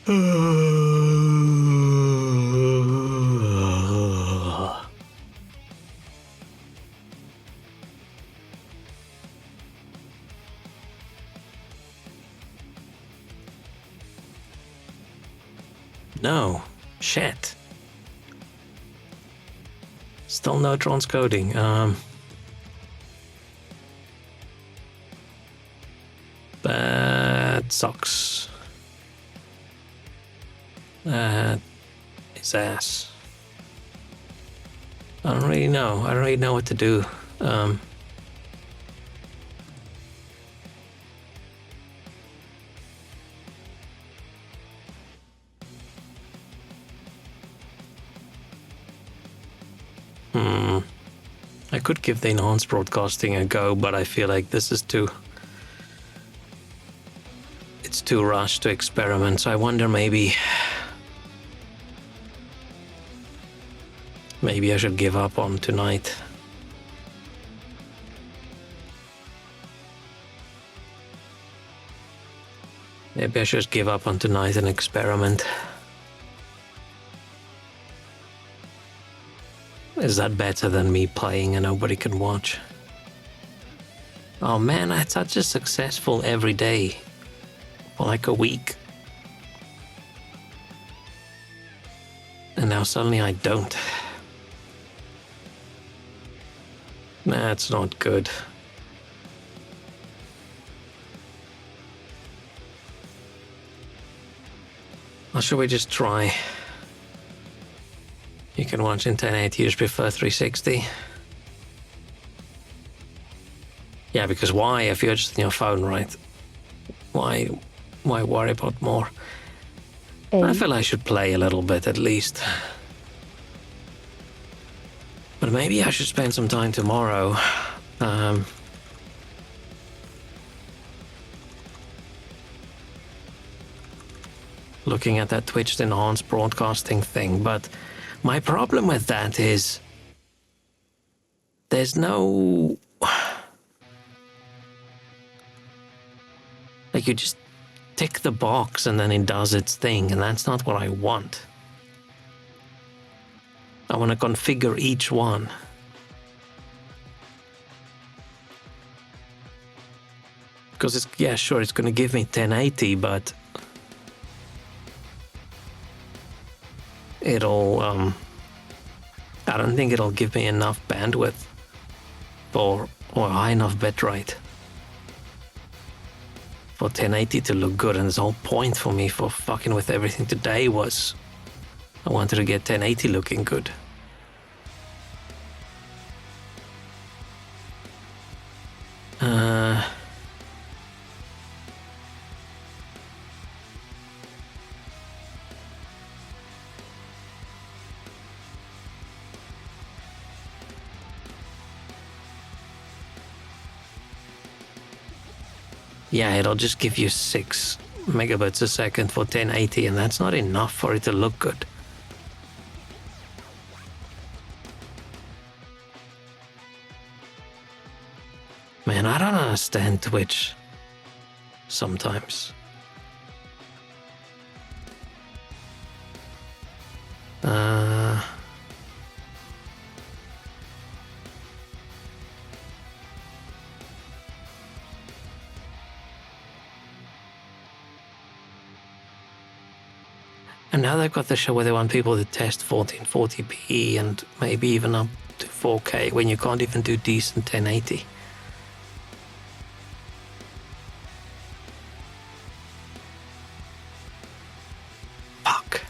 No. Shit. Still no transcoding. That sucks. That is ass. I don't really know. I don't really know what to do. I could give the enhanced broadcasting a go, but I feel like this is too... It's too rushed to experiment, so I wonder maybe I should give up on tonight. Maybe I should give up on tonight and experiment. Is that better than me playing and nobody can watch? Oh man, I had such a successful every day for like a week. And now suddenly I don't. That's not good. Or should we just try? You can watch in 1080, you just prefer 360. Yeah, because why if you're just on your phone, right? Why worry about more? I feel I should play a little bit at least. But maybe I should spend some time tomorrow. Looking at that Twitch enhanced broadcasting thing, but my problem with that is there's no... Like, you just tick the box and then it does its thing, and that's not what I want. I want to configure each one. Because it's, yeah, sure, it's going to give me 1080, but it'll, I don't think it'll give me enough bandwidth or high enough bitrate for 1080 to look good. And the whole point for me for fucking with everything today was I wanted to get 1080 looking good. Yeah, it'll just give you 6 megabits a second for 1080, and that's not enough for it to look good. Man, I don't understand Twitch sometimes. And now they've got the show where they want people to test 1440p and maybe even up to 4K when you can't even do decent 1080. Fuck.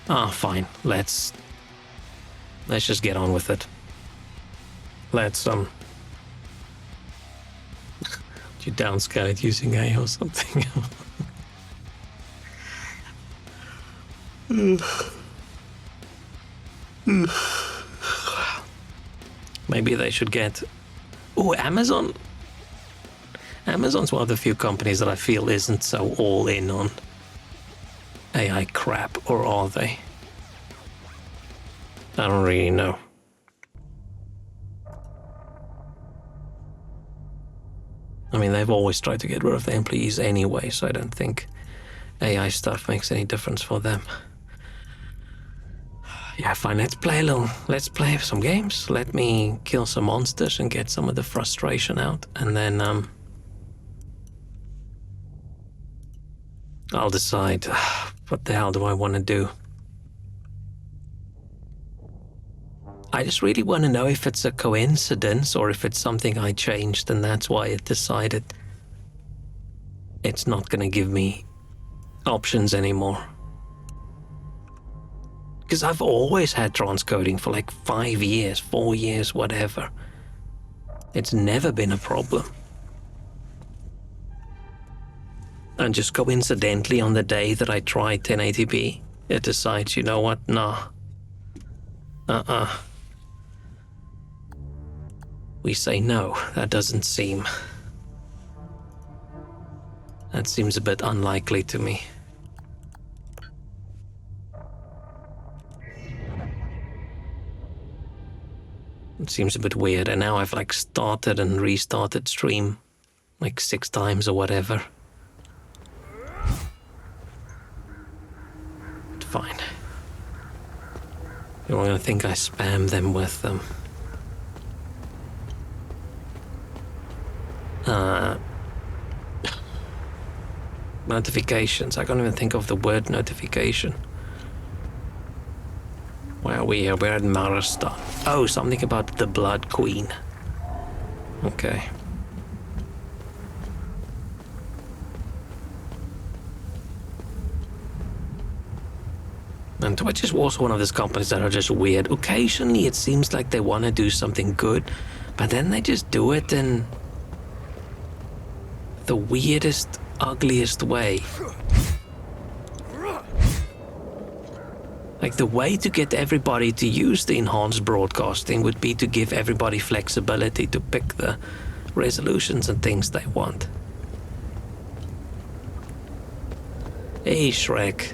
Ah, fine. Let's just get on with it. Let's you downscale it using A or something. Maybe they should get... Oh, Amazon. Amazon's one of the few companies that I feel isn't so all in on AI crap, or are they? I don't really know. mean, they've always tried to get rid of their employees anyway, so I don't think AI stuff makes any difference for them. Yeah, fine, let's play some games. Let me kill some monsters and get some of the frustration out, and then I'll decide what the hell do I want to do. I just really want to know if it's a coincidence or if it's something I changed and that's why it decided it's not going to give me options anymore. Because I've always had transcoding for like 5 years, 4 years, whatever. It's never been a problem. And just coincidentally on the day that I tried 1080p, it decides, you know what, nah. We say no, that doesn't seem... That seems a bit unlikely to me. It seems a bit weird, and now I've like started and restarted stream like 6 times or whatever. Fine. You're gonna think I spam them with them. Notifications. I can't even think of the word notification. Where are we here? We're at Maristan. Oh, something about the Blood Queen. Okay. And Twitch is also one of those companies that are just weird. Occasionally it seems like they want to do something good, but then they just do it in the weirdest, ugliest way. Like, the way to get everybody to use the enhanced broadcasting would be to give everybody flexibility to pick the resolutions and things they want. Hey, Shrek.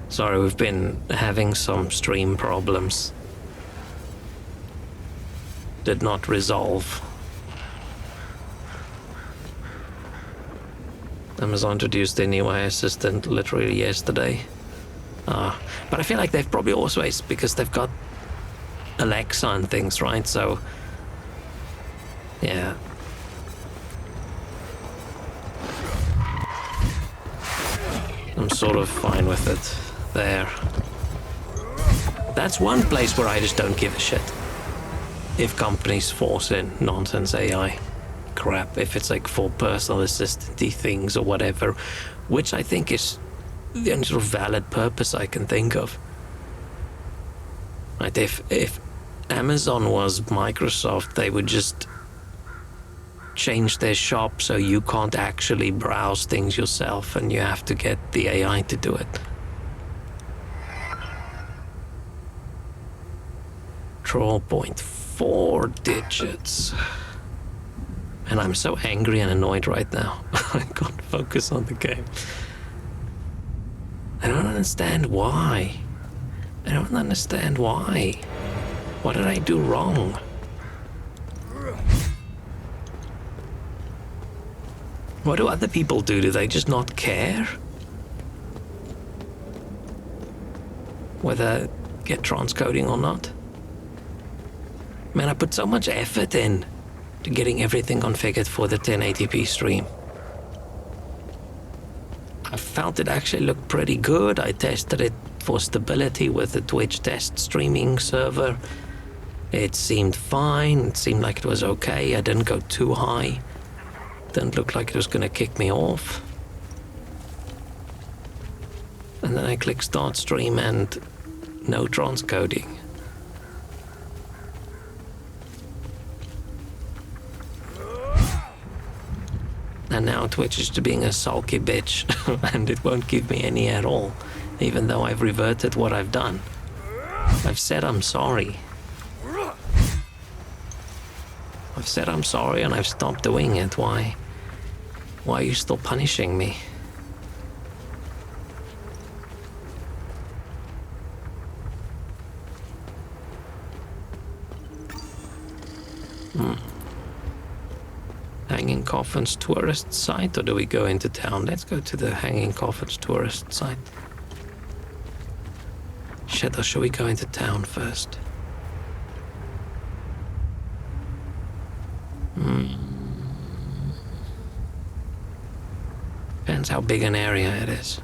Sorry, we've been having some stream problems. Did not resolve. Amazon introduced their new AI assistant literally yesterday. But I feel like they've probably always, because they've got Alexa and things, right? So, yeah. I'm sort of fine with it there. That's one place where I just don't give a shit. If companies force in nonsense AI crap, if it's like for personal assistant-y things or whatever, which I think is the only sort of valid purpose I can think of. Right, if Amazon was Microsoft, they would just change their shop so you can't actually browse things yourself and you have to get the AI to do it. Control point, 4 digits. And I'm so angry and annoyed right now. I can't focus on the game. I don't understand why. I don't understand why. What did I do wrong? What do other people do? Do they just not care? Whether get transcoding or not? Man, I put so much effort in to getting everything configured for the 1080p stream. I felt it actually looked pretty good. I tested it for stability with the Twitch test streaming server. It seemed fine. It seemed like it was okay. I didn't go too high. Didn't look like it was going to kick me off. And then I click start stream and no transcoding. And now Twitch is just being a sulky bitch and it won't give me any at all, even though I've reverted what I've done. I've said I'm sorry. I've said I'm sorry and I've stopped doing it. Why are you still punishing me? Coffins tourist site, or do we go into town? Let's go to the Hanging Coffins tourist site. Shit, or should we go into town first? Depends how big an area it is.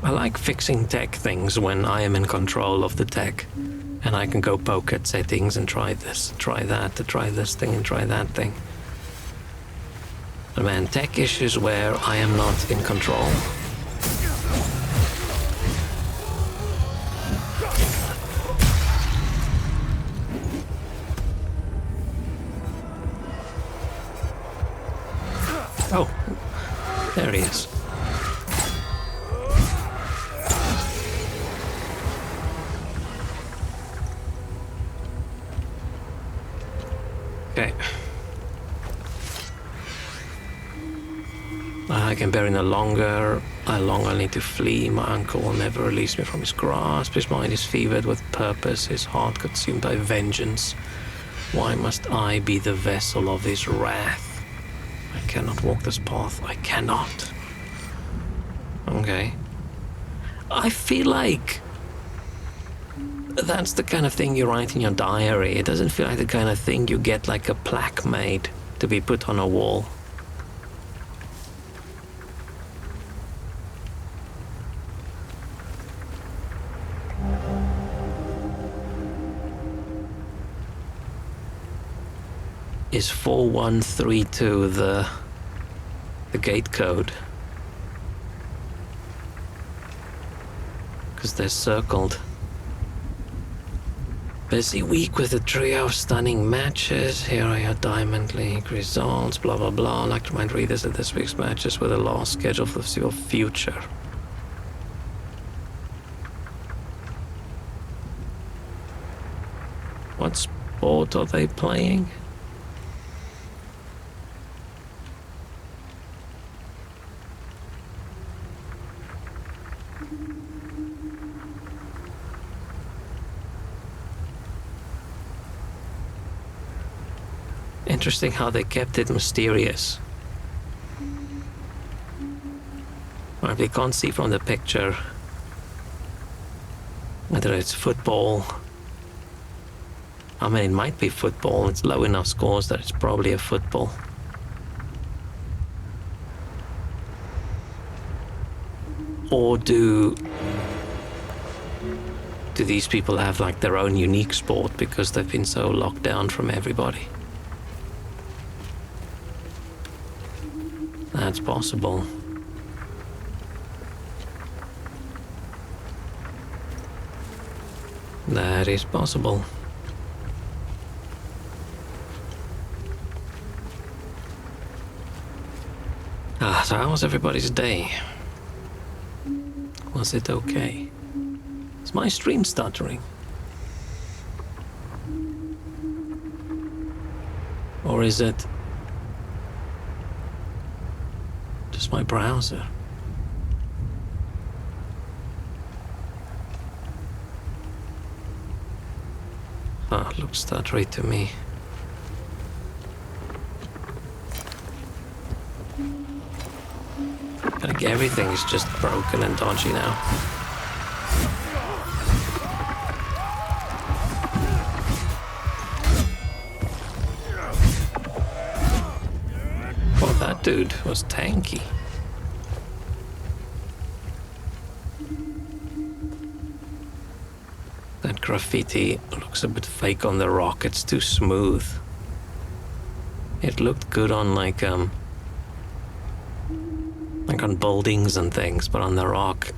I like fixing tech things when I am in control of the tech. And I can go poke at settings and try this, try that, to try this thing and try that thing. But man, tech issues where I am not in control. Oh, there he is. Okay. I can bear it no longer. I longer need to flee. My uncle will never release me from his grasp. His mind is fevered with purpose, his heart consumed by vengeance. Why must I be the vessel of his wrath? I cannot walk this path. I cannot. Okay. I feel like that's the kind of thing you write in your diary. It doesn't feel like the kind of thing you get like a plaque made to be put on a wall. Is 4132 the gate code? Because they're circled. Busy week with a trio of stunning matches. Here are your Diamond League results, blah blah blah. I'd like to remind readers that this week's matches were the last scheduled for the foreseeable future. What sport are they playing? Interesting how they kept it mysterious. Well, we can't see from the picture whether it's football. I mean, it might be football. It's low enough scores that it's probably a football. Or do these people have like their own unique sport because they've been so locked down from everybody? That's possible. That is possible. So how was everybody's day? Was it okay? Is my stream stuttering? Or is it just my browser? It looks stuttery to me. Like everything is just broken and dodgy now. Well, that dude was tanky. That graffiti looks a bit fake on the rock. It's too smooth. It looked good on like on buildings and things, but on the rock,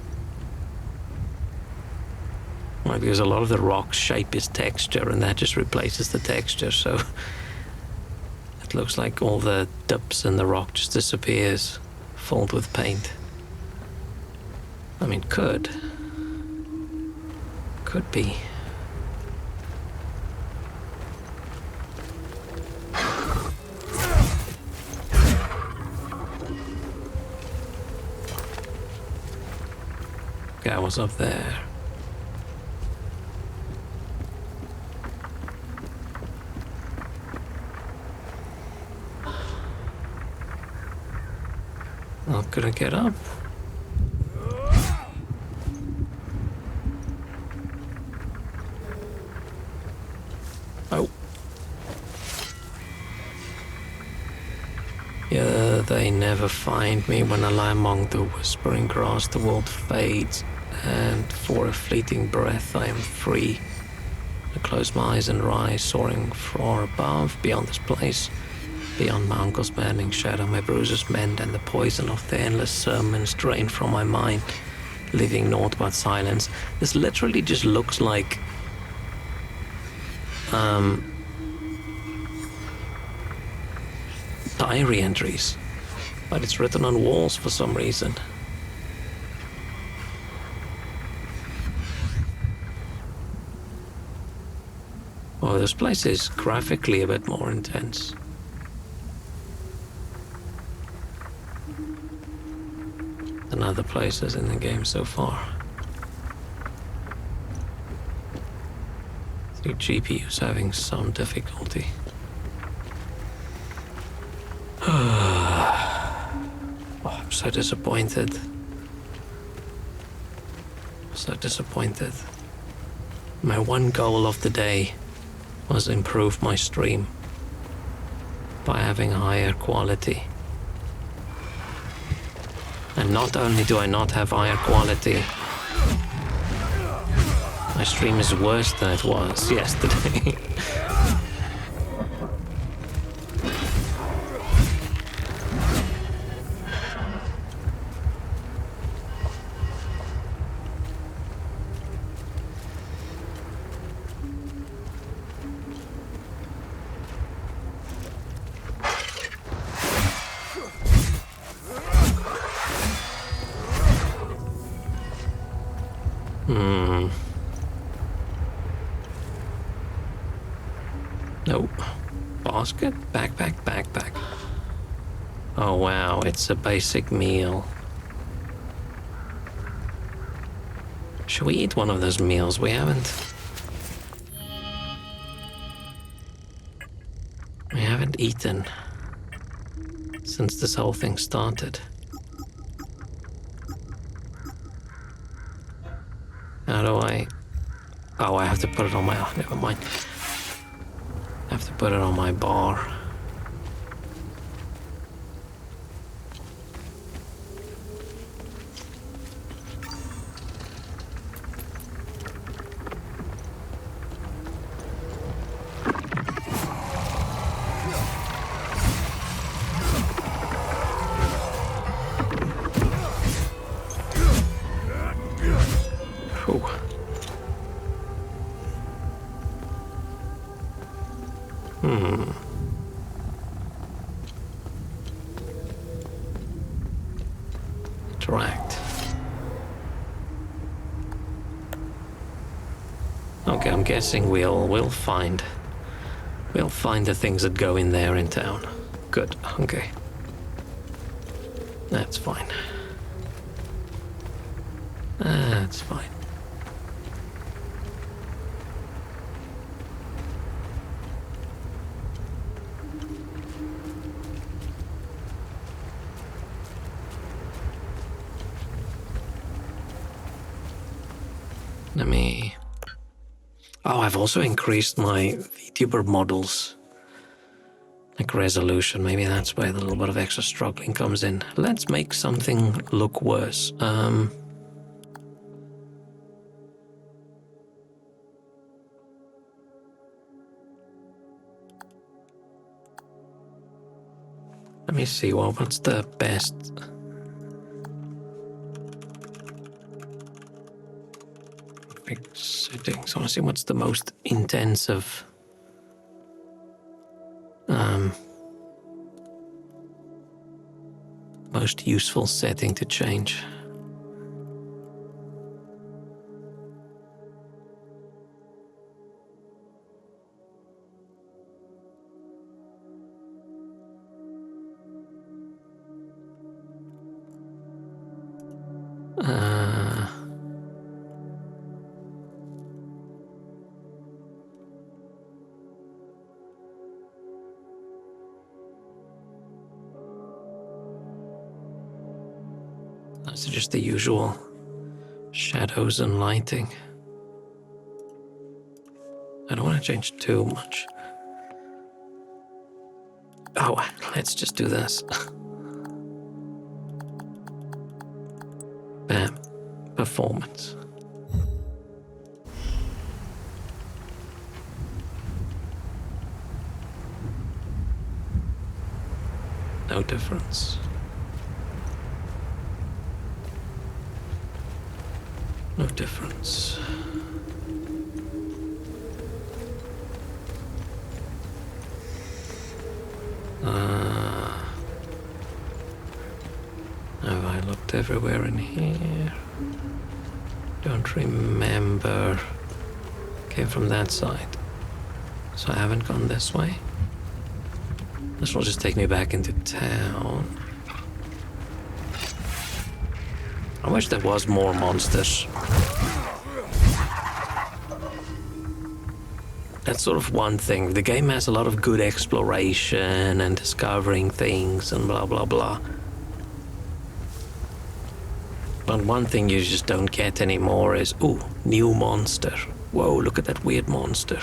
well, because a lot of the rock's shape is texture, and that just replaces the texture, so it looks like all the dips in the rock just disappears, filled with paint. I mean, could. Could be. Guy was up there. Not gonna get up. Oh. Yeah, they never find me. When I lie among the whispering grass, the world fades, and for a fleeting breath I am free. I close my eyes and rise, soaring far above, beyond this place. Beyond my uncle's maddening shadow, my bruises mend, and the poison of the endless sermons drain from my mind, leaving naught but silence. This literally just looks like diary entries, but it's written on walls for some reason. Oh, this place is graphically a bit more intense. Than other places in the game so far. The GPU's having some difficulty. Oh, I'm so disappointed. So disappointed. My one goal of the day was improve my stream by having higher quality. And not only do I not have higher quality, my stream is worse than it was yesterday. Nope. Basket? Backpack. Oh wow, it's a basic meal. Should we eat one of those meals? We haven't eaten since this whole thing started. How do I... Oh, I have to put it on my... Oh, never mind. I have to put it on my bar. Interact. Okay, I'm guessing we'll find the things that go in there in town. Good. Okay. That's fine. That's fine. Let me... Oh, I've also increased my VTuber models. Like resolution. Maybe that's where the little bit of extra struggling comes in. Let's make something look worse. Let me see, well, what's the best... settings. I want to see what's the most intensive... most useful setting to change. Uh, That's just the usual shadows and lighting. I don't want to change too much. Oh, let's just do this. Bam. Performance. No difference. No difference. Have I looked everywhere in here? Don't remember. Came from that side. So I haven't gone this way. This will just take me back into town. I wish there was more monsters. That's sort of one thing. The game has a lot of good exploration and discovering things and blah blah blah. But one thing you just don't get anymore is, ooh, new monster. Whoa, look at that weird monster.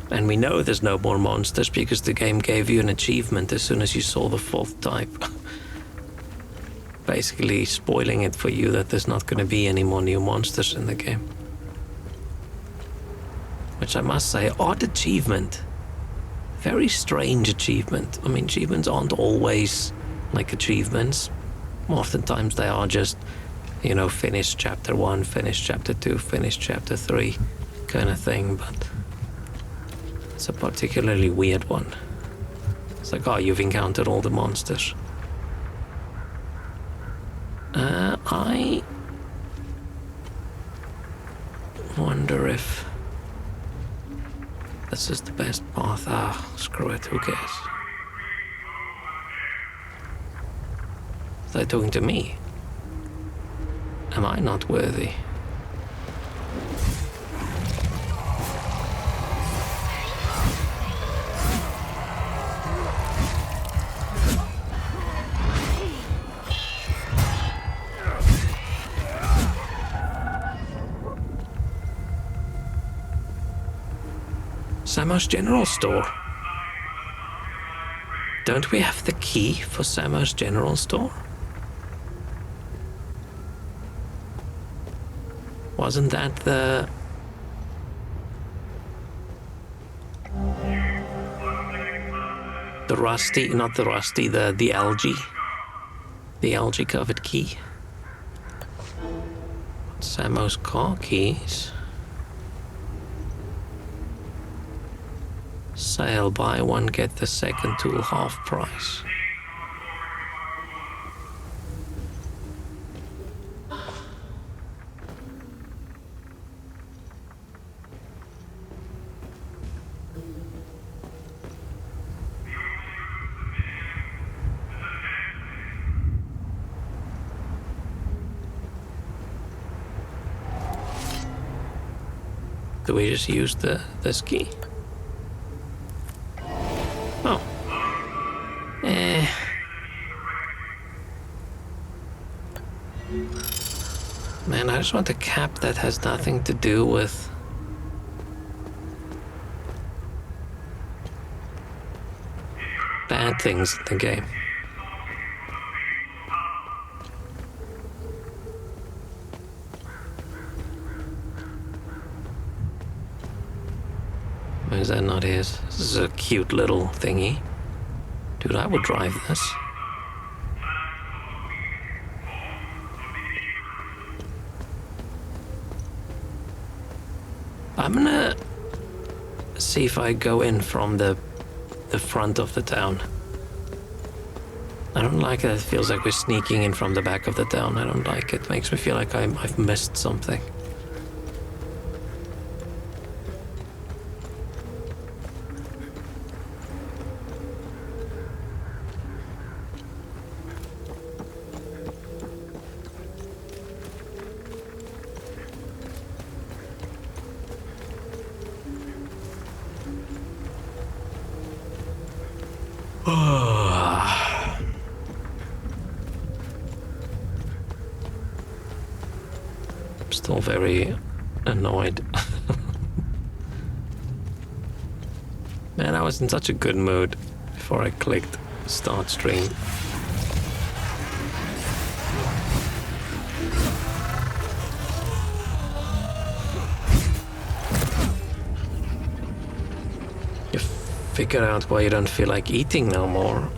And we know there's no more monsters because the game gave you an achievement as soon as you saw the fourth type. Basically spoiling it for you that there's not going to be any more new monsters in the game. Which I must say, odd achievement. Very strange achievement. I mean, achievements aren't always like achievements. Oftentimes they are just, you know, finish chapter 1, finish chapter 2, finish chapter 3 kind of thing, but it's a particularly weird one. It's like, oh, you've encountered all the monsters. I wonder if this is the best path. Ah, screw it, who cares? They're talking to me. Am I not worthy? Sammo's General Store. Don't we have the key for Sammo's General Store? Wasn't that the... rusty, not the rusty, the algae. The algae covered key. Sammo's car keys. Sale, buy one, get the second tool half price. Do we just use this key? Oh. Man, I just want a cap that has nothing to do with... bad things in the game. Is that not his? This is a cute little thingy. Dude, I would drive this. I'm gonna see if I go in from the front of the town. I don't like it. It feels like we're sneaking in from the back of the town. I don't like it. It makes me feel like I've missed something. I'm still very annoyed. Man, I was in such a good mood before I clicked start stream. You figure out why you don't feel like eating no more.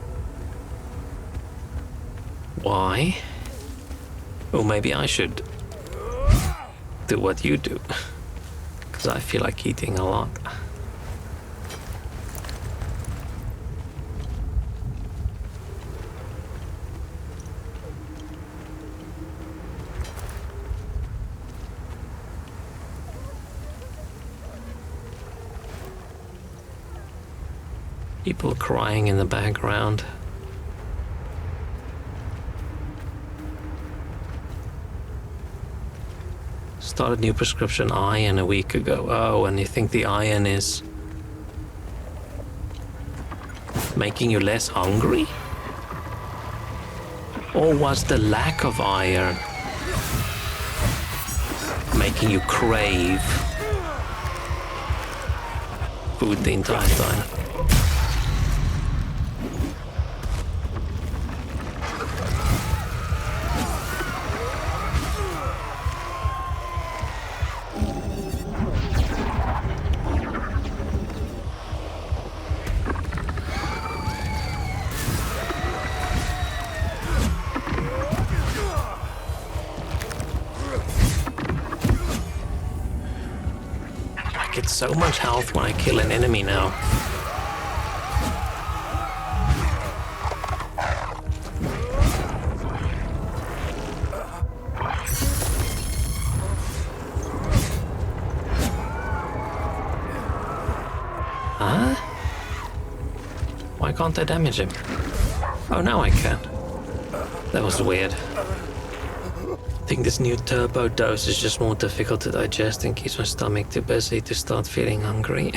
Why? Or maybe I should do what you do. Because I feel like eating a lot. People crying in the background. Started new prescription iron a week ago. Oh, and you think the iron is making you less hungry? Or was the lack of iron making you crave food the entire time? I get so much health when I kill an enemy now. Huh? Why can't I damage him? Oh, now I can. That was weird. I think this new turbo dose is just more difficult to digest and keeps my stomach too busy to start feeling hungry.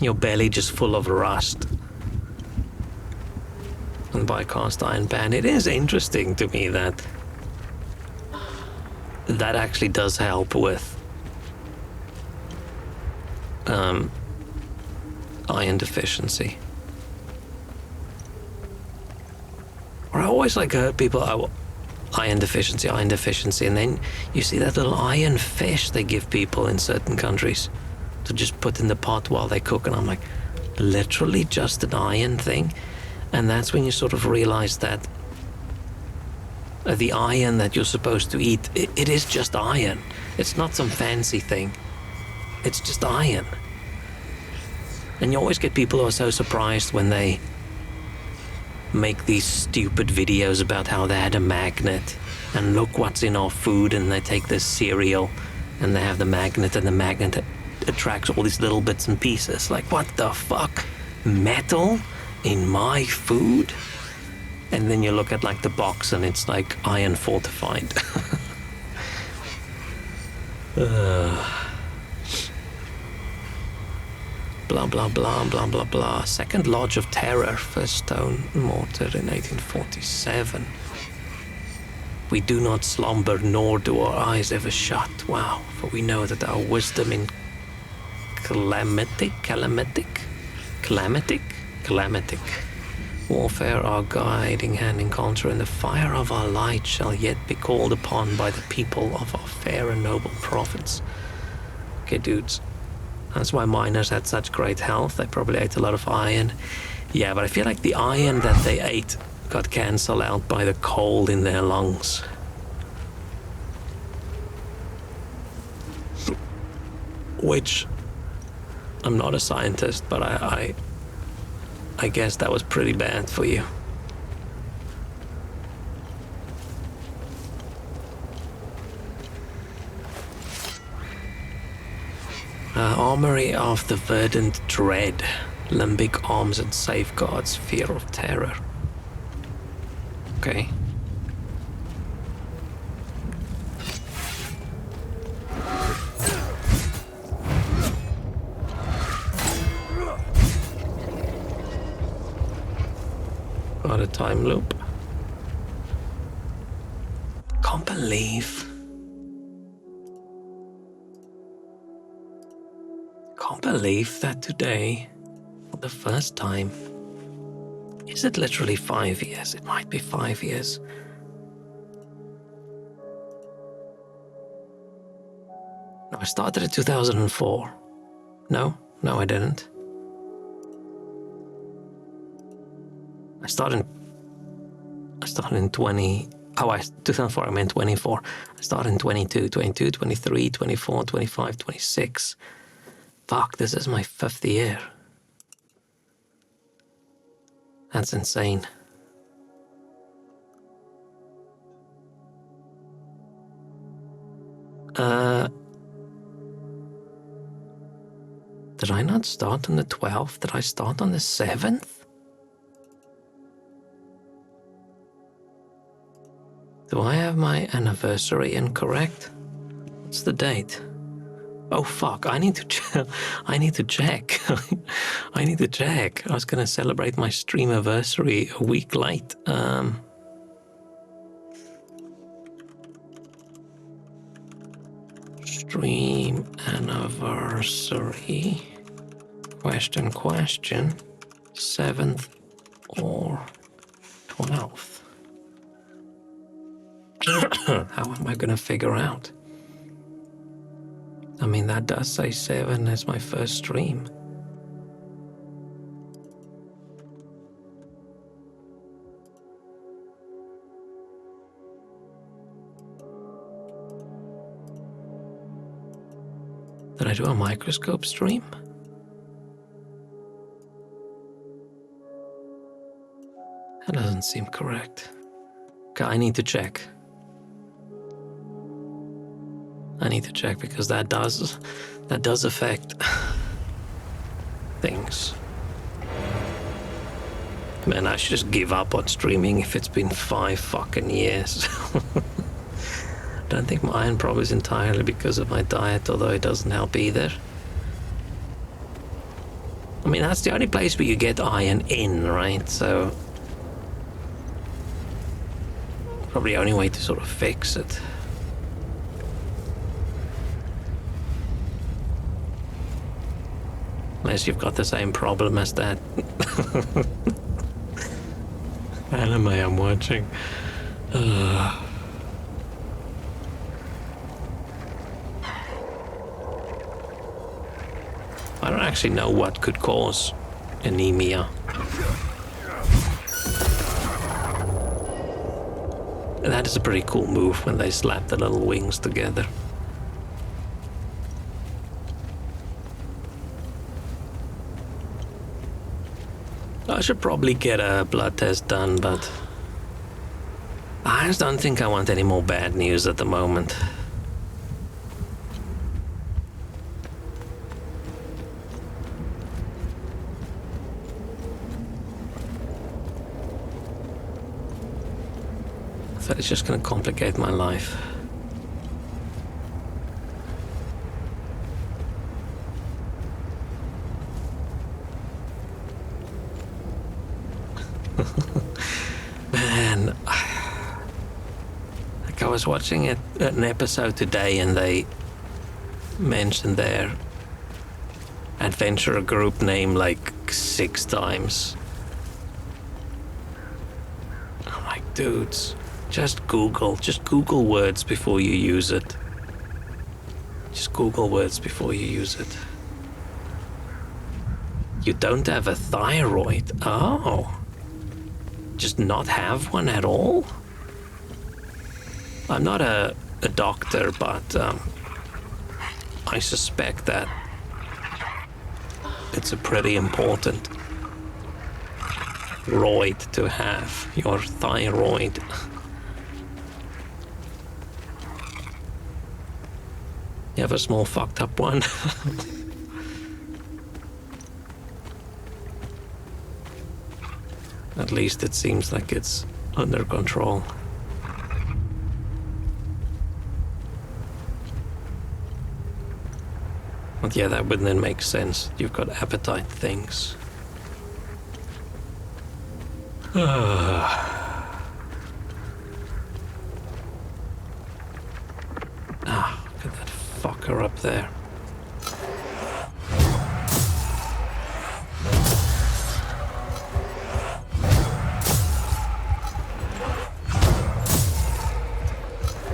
Your belly just full of rust. And by cast iron pan, it is interesting to me that that actually does help with iron deficiency. Or I always like heard people, iron deficiency, and then you see that little iron fish they give people in certain countries to just put in the pot while they cook, and I'm like, literally just an iron thing? And that's when you sort of realize that the iron that you're supposed to eat, it is just iron. It's not some fancy thing. It's just iron. And you always get people who are so surprised when they make these stupid videos about how they had a magnet and look what's in our food, and they take this cereal and they have the magnet, and the magnet attracts all these little bits and pieces. Like, what the fuck? Metal in my food? And then you look at like the box and it's like iron fortified. Blah, blah, blah, blah, blah, blah. Second Lodge of Terror, first stone mortar in 1847. We do not slumber, nor do our eyes ever shut. Wow, for we know that our wisdom in calamitic warfare, our guiding hand in culture, and the fire of our light shall yet be called upon by the people of our fair and noble prophets. Okay, dudes. That's why miners had such great health. They probably ate a lot of iron. Yeah, but I feel like the iron that they ate got cancelled out by the cold in their lungs. Which, I'm not a scientist, but I guess that was pretty bad for you. Armory of the Verdant Dread. Limbic arms and safeguards. Fear of terror. Okay. Got a time loop. Can't believe. Can't believe that today, for the first time, is it literally 5 years? It might be 5 years. No, I started in 2004. No, I didn't. I started in 2004, I meant 24. I started in 22, 23, 24, 25, 26. Fuck, this is my 5th year. That's insane. Did I not start on the 12th? Did I start on the 7th? Do I have my anniversary incorrect? What's the date? Oh fuck, I need to check. I need to check. I was gonna celebrate my stream anniversary a week late. Stream anniversary. Question. 7th or 12th? How am I gonna figure out? I mean, that does say 7 as my first stream. Did I do a microscope stream? That doesn't seem correct. Okay, I need to check. Because that does affect things. Man, I should just give up on streaming if it's been 5 fucking years. Don't think my iron problem is entirely because of my diet, although it doesn't help either. I mean, that's the only place where you get iron in, right? So probably the only way to sort of fix it. Unless you've got the same problem as that anime I'm watching. I don't actually know what could cause anemia. That is a pretty cool move when they slap the little wings together. I should probably get a blood test done, but I just don't think I want any more bad news at the moment. So it's just going to complicate my life. Man, like I was watching an episode today and they mentioned their adventure group name like 6 times. I'm like, dudes, just Google words before you use it. Just Google words before you use it. You don't have a thyroid? Oh. Just not have one at all? I'm not a doctor, but I suspect that it's a pretty important roid to have, your thyroid. You have a small fucked up one? At least it seems like it's under control. But yeah, that wouldn't make sense. You've got appetite things. Ah, look at that fucker up there.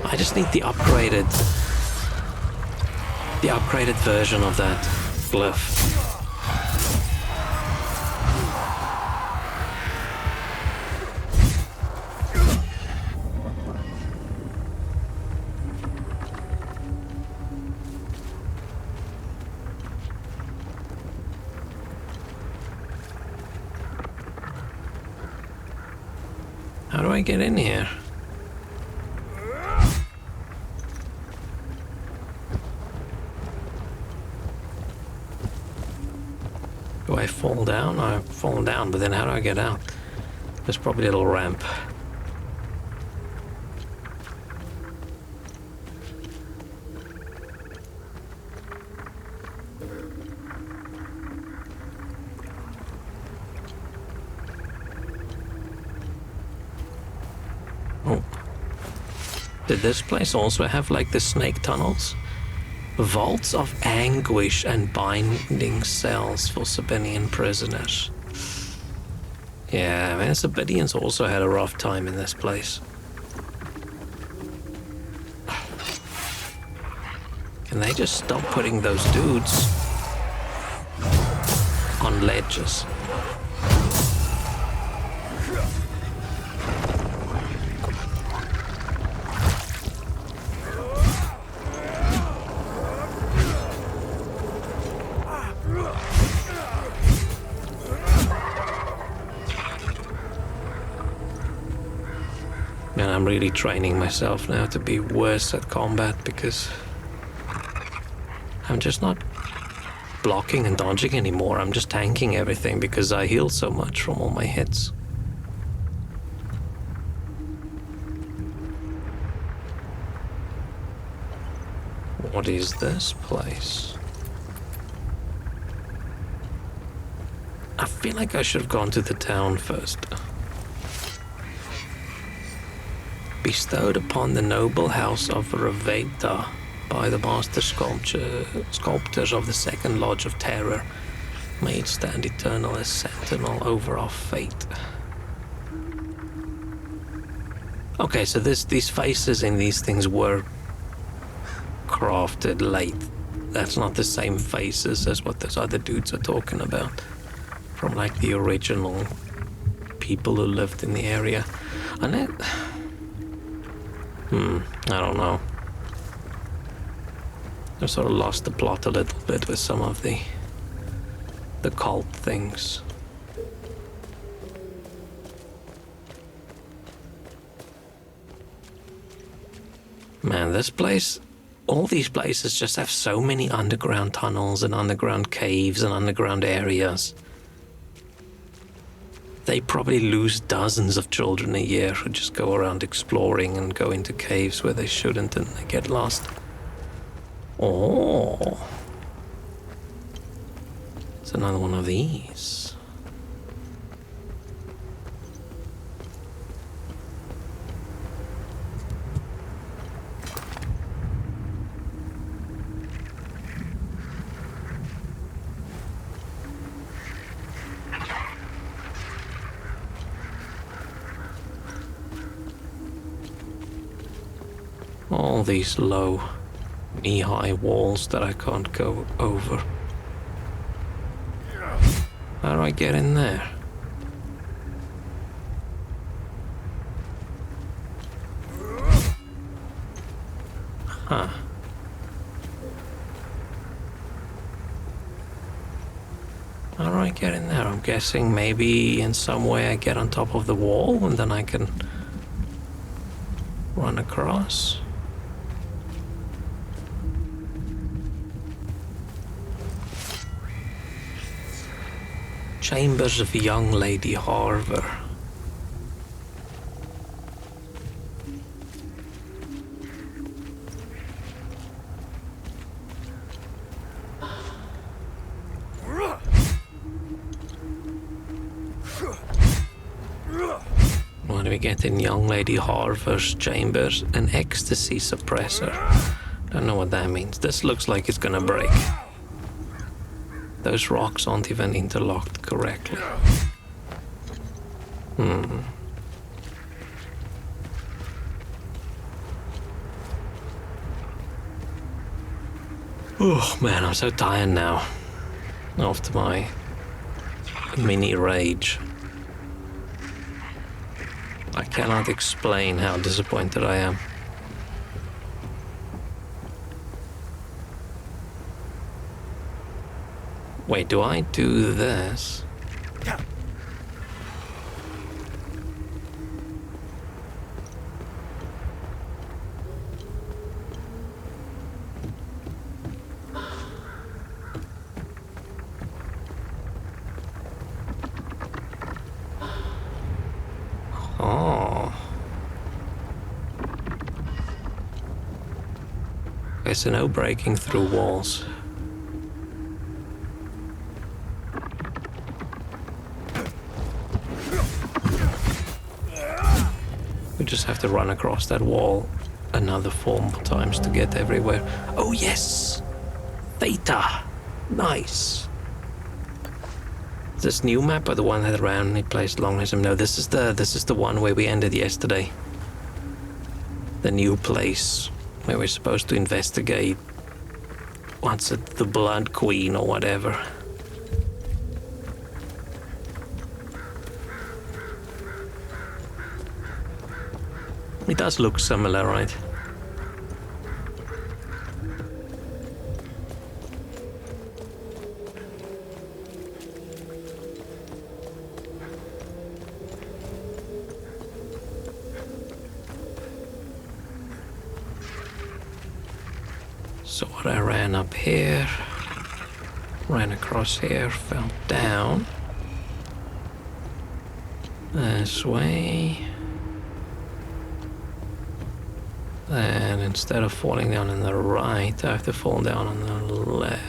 I just need the upgraded version of that glyph. How do I get in here? Do I fall down? I've fallen down, but then how do I get out? There's probably a little ramp. Oh. Did this place also have like the snake tunnels? Vaults of anguish and binding cells for Sabinian prisoners. Yeah, man, Sabinians also had a rough time in this place. Can they just stop putting those dudes on ledges? Man, I'm really training myself now to be worse at combat because I'm just not blocking and dodging anymore. I'm just tanking everything because I heal so much from all my hits. What is this place? I feel like I should have gone to the town first. Bestowed upon the noble house of Reveda by the master sculptors of the Second Lodge of Terror, may it stand eternal as sentinel over our fate. Okay, so these faces in these things were crafted late. That's not the same faces as what those other dudes are talking about. From like the original people who lived in the area. And it... I don't know. I sort of lost the plot a little bit with some of the cult things. Man, this place, all these places just have so many underground tunnels and underground caves and underground areas. They probably lose dozens of children a year who just go around exploring and go into caves where they shouldn't and they get lost. Oh. It's another one of these. All these low, knee-high walls that I can't go over. How do I get in there? Huh. How do I get in there? I'm guessing maybe in some way I get on top of the wall and then I can run across. Chambers of young Lady Harver. what do we get in Young Lady Harvest Chambers? An ecstasy suppressor. Don't know what that means. This looks like it's gonna break. Those rocks aren't even interlocked correctly. Oh man, I'm so tired now. After my mini rage. I cannot explain how disappointed I am. Wait, do I do this? Oh. Okay, so no breaking through walls. We just have to run across that wall another 4 more times to get everywhere. Oh yes! Theta! Nice! This new map or the one that randomly placed along him? No, this is the one where we ended yesterday. The new place where we're supposed to investigate. What's it? The Blood Queen or whatever. It does look similar, right? So what, I ran up here, ran across here, fell down. This way. And instead of falling down on the right, I have to fall down on the left.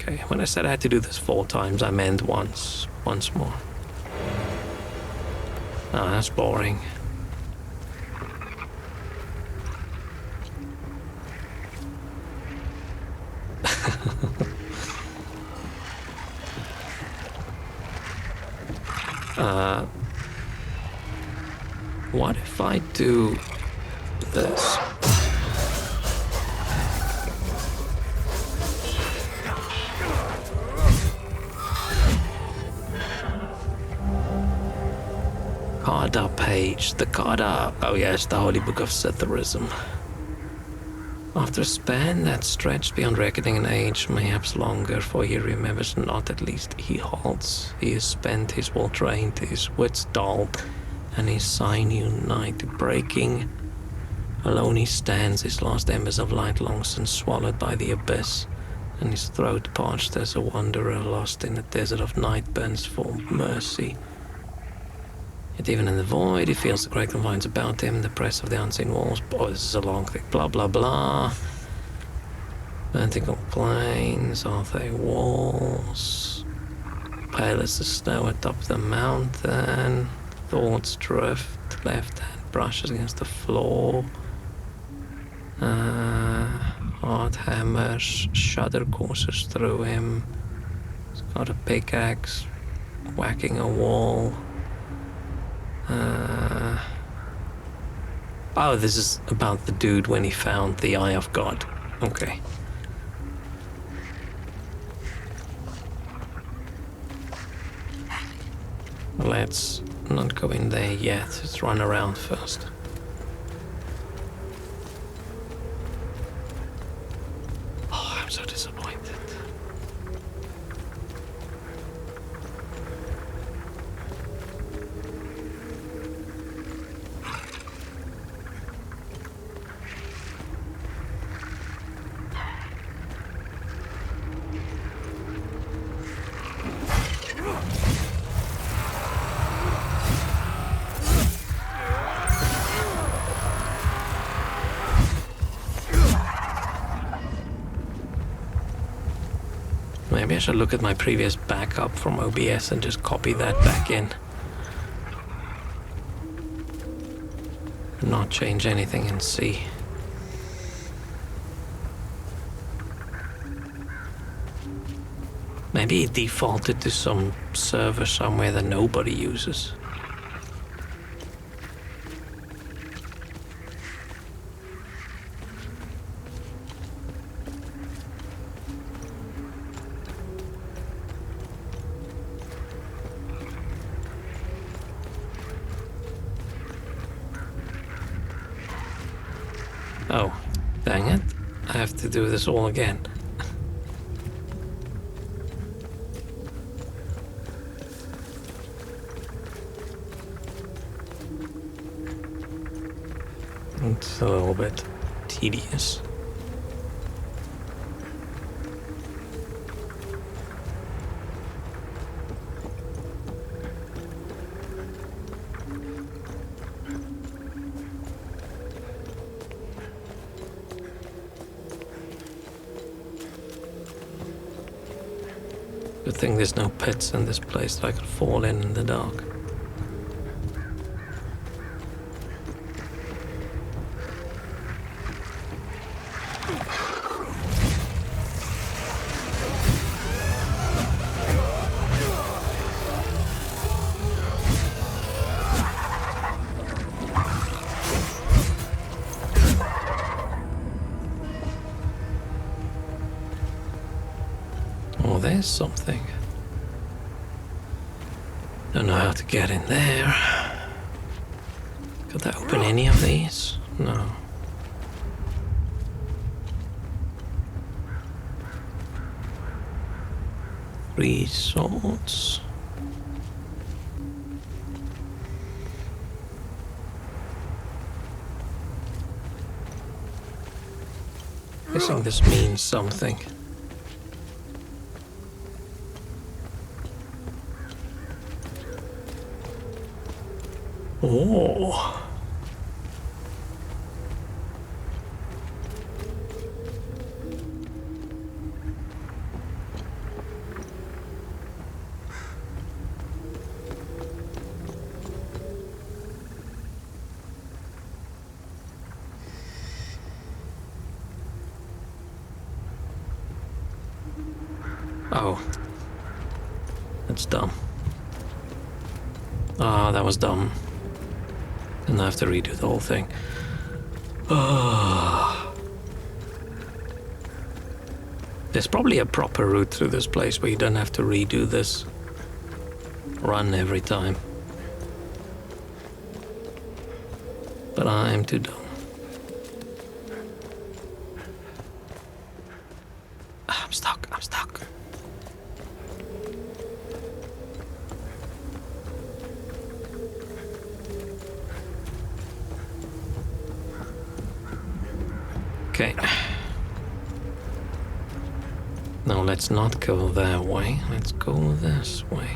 Okay, when I said I had to do this 4 times, I meant once more. Oh, that's boring. What if I do this? Karda page. The Karda. Oh yes, the Holy Book of Scytherism. After a span that stretched beyond reckoning and age, mayhaps longer, for he remembers not, at least he halts. He is spent, his will drained, his wits dulled, and his sinew night breaking. Alone he stands, his last embers of light long since swallowed by the abyss, and his throat parched as a wanderer lost in the desert of night burns for mercy. Yet even in the void, he feels the great confines about him, the press of the unseen walls. Oh, this is a long thing. Blah, blah, blah. Vertical plains, are they walls? Pale as the snow atop the mountain. Thoughts drift, left hand brushes against the floor. Hard hammers, shudder courses through him. He's got a pickaxe, whacking a wall. Oh, this is about the dude when he found the Eye of God. Okay. Let's not go in there yet. Let's run around first. Oh, I'm so disappointed. Maybe I should look at my previous backup from OBS and just copy that back in. Not change anything and see. Maybe it defaulted to some server somewhere that nobody uses. Oh, dang it. I have to do this all again. It's a little bit tedious. Good thing there's no pits in this place that I could fall in the dark. Oh, there's something. Don't know how to get in there. Could that open any of these? No. Three swords. Guessing this means something. Oh. Oh. That's dumb. Ah, that was dumb. And I have to redo the whole thing. There's probably a proper route through this place where you don't have to redo this run every time. But I'm too dumb. I'm stuck. Okay. Now let's not go that way. Let's go this way.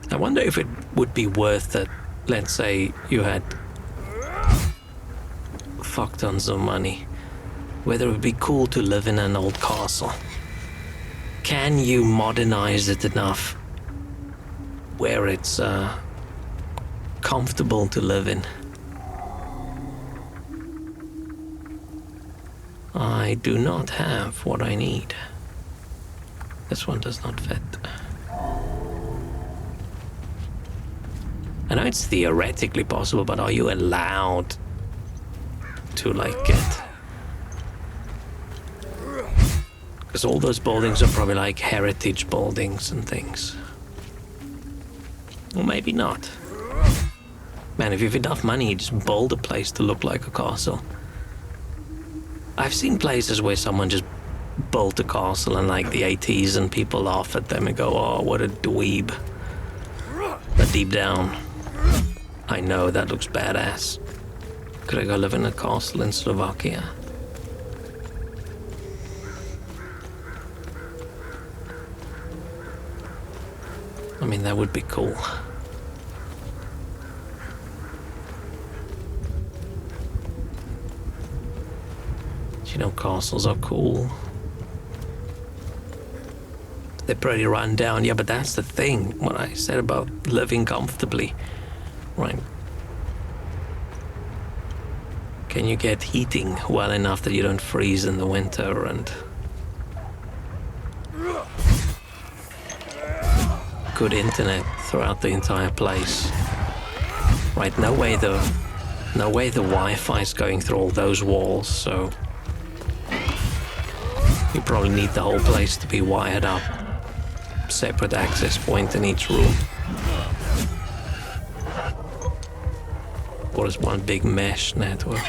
I wonder if it would be worth it. Let's say you had fuck tons of money. Whether it would be cool to live in an old castle. Can you modernize it enough where it's comfortable to live in? I do not have what I need. This one does not fit. I know it's theoretically possible, but are you allowed to like get... Because all those buildings are probably like heritage buildings and things. Or maybe not. Man, if you have enough money, you just build a place to look like a castle. I've seen places where someone just built a castle in like the 80s and people laugh at them and go, oh, what a dweeb. But deep down, I know that looks badass. Could I go live in a castle in Slovakia? I mean, that would be cool. You know, castles are cool. they're pretty run down. Yeah, but that's the thing, what I said about living comfortably, right? Can you get heating well enough that you don't freeze in the winter, and good internet throughout the entire place? Right, no way the Wi-Fi is going through all those walls, so you probably need the whole place to be wired up. Separate access point in each room. Or is one big mesh network.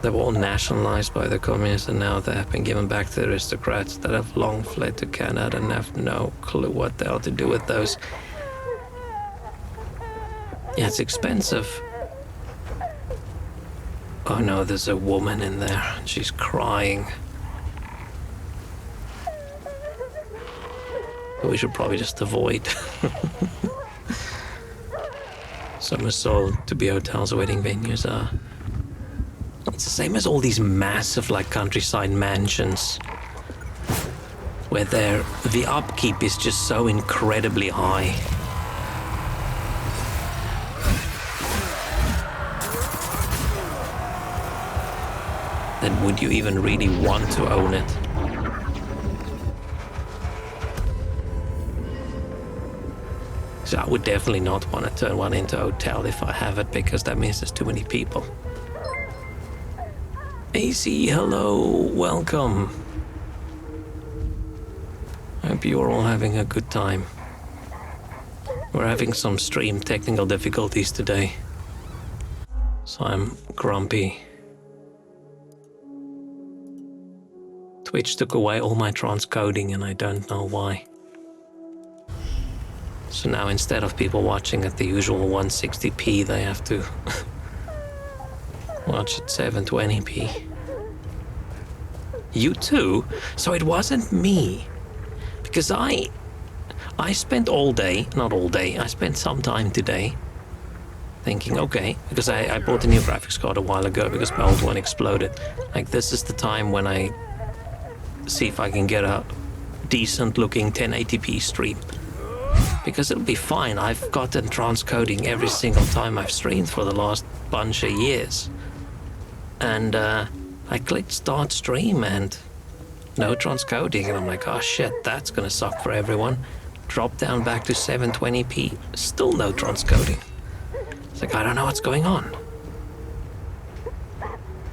They were all nationalized by the communists, and now they have been given back to the aristocrats that have long fled to Canada and have no clue what the hell to do with those. Yeah, it's expensive. Oh no, there's a woman in there, and she's crying. We should probably just avoid. Some are sold to be hotels or wedding venues. It's the same as all these massive, like, countryside mansions, where the upkeep is just so incredibly high. Then would you even really want to own it? So I would definitely not want to turn one into a hotel if I have it, because that means there's too many people. AC, hello, welcome. Hope you are all having a good time. We're having some stream technical difficulties today, so I'm grumpy. Twitch took away all my transcoding and I don't know why. So now instead of people watching at the usual 160p, they have to watch at 720p. You too? So it wasn't me. Because I spent all day, not all day, I spent some time today thinking, okay, because I bought a new graphics card a while ago because my old one exploded. Like, this is the time when I see if I can get a decent looking 1080p stream. Because it'll be fine. I've gotten transcoding every single time I've streamed for the last bunch of years. And I clicked start stream and no transcoding. And I'm like, oh shit, that's gonna suck for everyone. Drop down back to 720p, still no transcoding. It's like, I don't know what's going on.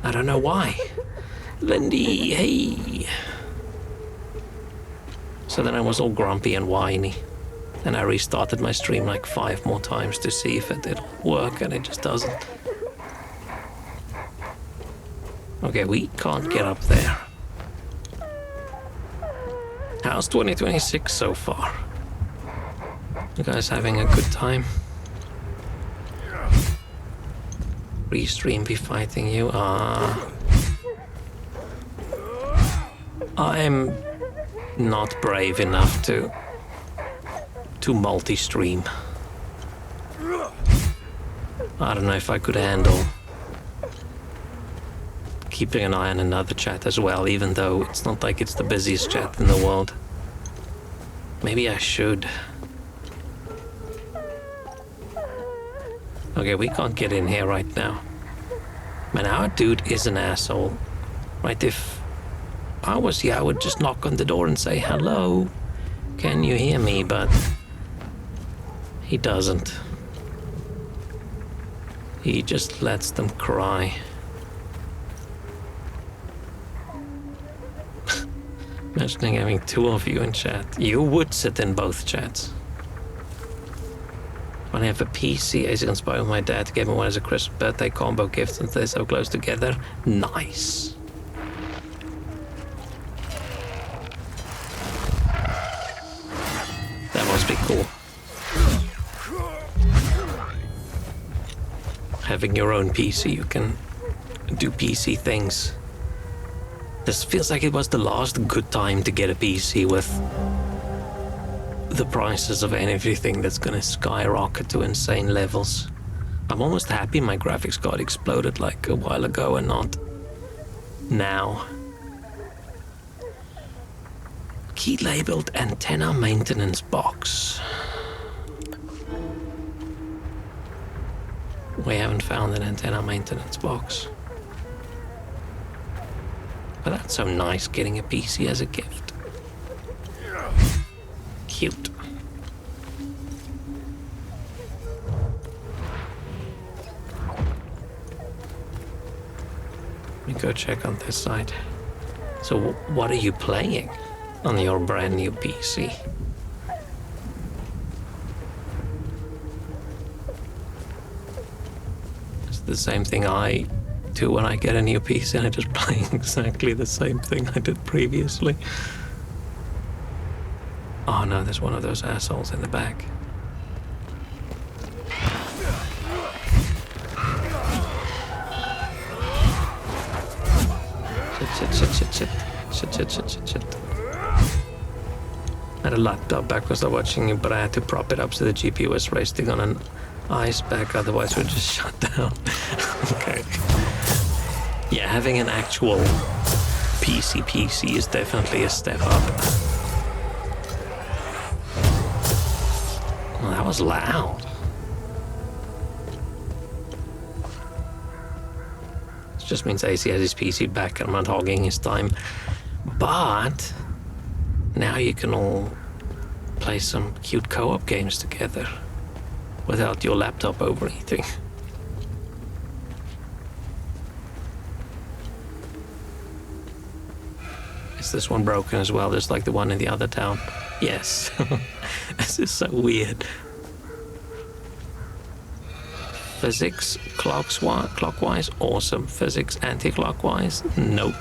I don't know why. Lindy, hey. So then I was all grumpy and whiny. And I restarted my stream like 5 more times to see if it'll work, and it just doesn't. Okay, we can't get up there. How's 2026 so far? You guys having a good time? Restream be fighting you? I'm not brave enough to multi-stream. I don't know if I could handle keeping an eye on another chat as well, even though it's not like it's the busiest chat in the world. Maybe I should. Okay, we can't get in here right now. Man, our dude is an asshole. Right, if I was here, I would just knock on the door and say, hello, can you hear me? But he doesn't. He just lets them cry. Imagining having 2 of you in chat. You would sit in both chats. When I have a PC, I can spy with my dad to give me one as a Christmas birthday combo gift since they're so close together. Nice. That must be cool. Having your own PC, you can do PC things. This feels like it was the last good time to get a PC with the prices of everything that's gonna skyrocket to insane levels. I'm almost happy my graphics card exploded like a while ago and not now. Key labeled antenna maintenance box. We haven't found an antenna maintenance box. But that's so nice, getting a PC as a gift. Cute. Let me go check on this side. So what are you playing on your brand new PC? It's the same thing I do when I get a new PC, and I just play exactly the same thing I did previously. Oh no, there's one of those assholes in the back. Shit. I had a laptop back because I was watching it, but I had to prop it up so the GPU was resting on an ice pack, otherwise it would just shut down. Okay. Yeah, having an actual PC is definitely a step up. Well, that was loud. It just means AC has his PC back and I'm not hogging his time. But now you can all play some cute co-op games together without your laptop overheating. Is this one broken as well, just like the one in the other town? Yes. This is so weird. Physics clockwise, awesome. Physics anti-clockwise, nope.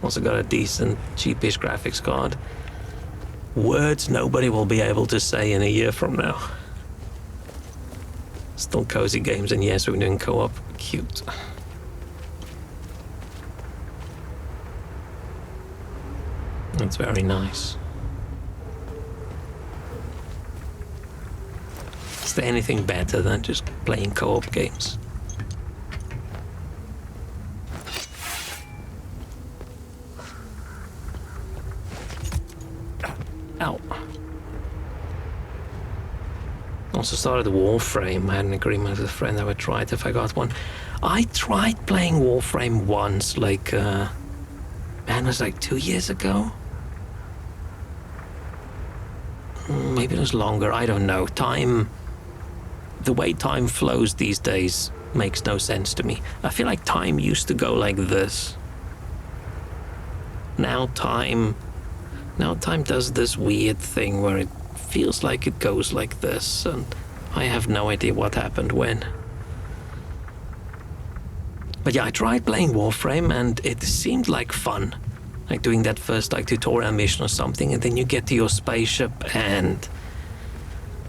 Also got a decent, cheapish graphics card. Words nobody will be able to say in a year from now. Still cozy games, and yes, we're doing co-op. Cute. That's very nice. Is there anything better than just playing co-op games? Ow. Also started Warframe. I had an agreement with a friend I would try it if I got one. I tried playing Warframe once, like, man, it was like 2 years ago? Maybe it was longer, I don't know. The way time flows these days makes no sense to me. I feel like time used to go like this. Now time does this weird thing where it feels like it goes like this, and I have no idea what happened when. But yeah, I tried playing Warframe and it seemed like fun. Like doing that first like tutorial mission or something, and then you get to your spaceship and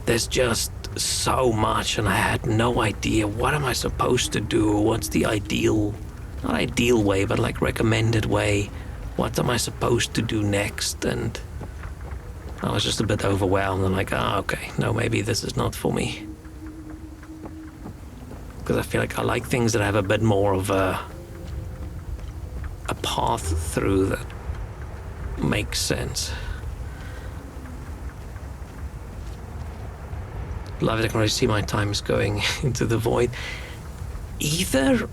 there's just so much, and I had no idea what am I supposed to do, what's the ideal, not ideal way, but like recommended way. What am I supposed to do next? And I was just a bit overwhelmed. I'm like, okay, no, maybe this is not for me. Because I feel like I like things that have a bit more of a path through that makes sense. Love it, I can already see my time is going into the void. Either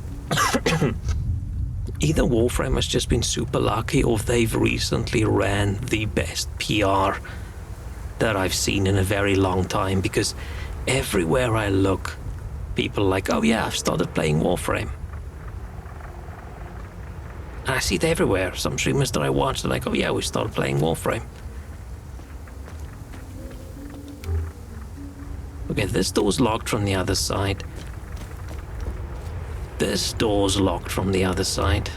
Warframe has just been super lucky, or they've recently ran the best PR that I've seen in a very long time, because everywhere I look, people are like, oh yeah, I've started playing Warframe. And I see it everywhere. Some streamers that I watch, they're like, oh yeah, we started playing Warframe. Okay, this door's locked from the other side. This door's locked from the other side.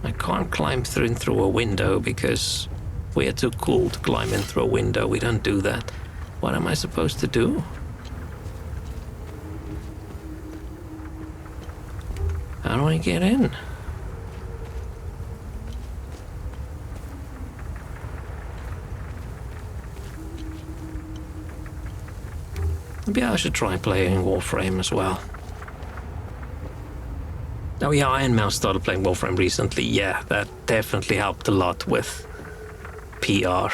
I can't climb through a window because we're too cool to climb in through a window. We don't do that. What am I supposed to do? How do I get in? Maybe I should try playing Warframe as well. Oh yeah, Iron Mouse started playing Warframe recently. Yeah, that definitely helped a lot with PR.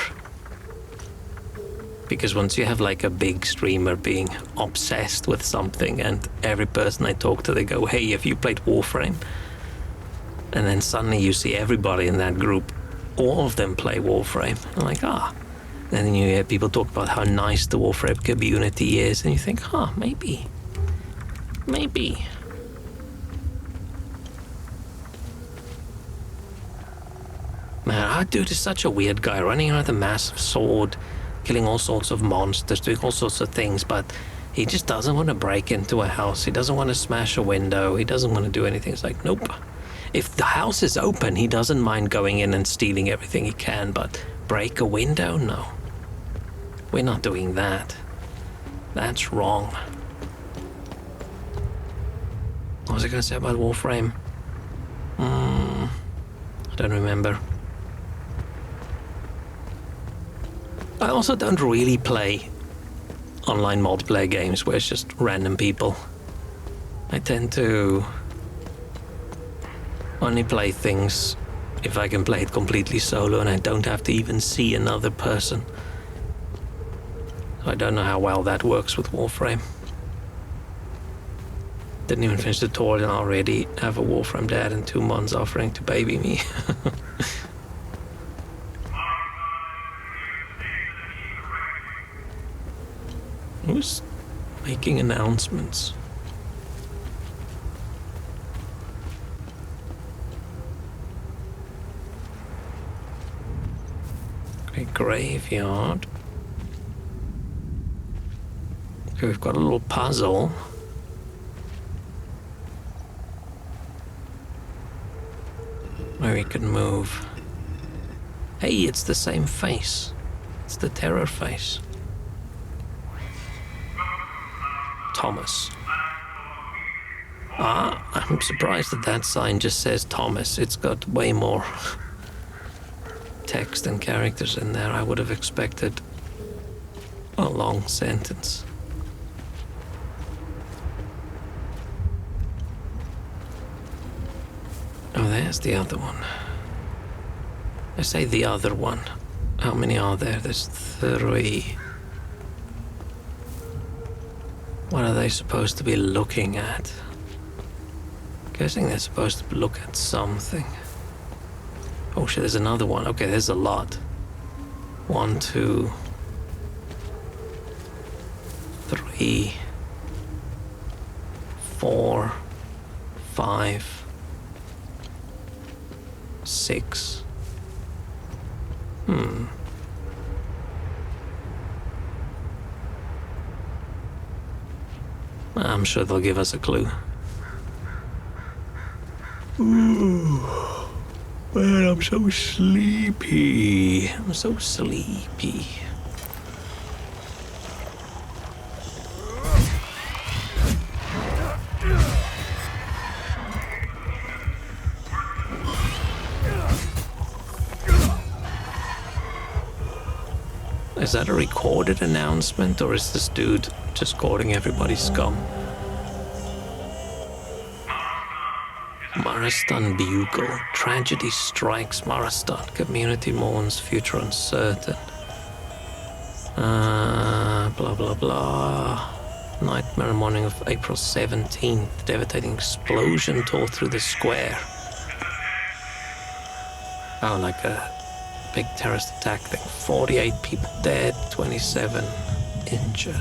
Because once you have like a big streamer being obsessed with something, and every person I talk to, they go, hey, have you played Warframe? And then suddenly you see everybody in that group, all of them play Warframe. I'm like, ah. And then you hear people talk about how nice the Warframe community is, and you think, huh, maybe. Man, our dude is such a weird guy, running around with a massive sword, killing all sorts of monsters, doing all sorts of things, but he just doesn't want to break into a house. He doesn't want to smash a window. He doesn't want to do anything. It's like, nope. If the house is open, he doesn't mind going in and stealing everything he can, but break a window? No. We're not doing that. That's wrong. What was I going to say about Warframe? I don't remember. I also don't really play online multiplayer games where it's just random people. I tend to only play things if I can play it completely solo and I don't have to even see another person. I don't know how well that works with Warframe. Didn't even finish the tutorial and already have a Warframe dad in 2 months offering to baby me. Who's making announcements? Okay, graveyard. Okay, we've got a little puzzle. Where we can move. Hey, it's the same face. It's the terror face. Thomas. I'm surprised that sign just says Thomas. It's got way more text and characters in there. I would have expected a long sentence. Oh, there's the other one. I say the other one. How many are there? There's 3. What are they supposed to be looking at? Guessing they're supposed to look at something. Oh shit, there's another one. Okay, there's a lot. 1, 2, 3, 4, 5, 6. I'm sure they'll give us a clue. Ooh, man, I'm so sleepy. I'm so sleepy. Is that a recorded announcement, or is this dude just calling everybody scum? Marastan Bugle. Tragedy strikes Marastan. Community mourns, future uncertain. Blah, blah, blah. Nightmare morning of April 17th. Devastating explosion tore through the square. Oh, like a big terrorist attack thing. 48 people dead, 27 injured.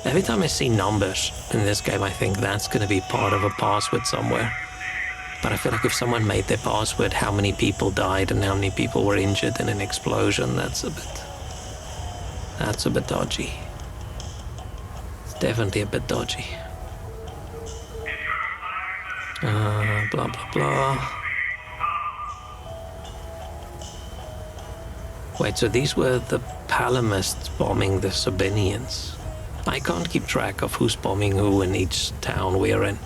Every time I see numbers in this game, I think that's going to be part of a password somewhere. But I feel like if someone made their password how many people died and how many people were injured in an explosion, that's a bit dodgy. It's definitely a bit dodgy. Blah, blah, blah. Wait, so these were the Palamists bombing the Sabinians. I can't keep track of who's bombing who in each town we're in.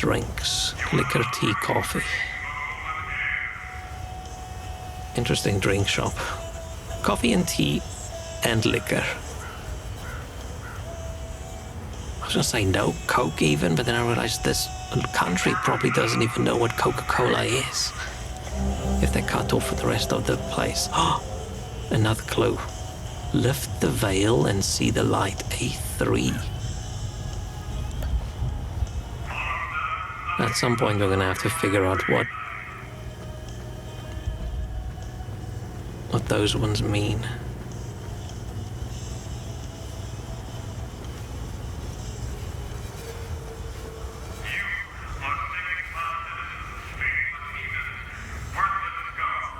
drinks. Liquor, tea, coffee. Interesting drink shop. Coffee and tea and liquor. I was gonna say no Coke even, but then I realized this country probably doesn't even know what Coca-Cola is. If they're cut off for the rest of the place. Another clue. Lift the veil and see the light. A3. At some point we're gonna have to figure out what those ones mean.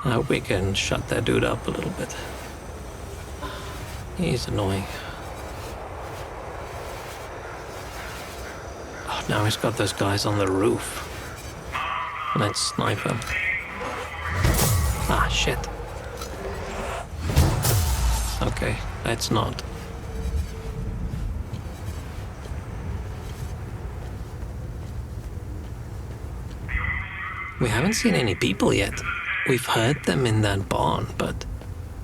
I hope we can shut that dude up a little bit. He's annoying. Oh, now he's got those guys on the roof. Let's snipe him. Ah, shit. Okay, let's not. We haven't seen any people yet. We've heard them in that barn, but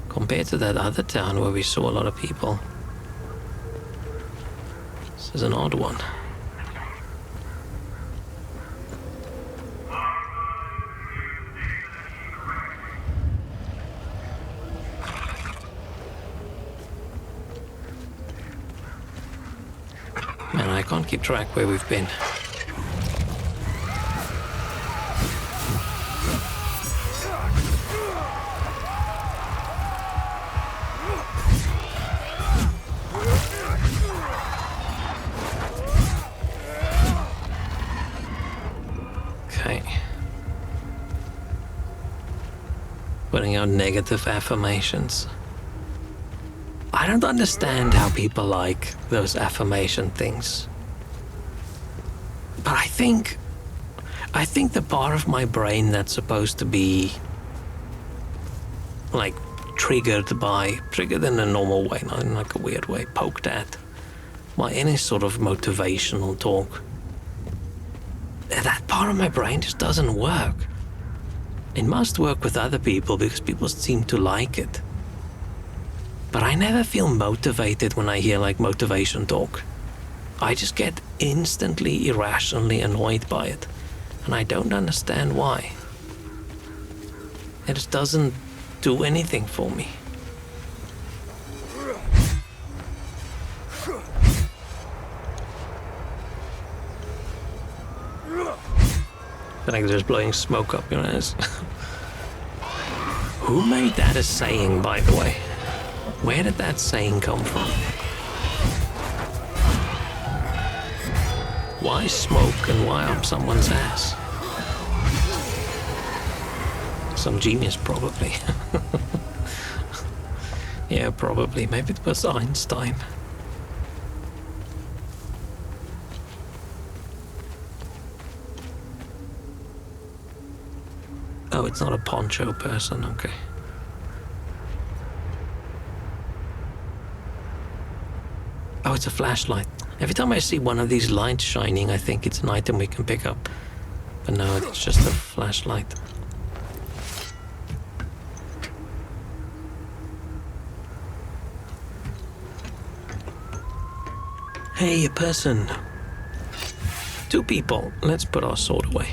compared to that other town where we saw a lot of people, this is an odd one. Man, I can't keep track where we've been. Putting out negative affirmations. I don't understand how people like those affirmation things. But I think the part of my brain that's supposed to be like triggered in a normal way, not in like a weird way, poked at by any sort of motivational talk. That part of my brain just doesn't work. It must work with other people because people seem to like it. But I never feel motivated when I hear like motivation talk. I just get instantly irrationally annoyed by it. And I don't understand why. It just doesn't do anything for me. I think they're just blowing smoke up your ass. Who made that a saying, by the way? Where did that saying come from? Why smoke and why up someone's ass? Some genius, probably. Yeah, probably. Maybe it was Einstein. Oh, it's not a poncho person, okay. Oh, it's a flashlight. Every time I see one of these lights shining, I think it's an item we can pick up. But no, it's just a flashlight. Hey, a person. 2 people. Let's put our sword away.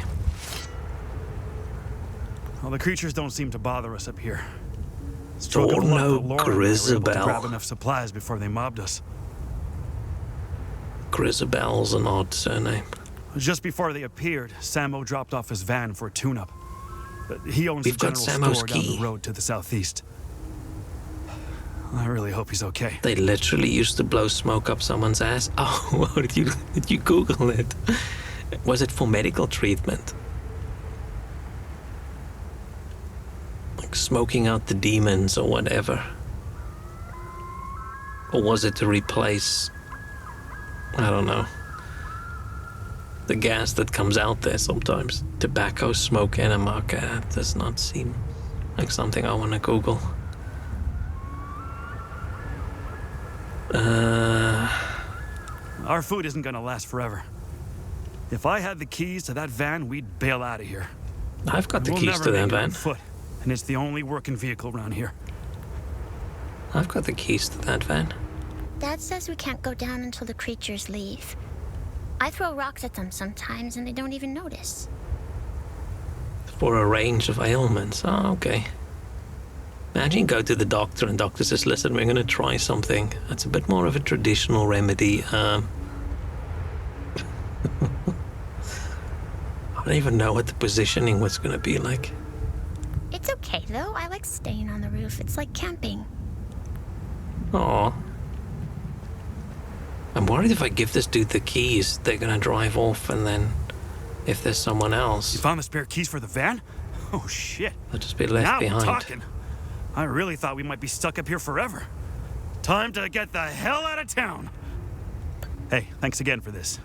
Well, the creatures don't seem to bother us up here. Stroke of luck Orno that Lauren and I were able to Grisabel. grab enough supplies before they mobbed us. Grisabel's an odd surname. Just before they appeared, Samo dropped off his van for a tune-up. But he owns We've the got general Samo's store down key. the road to the southeast. I really hope he's okay. They literally used to blow smoke up someone's ass. Oh, did you Google it? Was it for medical treatment? Like smoking out the demons or whatever? Or was it to replace, I don't know, the gas that comes out there sometimes? Tobacco, smoke, enema. That does not seem like something I want to Google. Our food isn't gonna last forever. If I had the keys to that van, we'd bail out of here. I've got the We'll keys never to make that it on van. foot, and it's the only working vehicle around here. I've got the keys to that van. Dad says we can't go down until the creatures leave. I throw rocks at them sometimes and they don't even notice. For a range of ailments. Oh, okay. Imagine you go to the doctor and doctor says, listen, we're going to try something. That's a bit more of a traditional remedy. I don't even know what the positioning was going to be like. It's okay though, I like staying on the roof. It's like camping. Aw. I'm worried if I give this dude the keys, they're going to drive off, and then if there's someone You else, found the spare keys for the van? Oh shit. they'll just be left Now behind. we're talking. I really thought we might be stuck up here forever. Time to get the hell out of town. Hey, thanks again for this.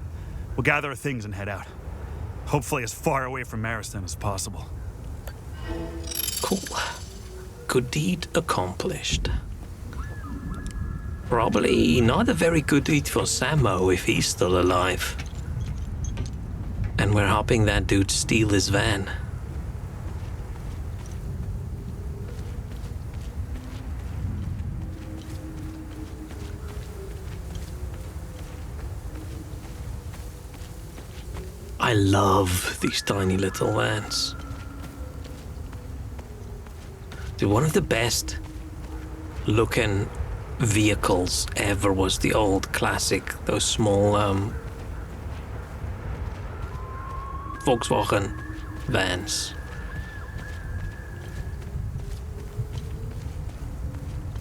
We'll gather our things and head out. Hopefully as far away from Maristan as possible. Cool. Good deed accomplished. Probably not a very good deed for Sammo if he's still alive. And we're helping that dude steal his van. I love these tiny little vans. Dude, one of the best looking vehicles ever was the old classic, those small Volkswagen vans.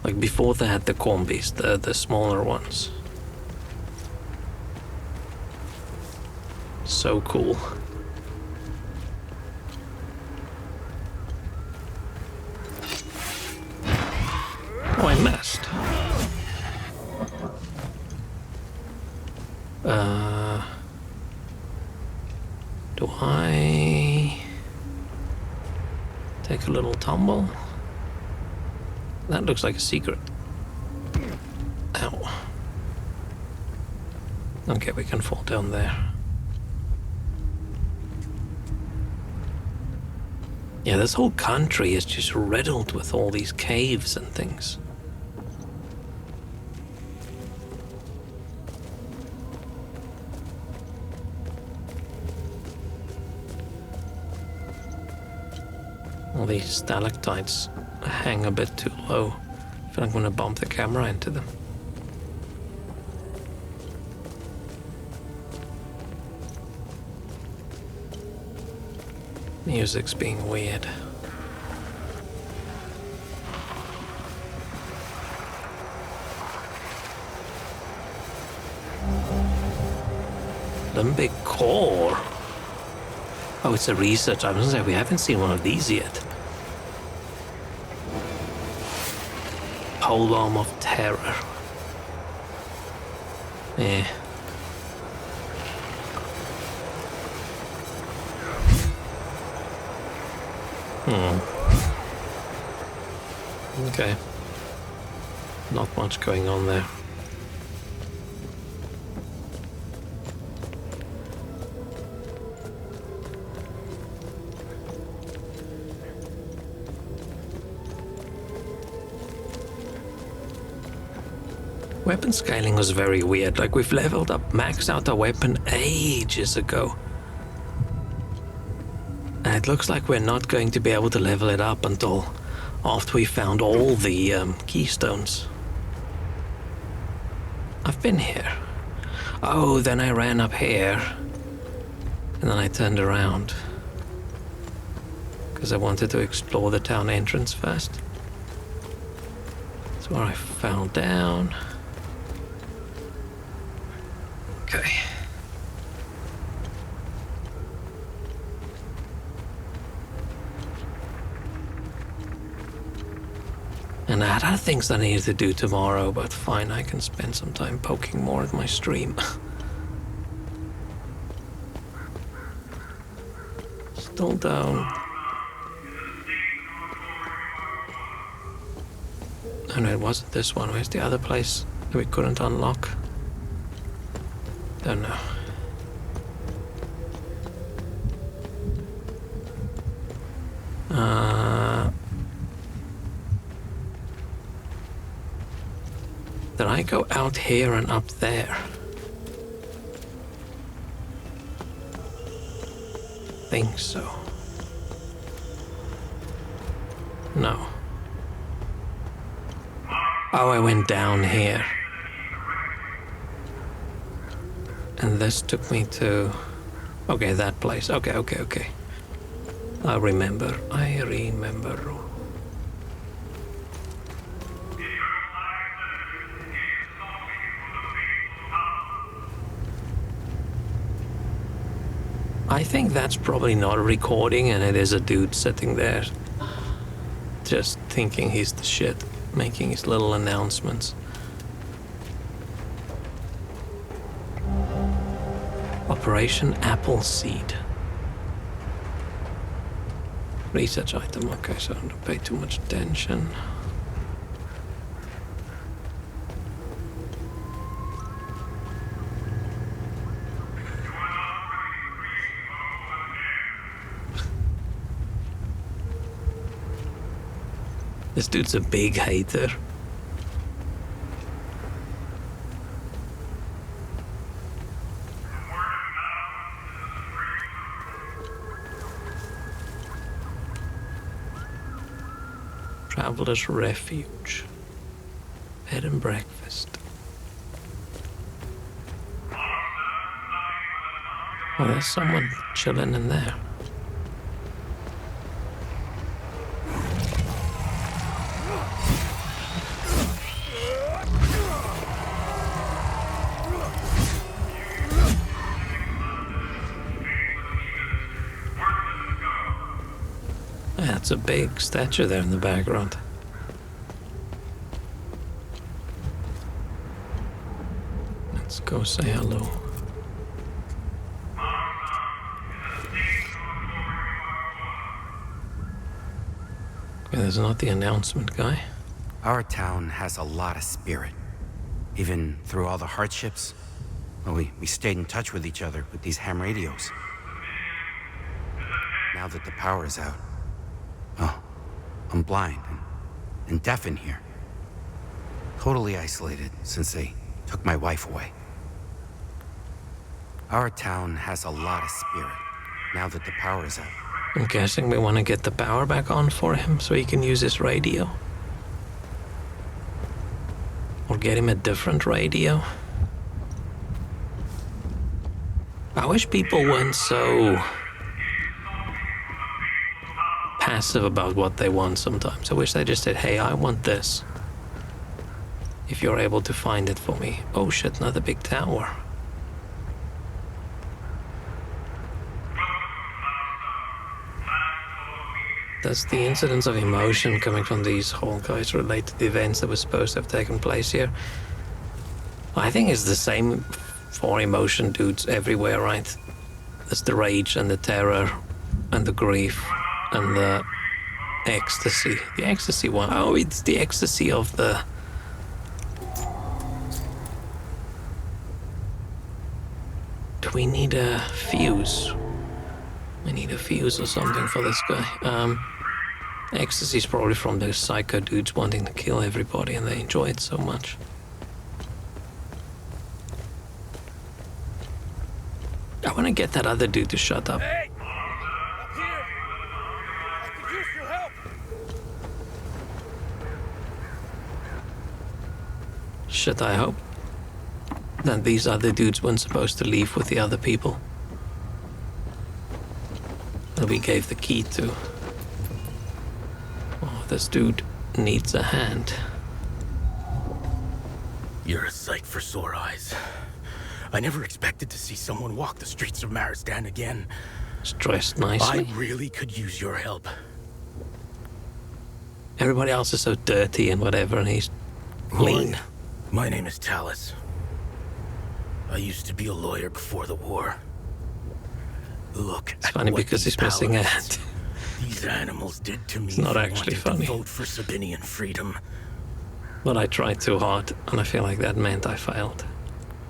Like before they had the combis, the smaller ones. So cool. Oh, I missed. Do I take a little tumble? That looks like a secret. Ow. Okay, we can fall down there. Yeah, this whole country is just riddled with all these caves and things. All these stalactites hang a bit too low. I feel like I'm gonna bump the camera into them. Music's being weird. Limbic core. Oh, it's a research. I was gonna say we haven't seen one of these yet. Pole arm of terror. Eh. Okay. Not much going on there. Weapon scaling was very weird. Like, we've leveled up, maxed out our weapon ages ago. And it looks like we're not going to be able to level it up until after we found all the keystones. I've been here. Oh, then I ran up here. And then I turned around. Because I wanted to explore the town entrance first. That's where I fell down. Okay. And I had other things I needed to do tomorrow, but fine, I can spend some time poking more at my stream. Still down. Oh no, it wasn't this one. Where's the other place that we couldn't unlock? Don't know. Did I go out here and up there? Think so. No. Oh, I went down here. And this took me to... Okay, that place. Okay. I remember. I think that's probably not a recording, and it is a dude sitting there just thinking he's the shit, making his little announcements. Operation Appleseed. Research item, okay, so don't pay too much attention. This dude's a big hater. Traveler's Refuge. Bed and breakfast. Oh, there's someone chilling in there. That's a big statue there in the background. Let's go say hello. Okay, there's not the announcement guy. Our town has a lot of spirit. Even through all the hardships, well, we stayed in touch with each other with these ham radios. Now that the power is out, oh, I'm blind and deaf in here. Totally isolated since they took my wife away. Our town has a lot of spirit now that the power is out. I'm guessing we want to get the power back on for him so he can use his radio. Or get him a different radio. I wish people weren't so passive about what they want sometimes. I wish they just said, hey, I want this. If you're able to find it for me. Oh shit, another big tower. Does the incidence of emotion coming from these whole guys relate to the events that were supposed to have taken place here? I think it's the same for emotion dudes everywhere, right? There's the rage and the terror and the grief and the ecstasy. The ecstasy one. Oh, it's the ecstasy of the... Do we need a fuse? I need a fuse or something for this guy. Ecstasy's probably from those psycho dudes wanting to kill everybody and they enjoy it so much. I want to get that other dude to shut up. Hey! Up here! I could use your help! Shit, I hope that these other dudes weren't supposed to leave with the other people that we gave the key to. Oh, this dude needs a hand. You're a sight for sore eyes. I never expected to see someone walk the streets of Maristan again. He's dressed nicely. I really could use your help. Everybody else is so dirty and whatever, and he's clean. My name is Talus. I used to be a lawyer before the war. Look, It's funny because he's missing a hand. These animals did to me. It's not for actually wanting to funny. vote for Sabinian freedom. But I tried too hard, and I feel like that meant I failed.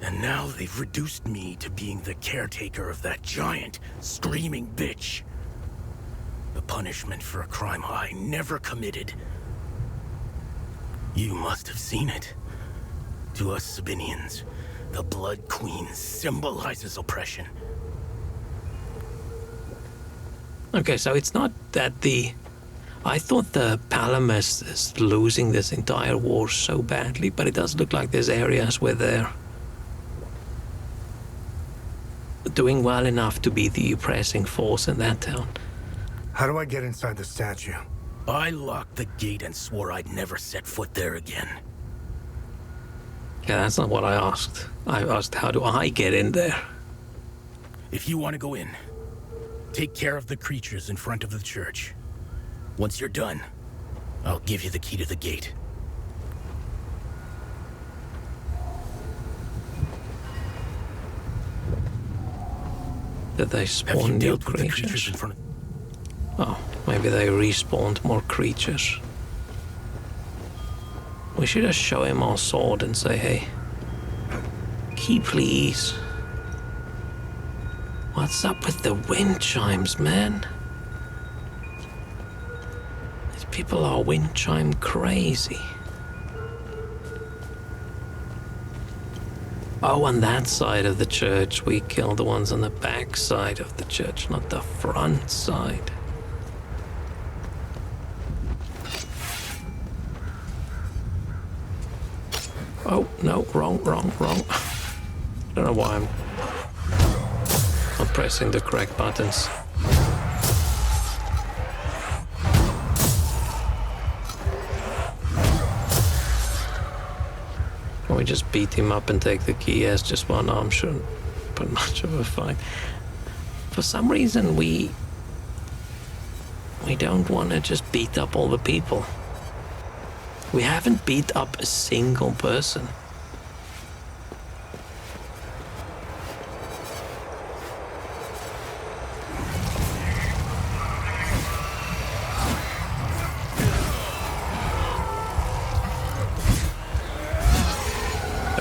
And now they've reduced me to being the caretaker of that giant, screaming bitch. The punishment for a crime I never committed. You must have seen it. To us Sabinians, the Blood Queen symbolizes oppression. Okay, so it's not that the... I thought the Palamas is losing this entire war so badly, but it does look like there's areas where they're doing well enough to be the oppressing force in that town. How do I get inside the statue? I locked the gate and swore I'd never set foot there again. Yeah, that's not what I asked. I asked, how do I get in there? If you want to go in, take care of the creatures in front of the church. Once you're done, I'll give you the key to the gate. Did they Have you spawn new dealt with the creatures creatures? in front of... Oh, maybe they respawned more creatures. We should just show him our sword and say, hey, key please. What's up with the wind chimes, man? These people are wind chime crazy. Oh, on that side of the church, we killed the ones on the back side of the church, not the front side. Oh, no, wrong. I don't know why I'm not pressing the correct buttons. Can we just beat him up and take the key as just one arm? Shouldn't put much of a fight. For some reason, we don't want to just beat up all the people. We haven't beat up a single person.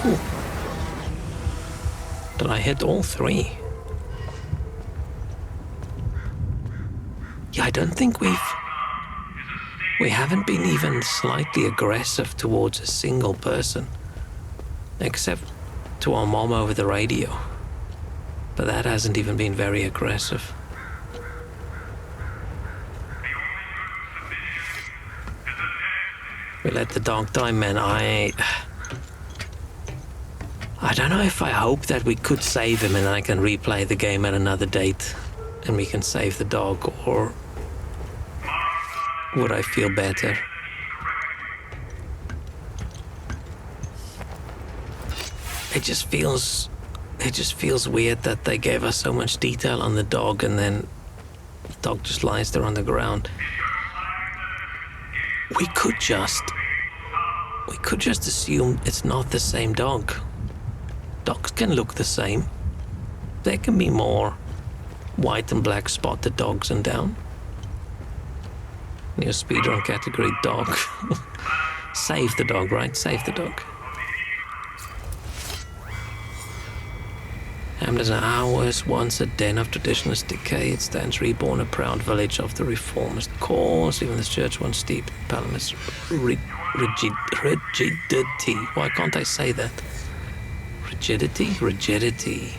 Oh. Did I hit all three? Yeah, I don't think we haven't been even slightly aggressive towards a single person. Except to our mom over the radio. But that hasn't even been very aggressive. We let the dog die, man. I don't know if I hope that we could save him and I can replay the game at another date and we can save the dog, or would I feel better? It just feels weird that they gave us so much detail on the dog and then the dog just lies there on the ground. We could just assume it's not the same dog. Dogs can look the same. There can be more white and black spotted dogs and down. New speedrun category, dog. Save the dog, right? Save the dog. Hamden Hours, once a den of traditionalist decay, it stands reborn, a proud village of the reformist cause. Even this church once steep in Palamas rigidity. Why can't I say that? Rigidity.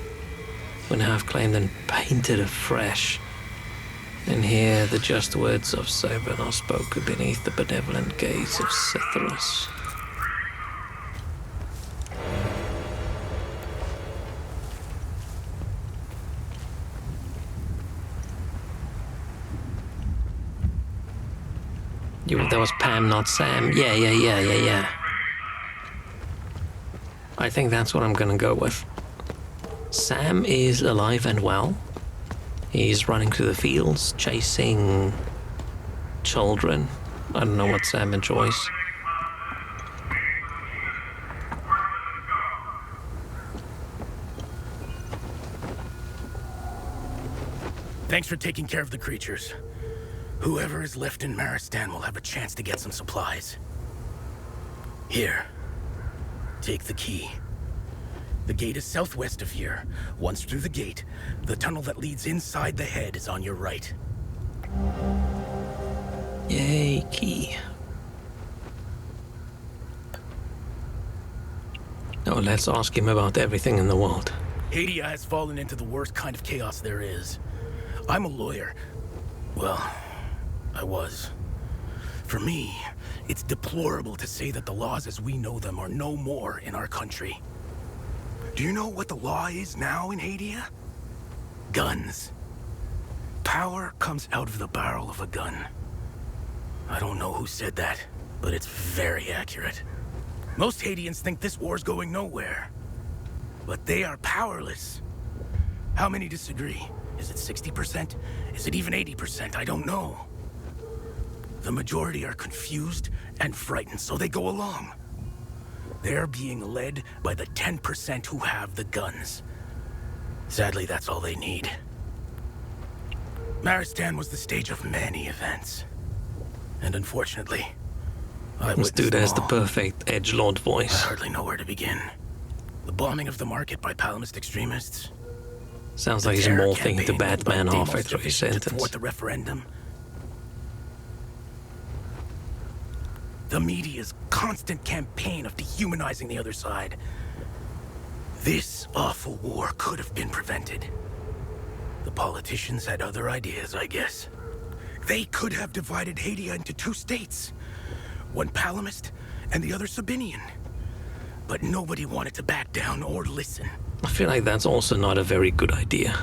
When half claimed and painted afresh. And here the just words of Sabin are spoken beneath the benevolent gaze of Citharus. That was Pam, not Sam. Yeah. I think that's what I'm gonna go with. Sam is alive and well. He's running through the fields, chasing children. I don't know what Sam enjoys. Thanks for taking care of the creatures. Whoever is left in Maristan will have a chance to get some supplies. Here, take the key. The gate is southwest of here. Once through the gate, the tunnel that leads inside the head is on your right. Yay, key. Now let's ask him about everything in the world. Hadia has fallen into the worst kind of chaos there is. I'm a lawyer. Well, I was. For me, it's deplorable to say that the laws as we know them are no more in our country. Do you know what the law is now in Hadia? Guns. Power comes out of the barrel of a gun. I don't know who said that, but it's very accurate. Most Hadians think this war's going nowhere. But they are powerless. How many disagree? Is it 60%? Is it even 80%? I don't know. The majority are confused and frightened, so they go along. They're being led by the 10% who have the guns. Sadly, that's all they need. Maristan was the stage of many events. And unfortunately, I This dude has the all. perfect edgelord I voice. hardly know where to begin. The bombing of the market by Palamist extremists. Sounds The like he's terror morphing into campaign led by Batman Deimos halfway through his Division to sentence. thwart the referendum. The media's constant campaign of dehumanizing the other side. This awful war could have been prevented. The politicians had other ideas, I guess. They could have divided Hadia into two states. One Palamist and the other Sabinian. But nobody wanted to back down or listen. I feel like that's also not a very good idea.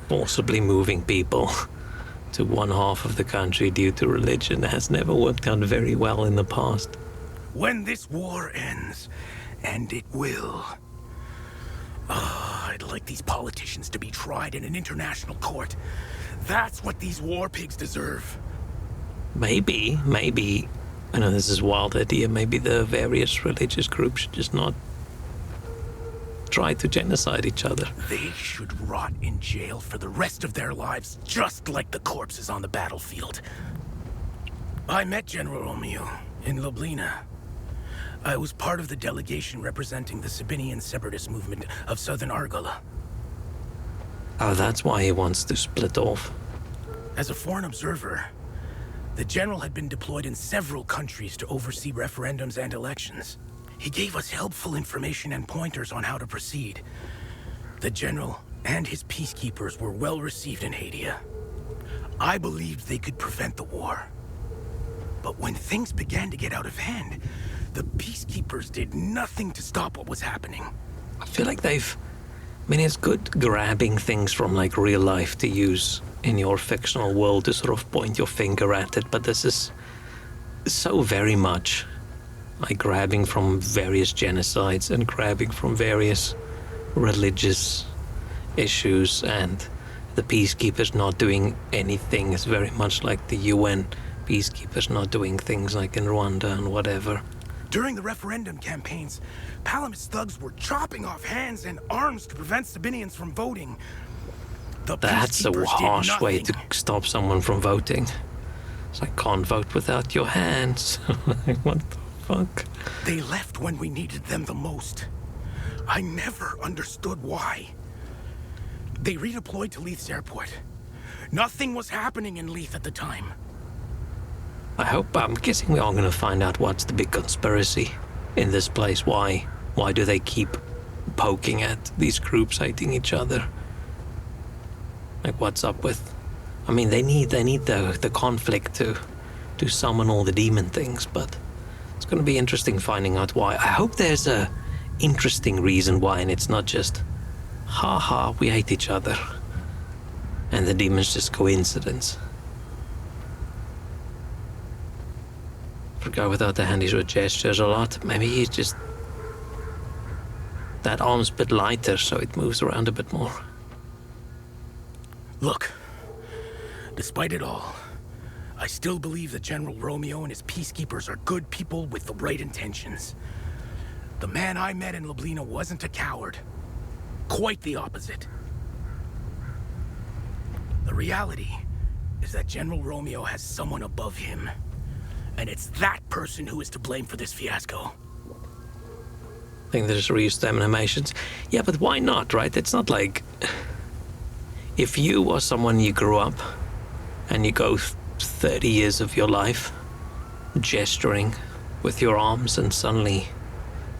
Forcibly moving people to one half of the country due to religion has never worked out very well in the past. When this war ends, and it will, I'd like these politicians to be tried in an international court. That's what these war pigs deserve. Maybe, I know this is a wild idea, maybe the various religious groups should just not try to genocide each other. They should rot in jail for the rest of their lives, just like the corpses on the battlefield. I met General Romeo in Lublina. I was part of the delegation representing the Sabinian separatist movement of southern Argola. Oh, that's why he wants to split off. As a foreign observer, the general had been deployed in several countries to oversee referendums and elections. He gave us helpful information and pointers on how to proceed. The general and his peacekeepers were well received in Hadia. I believed they could prevent the war. But when things began to get out of hand, the peacekeepers did nothing to stop what was happening. I feel like it's good grabbing things from like real life to use in your fictional world to sort of point your finger at it, but this is so very much like grabbing from various genocides and grabbing from various religious issues, and the peacekeepers not doing anything is very much like the UN peacekeepers not doing things like in Rwanda and whatever. During the referendum campaigns, Palamist thugs were chopping off hands and arms to prevent Sabinians from voting. The That's a peacekeepers did harsh way to nothing. stop someone from voting. It's like, can't vote without your hands. Like, what the fuck? They left when we needed them the most. I never understood why. They redeployed to Leith's airport. Nothing was happening in Leith at the time. I'm guessing we are going to find out what's the big conspiracy in this place. Why do they keep poking at these groups hating each other? Like, what's up with... I mean, they need the conflict to summon all the demon things, but it's going to be interesting finding out why. I hope there's a interesting reason why, and it's not just, ha, we hate each other, and the demon's just coincidence. For a guy without the hand, he sort of gestures a lot. Maybe he's just... that arm's a bit lighter, so it moves around a bit more. Look, despite it all, I still believe that General Romeo and his peacekeepers are good people with the right intentions. The man I met in Lublina wasn't a coward. Quite the opposite. The reality is that General Romeo has someone above him. And it's that person who is to blame for this fiasco. I think they just reused them animations. Yeah, but why not, right? It's not like... If you are someone you grew up and you go 30 years of your life gesturing with your arms and suddenly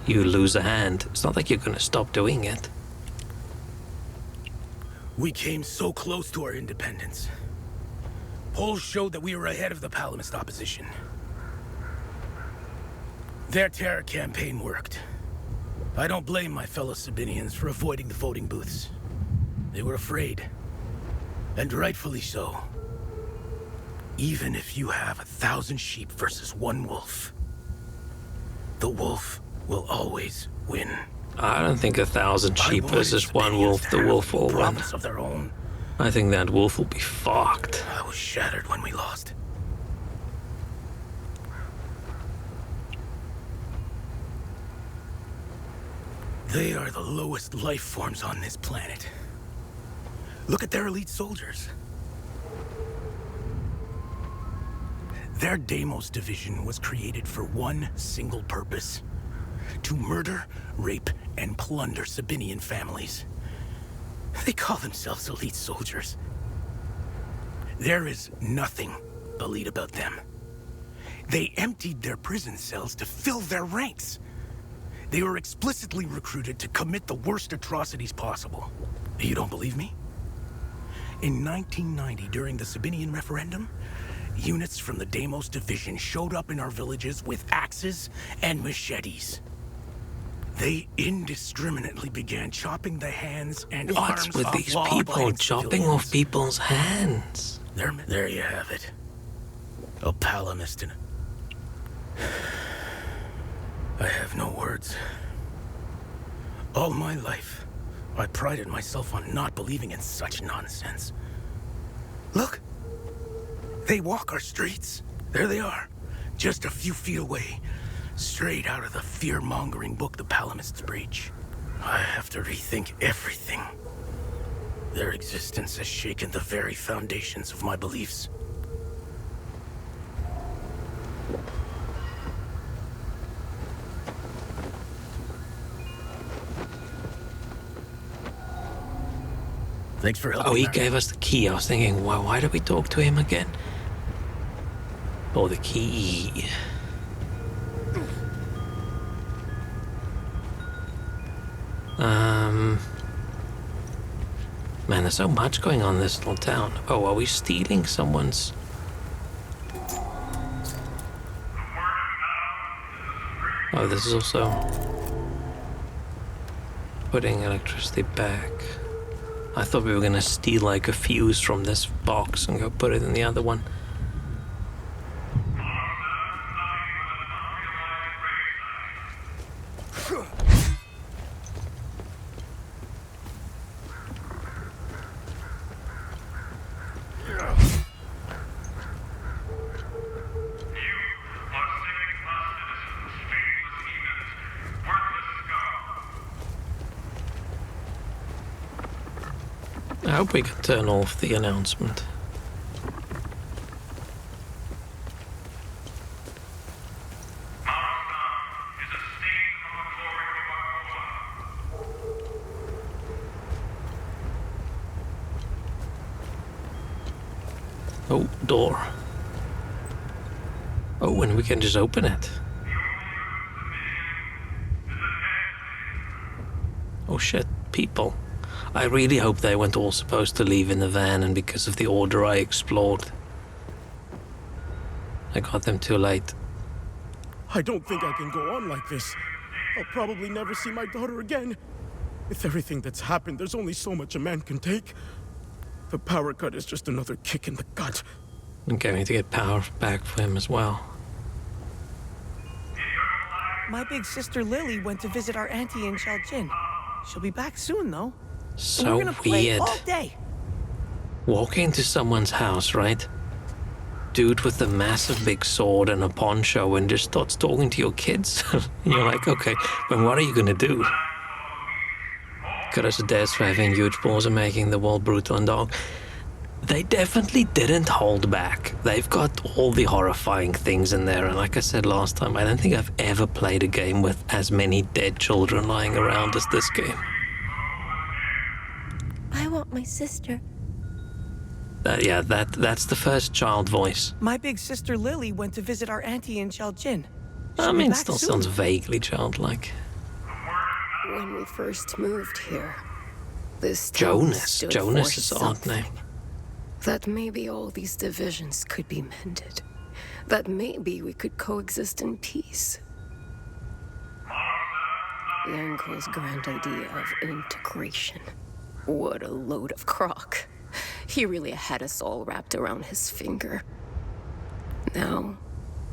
you lose a hand, it's not like you're going to stop doing it. We came so close to our independence. Polls showed that we were ahead of the Palamist opposition. Their terror campaign worked. I don't blame my fellow Sabinians for avoiding the voting booths. They were afraid. And rightfully so. Even if you have 1,000 sheep versus one wolf, the wolf will always win. I don't think 1,000 sheep versus one wolf, the wolf will win. Promise of their own. I think that wolf will be fucked. I was shattered when we lost. They are the lowest life forms on this planet. Look at their elite soldiers. Their Deimos division was created for one single purpose: to murder, rape, and plunder Sabinian families. They call themselves elite soldiers. There is nothing elite about them. They emptied their prison cells to fill their ranks. They were explicitly recruited to commit the worst atrocities possible. You don't believe me? In 1990, during the Sabinian referendum, units from the Deimos division showed up in our villages with axes and machetes. They indiscriminately began chopping the hands and arms What's with off these people law-abiding chopping civilians. off people's hands? There you have it. A Palamist and... I have no words. All my life, I prided myself on not believing in such nonsense. Look! They walk our streets. There they are, just a few feet away, straight out of the fear-mongering book the Palamists preach. I have to rethink everything. Their existence has shaken the very foundations of my beliefs. Thanks for helping. Oh, he Mary. gave us the key. I was thinking, why did we talk to him again? Oh, the key. Man, there's so much going on in this little town. Oh, are we stealing someone's... Oh, this is also... putting electricity back. I thought we were gonna steal like a fuse from this box and go put it in the other one. I hope we can turn off the announcement. Oh, door. Oh, and we can just open it. Oh shit, people. I really hope they weren't all supposed to leave in the van, and because of the order I explored, I got them too late. I don't think I can go on like this. I'll probably never see my daughter again. With everything that's happened, there's only so much a man can take. The power cut is just another kick in the gut. I'm going to get power back for him as well. My big sister Lily went to visit our auntie in Shaljin. She'll be back soon, though. And So we're gonna play weird. all day. Walk into someone's house, right? Dude with a massive big sword and a poncho and just starts talking to your kids. You're like, okay, but what are you gonna do? Kudos to Des for having huge balls and making the world brutal and dark. They definitely didn't hold back. They've got all the horrifying things in there, and like I said last time, I don't think I've ever played a game with as many dead children lying around as this game. I want my sister. That's the first child voice. My big sister Lily went to visit our auntie in Shaljin. I She'll be mean, back still soon. sounds vaguely childlike. When we first moved here, this town Jonas. stood Jonas for is an odd something. name. That maybe all these divisions could be mended. That maybe we could coexist in peace. Yanko's grand idea of integration. What a load of crock. He really had us all wrapped around his finger. Now,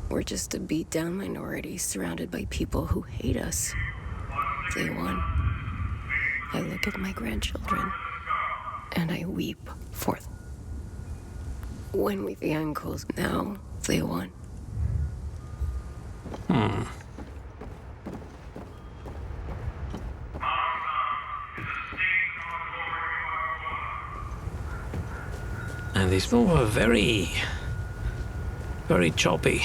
we're just a beat-down minority surrounded by people who hate us. They won. I look at my grandchildren, and I weep for them. When we the uncles, now they won. And these people were very, very choppy.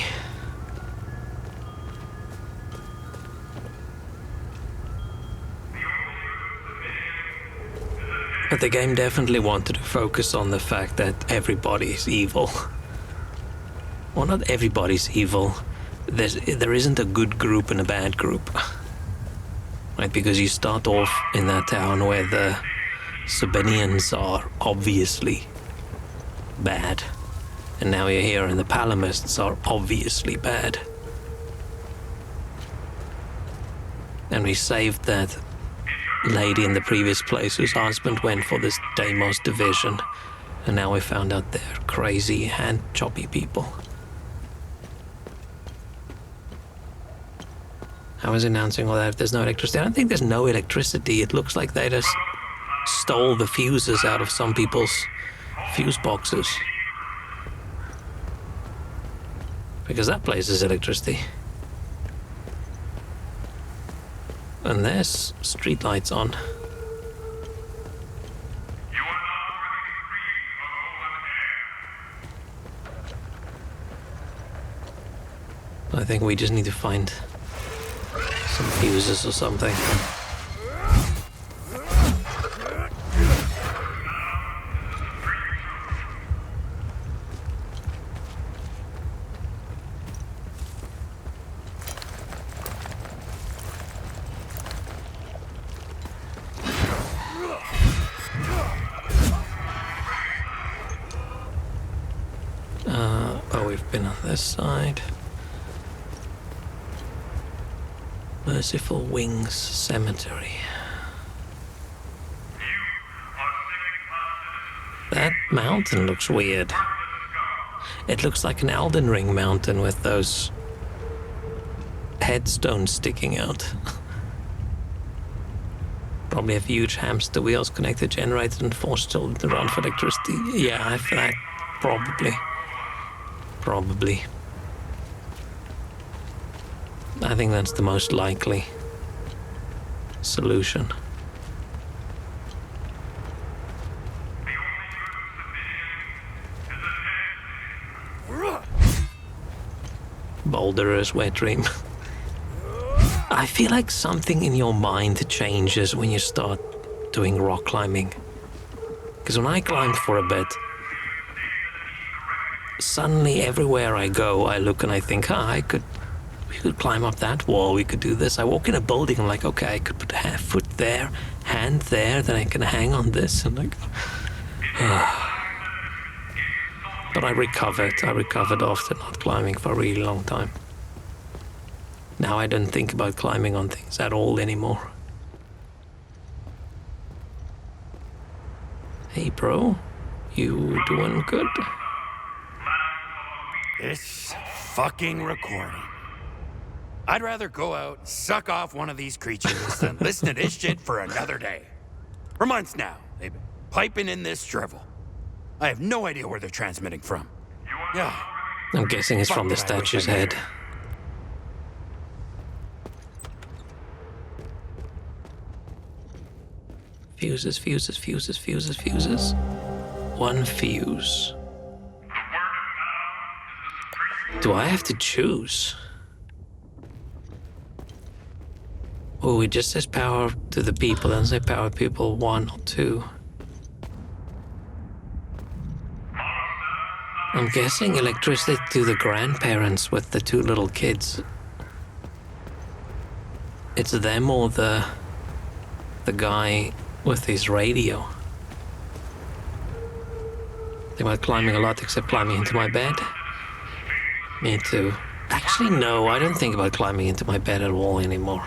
But the game definitely wanted to focus on the fact that everybody is evil. Well, not everybody's evil. There isn't a good group and a bad group. Right, because you start off in that town where the Sabinians are obviously bad. And now you're here and the Palamists are obviously bad. And we saved that lady in the previous place whose husband went for this Deimos division. And now we found out they're crazy and choppy people. I was announcing all that if there's no electricity. I don't think there's no electricity. It looks like they just stole the fuses out of some people's fuse boxes. Because that place is electricity. And there's streetlights on. I think we just need to find some fuses or something. We've been on this side. Merciful Wings Cemetery. That mountain looks weird. It looks like an Elden Ring mountain with those headstones sticking out. Probably have huge hamster wheels connected, generated, and forced children to run for electricity. Yeah, I feel like probably. I think that's the most likely solution. Boulderer's wet dream. I feel like something in your mind changes when you start doing rock climbing. Because when I climbed for a bit, suddenly everywhere I go, I look and I think, we could climb up that wall, we could do this. I walk in a building, I'm like, okay, I could put a foot there, hand there, then I can hang on this, and like, but I recovered after not climbing for a really long time. Now I don't think about climbing on things at all anymore. Hey bro, you doing good? This fucking recording. I'd rather go out, suck off one of these creatures than listen to this shit for another day. For months now, they've been piping in this drivel. I have no idea where they're transmitting from. Yeah. I'm guessing it's from the statue's head. Fuses. One fuse. Do I have to choose? Oh, it just says power to the people, doesn't say power people 1 or 2. I'm guessing electricity to the grandparents with the two little kids. It's them or the guy with his radio. Think about climbing a lot except climbing into my bed. Me too. Actually, no, I don't think about climbing into my bed at all anymore.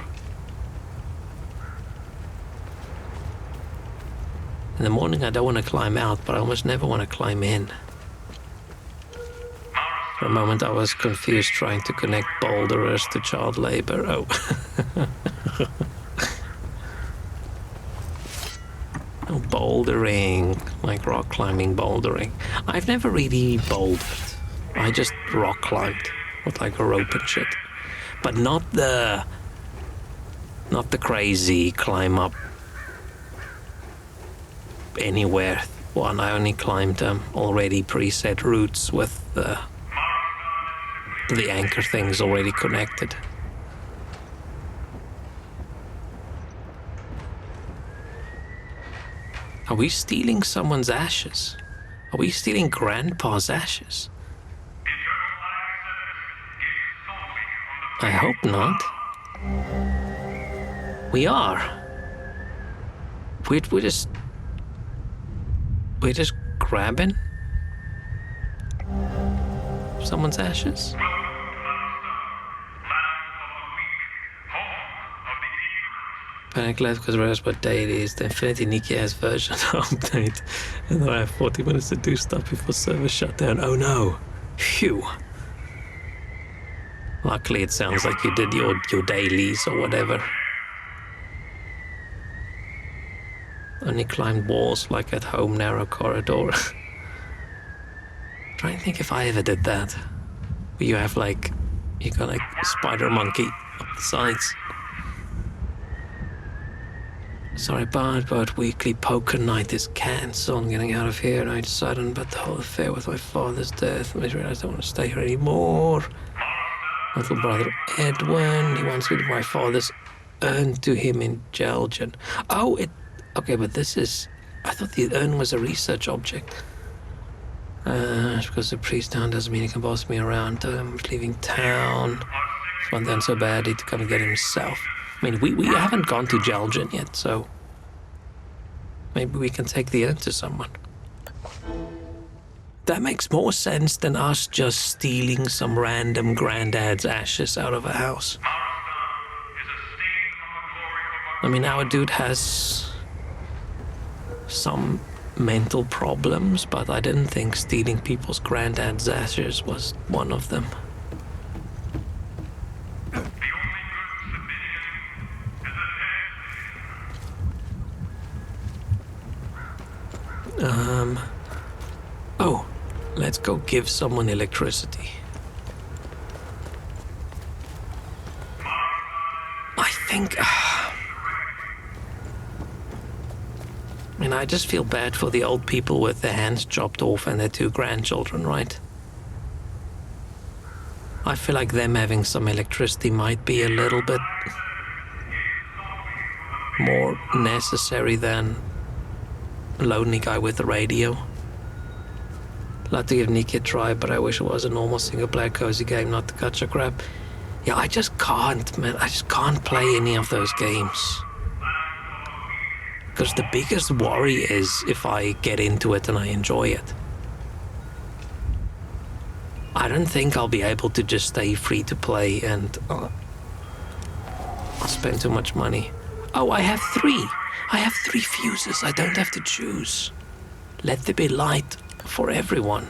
In the morning, I don't want to climb out, but I almost never want to climb in. For a moment, I was confused trying to connect boulderers to child labor. Oh. Oh, bouldering, like rock climbing bouldering. I've never really bouldered. I just rock climbed with like a rope and shit. But not the crazy climb up anywhere one. I only climbed already preset routes with the anchor things already connected. Are we stealing someone's ashes? Are we stealing Grandpa's ashes? I hope not. We are. We're just grabbing someone's ashes? Panic left because realized what day it is. The Infinity Nikias version update. And then I have 40 minutes to do stuff before server shutdown. Oh no. Phew. Luckily it sounds like you did your dailies or whatever. Only climbed walls like at home, narrow corridor. Trying to think if I ever did that. Where you have like, you got like spider monkey up the sides. Sorry, but weekly poker night is cancelled. I'm getting out of here, and I decided about the whole affair with my father's death. I realized I don't want to stay here anymore. My little brother Edwin, he wants me to my father's urn to him in Jelgen. Oh, okay, but this is... I thought the urn was a research object. Because the priest down doesn't mean he can boss me around. He's leaving town. He's one down so badly to come and get himself. I mean, we haven't gone to Jelgen yet, so maybe we can take the urn to someone. That makes more sense than us just stealing some random granddad's ashes out of a house. I mean, our dude has some mental problems, but I didn't think stealing people's granddad's ashes was one of them. Oh, let's go give someone electricity. I think... I mean, I just feel bad for the old people with their hands chopped off and their two grandchildren, right? I feel like them having some electricity might be a little bit more necessary than a lonely guy with a radio. Love to give Nikki a try, but I wish it was a normal single-player cozy game, not the gacha crap. Yeah, I just can't, man. I just can't play any of those games. Because the biggest worry is if I get into it and I enjoy it. I don't think I'll be able to just stay free to play and I'll spend too much money. Oh, I have 3. I have 3 fuses. I don't have to choose. Let there be light for everyone.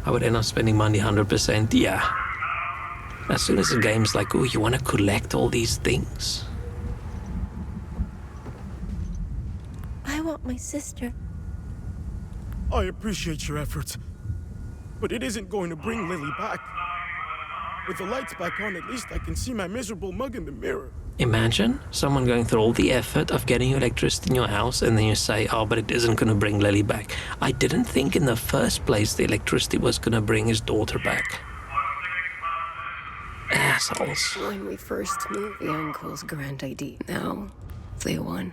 I would end up spending money 100%. Yeah. As soon as the game's like, oh, you want to collect all these things? I want my sister. I appreciate your efforts, but it isn't going to bring Lily back. With the lights back on, at least I can see my miserable mug in the mirror. Imagine someone going through all the effort of getting you electricity in your house and then you say, oh, but it isn't going to bring Lily back. I didn't think in the first place the electricity was going to bring his daughter back. Assholes. When we first moved, the uncle's grand idea. Now, they won.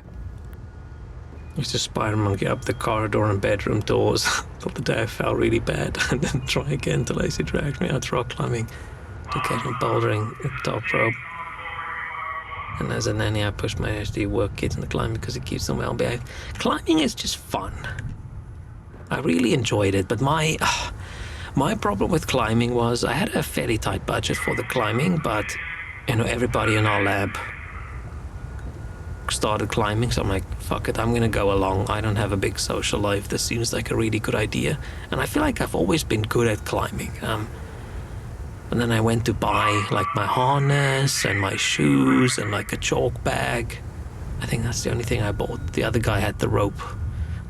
used to spider monkey up the corridor and bedroom doors till the day I felt really bad, and then try again till Lacey dragged me out rock climbing to get on bouldering at the top rope. And as a nanny, I pushed my HD work kids into climbing because it keeps them well behaved. Climbing is just fun. I really enjoyed it, but my problem with climbing was I had a fairly tight budget for the climbing, but you know, everybody in our lab started climbing, so I'm like, fuck it, I'm gonna go along. I don't have a big social life. This seems like a really good idea, and I feel like I've always been good at climbing. And then I went to buy like my harness and my shoes and like a chalk bag. I think that's the only thing I bought. The other guy had the rope.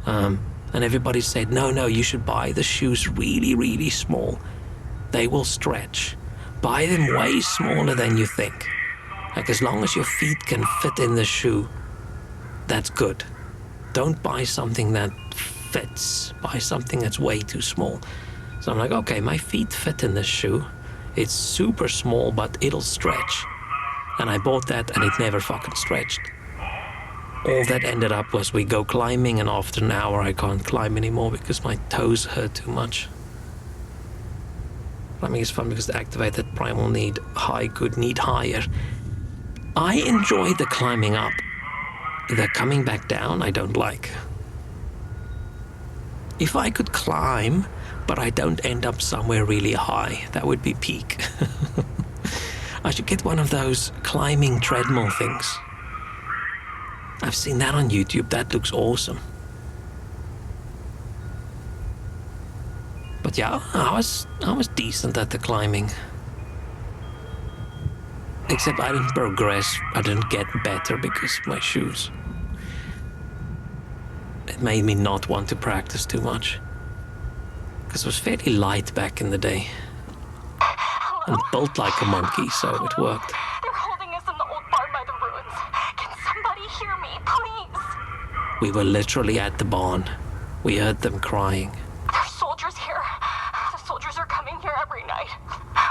And everybody said, no, you should buy the shoes really, really small. They will stretch. Buy them way smaller than you think. Like as long as your feet can fit in the shoe, that's good. Don't buy something that fits. Buy something that's way too small. So I'm like, okay, my feet fit in this shoe. It's super small, but it'll stretch. And I bought that and it never fucking stretched. All that ended up was we go climbing, and after an hour I can't climb anymore because my toes hurt too much. Climbing is fun because the activated primal need high could need higher. I enjoy the climbing up. The coming back down I don't like. If I could climb, but I don't end up somewhere really high, that would be peak. I should get one of those climbing treadmill things. I've seen that on YouTube. That looks awesome. But yeah, I was decent at the climbing. Except I didn't progress. I didn't get better because of my shoes. It made me not want to practice too much. Because it was fairly light back in the day. And built like a monkey, so it worked. They're holding us in the old barn by the ruins. Can somebody hear me, please? We were literally at the barn. We heard them crying. There's soldiers here. The soldiers are coming here every night.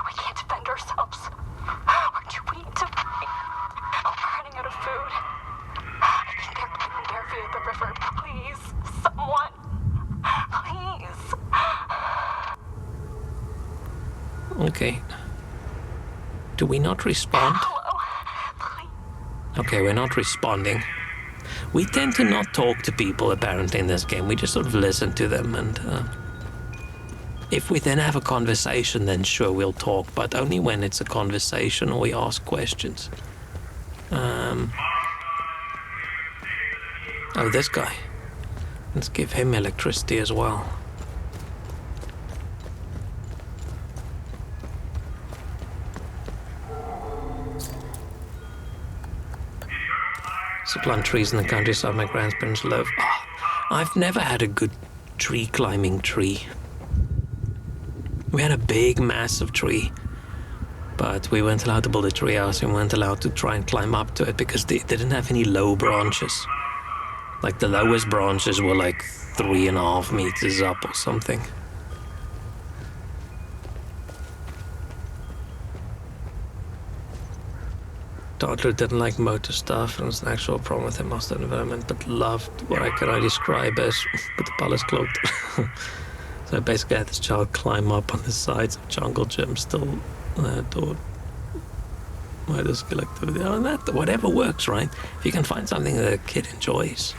We can't defend ourselves. We're too weak to fight. We're running out of food. I think they're getting there via the river. Please, someone. Please. Okay. Do we not respond? Hello? Please. Okay, we're not responding. We tend to not talk to people, apparently, in this game. We just sort of listen to them, and if we then have a conversation, then sure, we'll talk, but only when it's a conversation or we ask questions. Oh, this guy. Let's give him electricity as well. To plant trees in the countryside my grandparents live. Oh, I've never had a good tree climbing tree. We had a big, massive tree, but we weren't allowed to build a tree house. We weren't allowed to try and climb up to it because they didn't have any low branches. Like the lowest branches were like 3.5 meters up or something. Toddler didn't like motor stuff, and it was an actual problem with him most of the environment, but loved what I can only describe as with the palace cloaked. So I basically had this child climb up on the sides of jungle gyms, still adored my disc activity. And that, whatever works, right? If you can find something that a kid enjoys,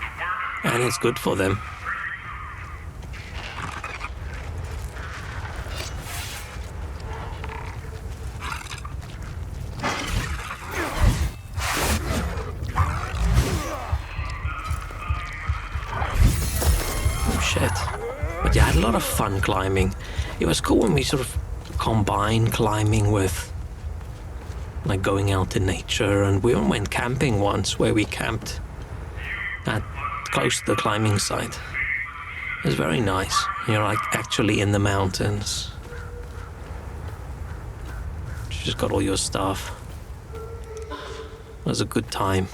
and it's good for them. But yeah, I had a lot of fun climbing. It was cool when we sort of combined climbing with like going out in nature, and we even went camping once where we camped at close to the climbing site. It was very nice. You're like actually in the mountains. You just got all your stuff. It was a good time.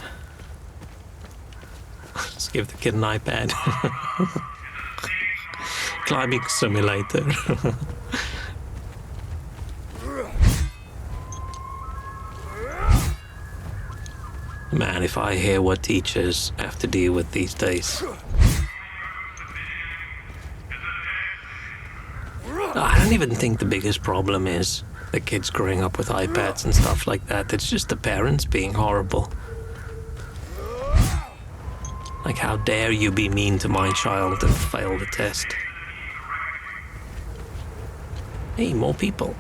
Let's give the kid an iPad. Climbing simulator. Man, if I hear what teachers have to deal with these days. I don't even think the biggest problem is the kids growing up with iPads and stuff like that. It's just the parents being horrible. Like, how dare you be mean to my child and fail the test? Hey, more people.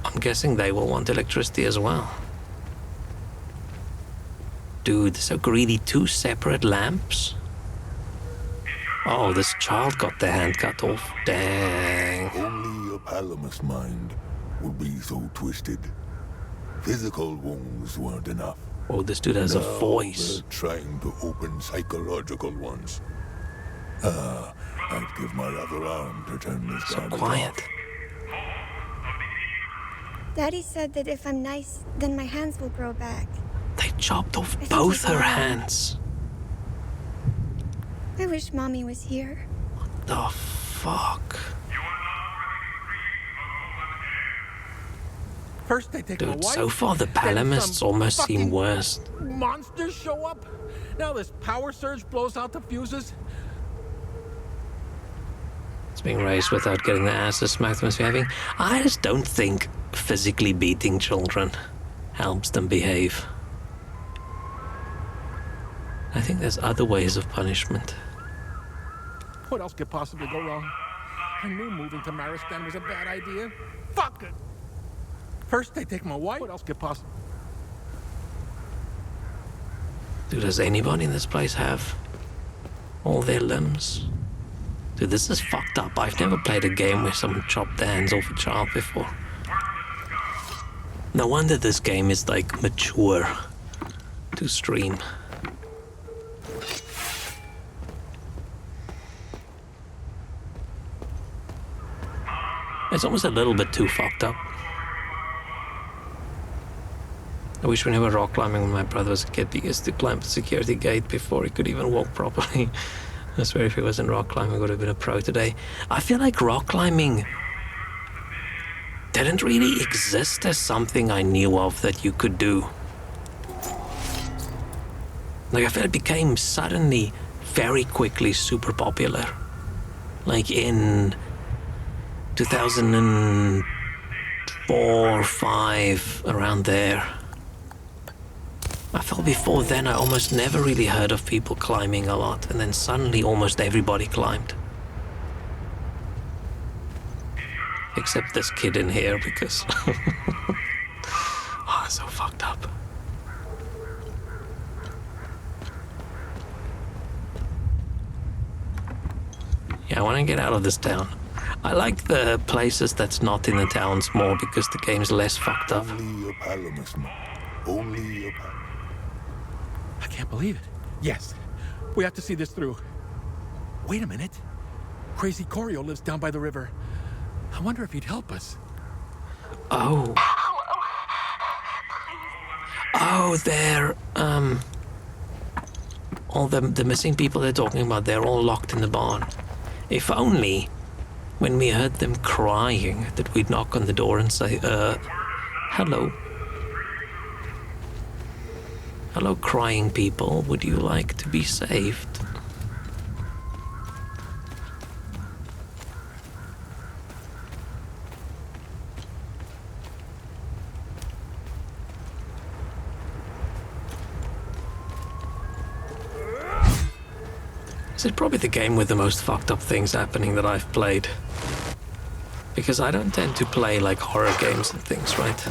I'm guessing they will want electricity as well. Dude, so greedy. 2 separate lamps? Oh, this child got their hand cut off. Dang. Only a Palamus mind would be so twisted. Physical wounds weren't enough. Oh, this dude has a Now voice. they're trying to open psychological ones. I'd give my other arm to turn this So garbage quiet. off. Daddy said that if I'm nice, then my hands will grow back. They chopped off think both he's her lying. hands. I wish Mommy was here. The fuck? First they take my Dude, wife. so far the then Palamists some almost seem fucking worse. Monsters show up. Now this power surge blows out the fuses. It's being raised without getting their asses smacked misbehaving. I just don't think physically beating children helps them behave. I think there's other ways of punishment. What else could possibly go wrong? I knew moving to Maristan was a bad idea. Fuck it. First they take my wife. What else could possibly? Dude, does anybody in this place have all their limbs? Dude, this is fucked up. I've never played a game where someone chopped the hands off a child before. No wonder this game is like mature to stream. It's almost a little bit too fucked up. I wish when we were rock climbing when my brother was a kid, he used to climb the security gate before he could even walk properly. I swear if he wasn't rock climbing, he would have been a pro today. I feel like rock climbing didn't really exist as something I knew of that you could do. Like, I feel it became suddenly, very quickly, super popular. Like in 2004, 5, around there. I felt before then I almost never really heard of people climbing a lot, and then suddenly almost everybody climbed. Except this kid in here, because... oh, so fucked up. Yeah, I want to get out of this town. I like the places that's not in the towns more because the game's less fucked up. Only a Palamus mind. Only a Palamus. I can't believe it. Yes, we have to see this through. Wait a minute. Crazy Corio lives down by the river. I wonder if he'd help us. Oh. Oh, they're, all the missing people they're talking about, they're all locked in the barn. If only, when we heard them crying, that we'd knock on the door and say, hello. Hello, crying people. Would you like to be saved? This is probably the game with the most fucked up things happening that I've played. Because I don't tend to play like horror games and things, right?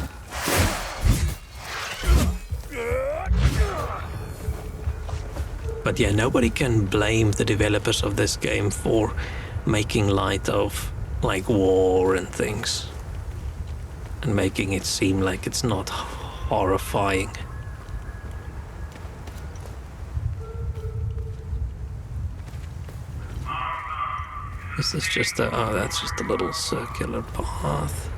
But yeah, nobody can blame the developers of this game for making light of like war and things. And making it seem like it's not horrifying. This is just a, oh, that's just a little circular path.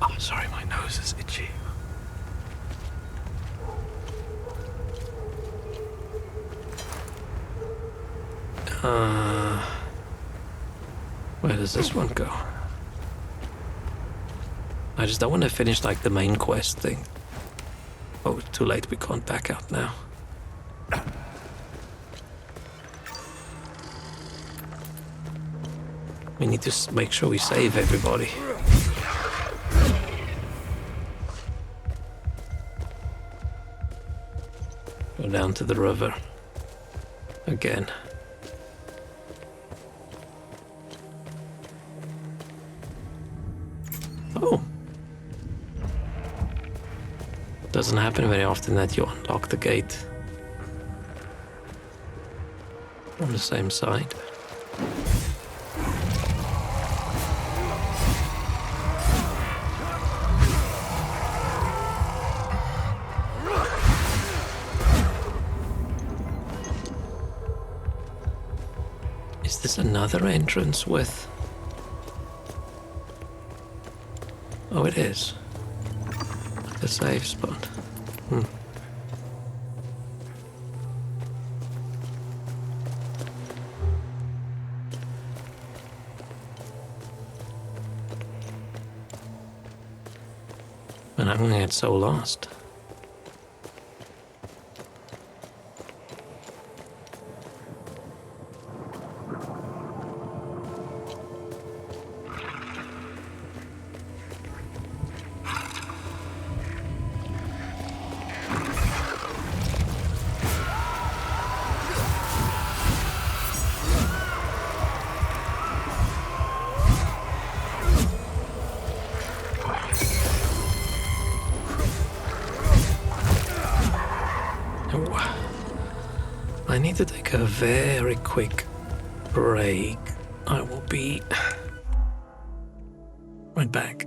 Oh, sorry, my nose is itchy. Where does this one go? I just don't want to finish like the main quest thing. Oh, too late, we can't back out now. We need to make sure we save everybody. Go down to the river. Again. Oh. Doesn't happen very often that you unlock the gate on the same side. Is this another entrance with... Oh, it is. The safe spot. And I'm gonna get so lost. I need to take a very quick break. I will be right back.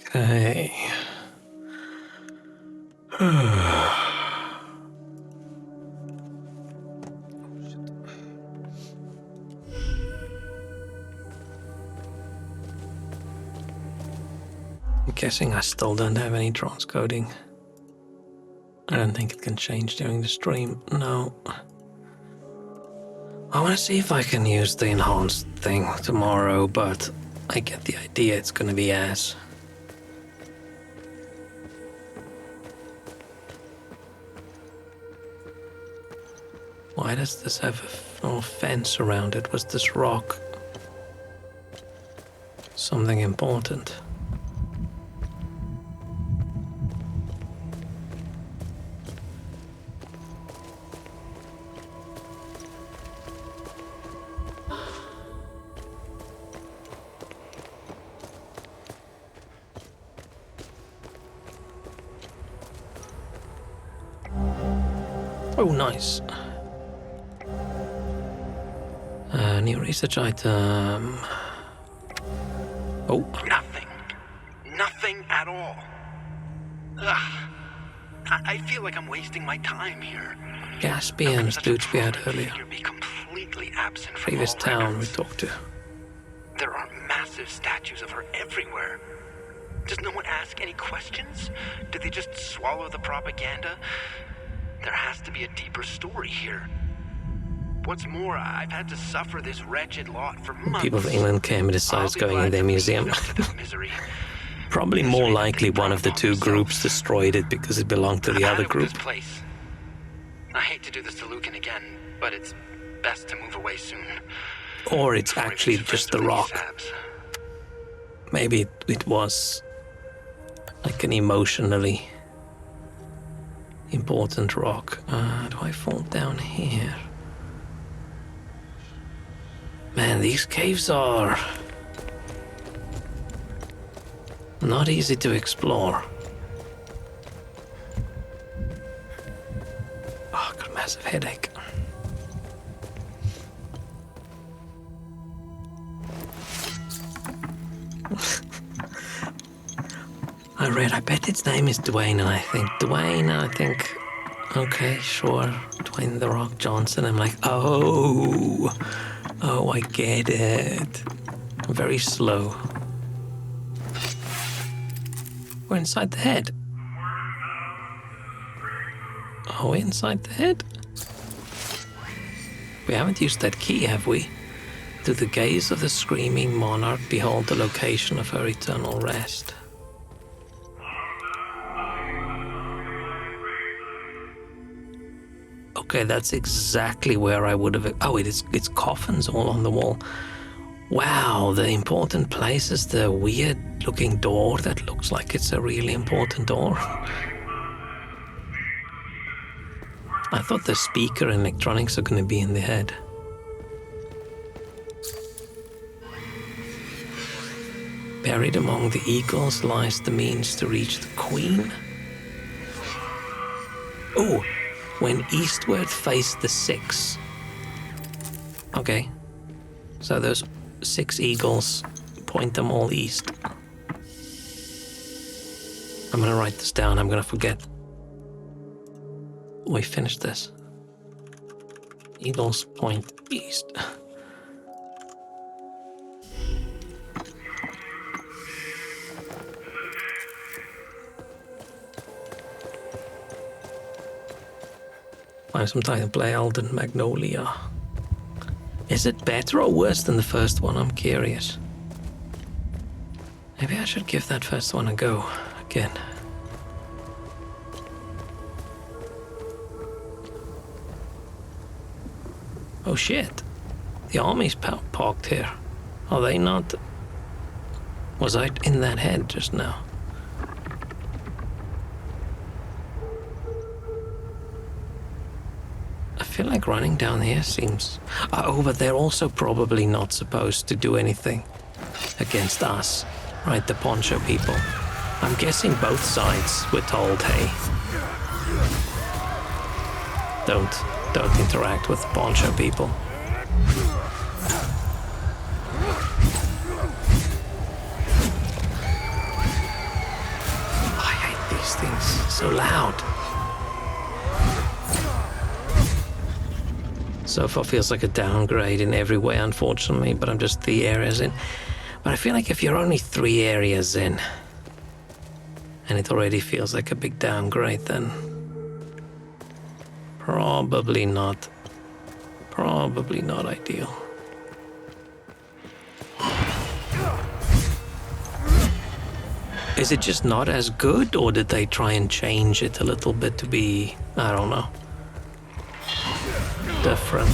Okay. I'm guessing I still don't have any transcoding. I don't think it can change during the stream. No. I want to see if I can use the enhanced thing tomorrow, but I get the idea it's going to be ass. Why does this have a little fence around it? Was this rock something important? Oh, nice. New research item. Oh. Nothing. Nothing at all. Ugh. I feel like I'm wasting my time here. Gaspian dudes we had earlier. You'd be completely absent from Previous all town we records. talked to. There are massive statues of her everywhere. Does no one ask any questions? Did they just swallow the propaganda? There has to be a deeper story here. What's more, I've had to suffer this wretched lot for months. People from England came and decides I'll be going glad in their to museum. leave to this misery. Probably more likely one of the two groups destroyed it because it belonged to the I'm other out of group. this place. I hate to do this to Lucan again, but it's best to move away soon. Or it's actually just the rock. Maybe it was like an emotionally important rock. Do I fall down here? Man, these caves are not easy to explore. Oh, I've got a massive headache. I bet its name is Dwayne, and I think, okay, sure, Dwayne The Rock Johnson. I'm like, oh, I get it. I'm very slow. We're inside the head. Are we inside the head? We haven't used that key, have we? To the gaze of the screaming monarch, behold the location of her eternal rest. Okay, that's exactly where I would have... Oh, it's coffins all on the wall. Wow, the important place is the weird-looking door that looks like it's a really important door. I thought the speaker and electronics are going to be in the head. Buried among the eagles lies the means to reach the queen. Oh! When eastward face the 6. Okay. So those 6 eagles, point them all east. I'm gonna write this down, I'm gonna forget. We finished this. Eagles point east. Find some time to play Elden Magnolia. Is it better or worse than the first one? I'm curious. Maybe I should give that first one a go again. Oh shit. The army's parked here. Are they not... Was I in that head just now? I feel like running down here seems... Oh, but they're also probably not supposed to do anything against us, right? The poncho people. I'm guessing both sides were told, hey, don't interact with the poncho people. things so loud? So far feels like a downgrade in every way, unfortunately, but I'm just 3 areas in. But I feel like if you're only 3 areas in, and it already feels like a big downgrade, then probably not ideal. Is it just not as good, or did they try and change it a little bit to be, I don't know, different?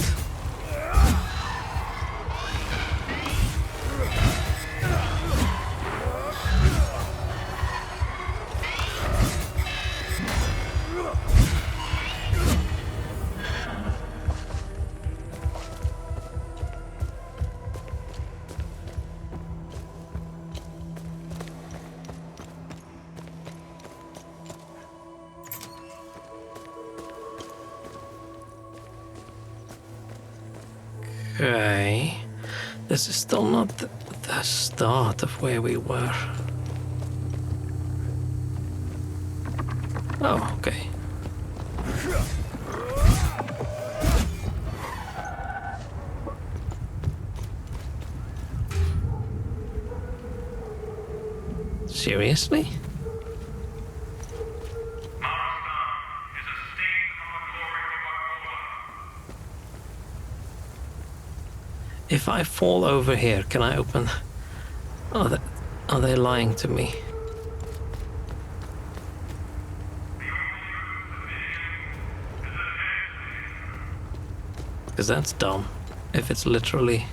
Okay, this is still not the start of where we were. Oh, okay. Seriously? If I fall over here, can I open? Are they lying to me? Because that's dumb. If it's literally...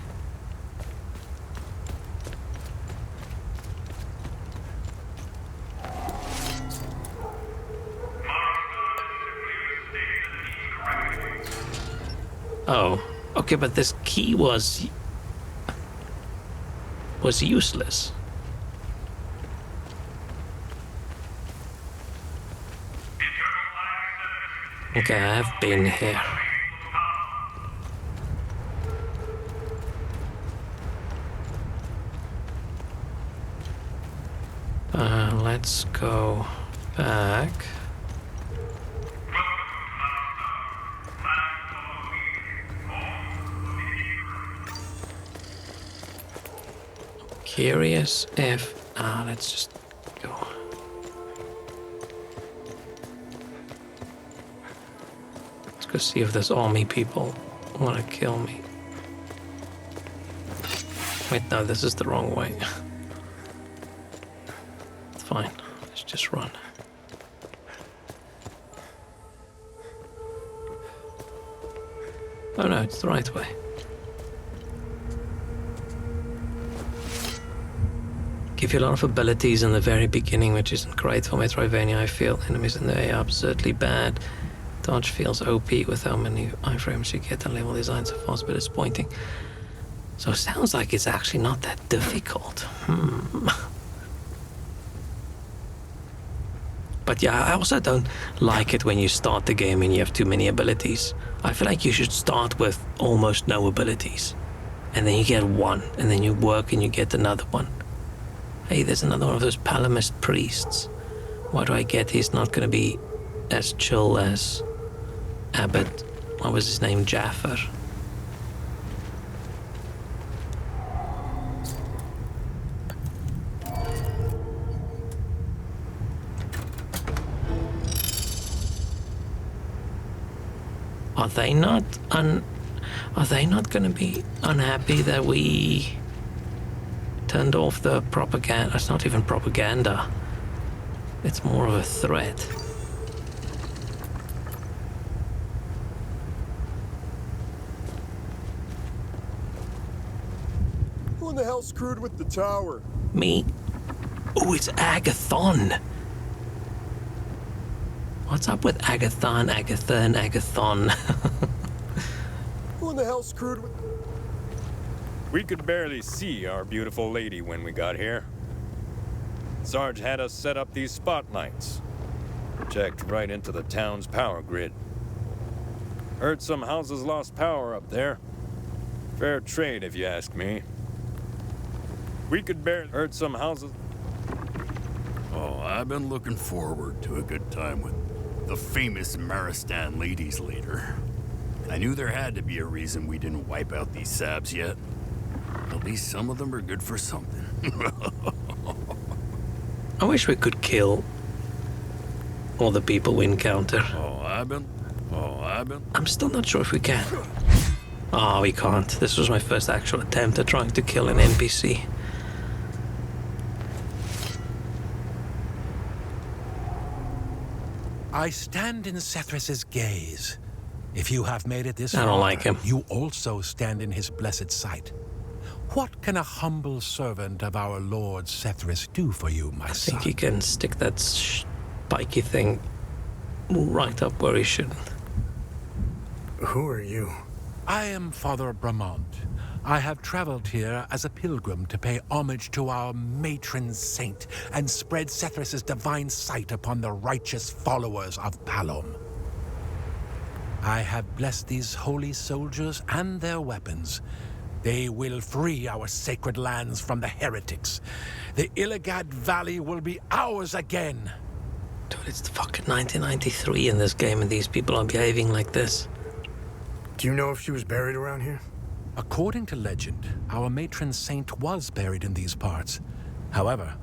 Oh, okay, but this key was useless. Okay, I have been here. Let's go back. Curious if... let's just go. Let's go see if those army people want to kill me. Wait, no, this is the wrong way. It's fine. Let's just run. Oh no, it's the right way. Give you a lot of abilities in the very beginning, which isn't great for Metroidvania, I feel. Enemies in the air are absurdly bad. Dodge feels OP with how many iframes you get, and level designs are fast but disappointing. So it sounds like it's actually not that difficult. But yeah, I also don't like it when you start the game and you have too many abilities. I feel like you should start with almost no abilities. And then you get one, and then you work and you get another one. Hey, there's another one of those Palamist priests. Why do I get he's not going to be as chill as Abbot? What was his name? Jaffer. Are they not going to be unhappy that we turned off the propaganda? It's not even propaganda. It's more of a threat. Who in the hell screwed with the tower? Me? Oh, it's Agathon. What's up with Agathon, Agathon, Agathon? Who in the hell screwed with... We could barely see our beautiful lady when we got here. Sarge had us set up these spotlights. Checked right into the town's power grid. Heard some houses lost power up there. Fair trade, if you ask me. We could barely... Heard some houses... Oh, I've been looking forward to a good time with the famous Maristan ladies leader. I knew there had to be a reason we didn't wipe out these Sabs yet. At least some of them are good for something. I wish we could kill all the people we encounter. I'm still not sure if we can. Oh, we can't. This was my first actual attempt at trying to kill an NPC. I stand in Sethris's gaze. If you have made it this far, I don't like him. You also stand in his blessed sight. What can a humble servant of our Lord Sethris do for you, my son? I think he can stick that spiky thing right up where he shouldn't. Who are you? I am Father Bramont. I have traveled here as a pilgrim to pay homage to our matron saint and spread Sethris's divine sight upon the righteous followers of Palom. I have blessed these holy soldiers and their weapons. They will free our sacred lands from the heretics. The Illigad Valley will be ours again. Dude, it's the fucking 1993 in this game and these people are behaving like this. Do you know if she was buried around here? According to legend, our matron saint was buried in these parts. However,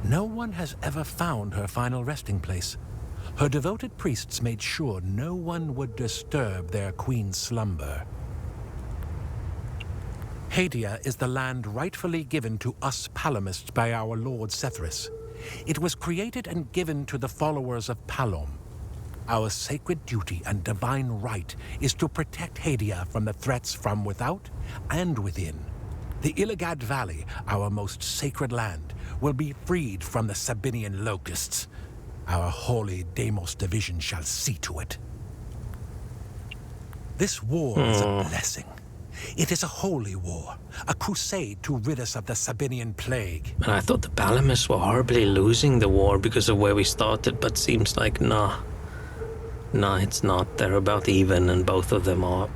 no one has ever found her final resting place. Her devoted priests made sure no one would disturb their queen's slumber. Hadia is the land rightfully given to us Palomists by our Lord Sethris. It was created and given to the followers of Palom. Our sacred duty and divine right is to protect Hadia from the threats from without and within. The Illigad Valley, our most sacred land, will be freed from the Sabinian locusts. Our holy Deimos division shall see to it. This war is a blessing. It is a holy war, a crusade to rid us of the Sabinian plague. And I thought the Palamists were horribly losing the war because of where we started, but seems like nah. Nah, it's not. They're about even, and both of them are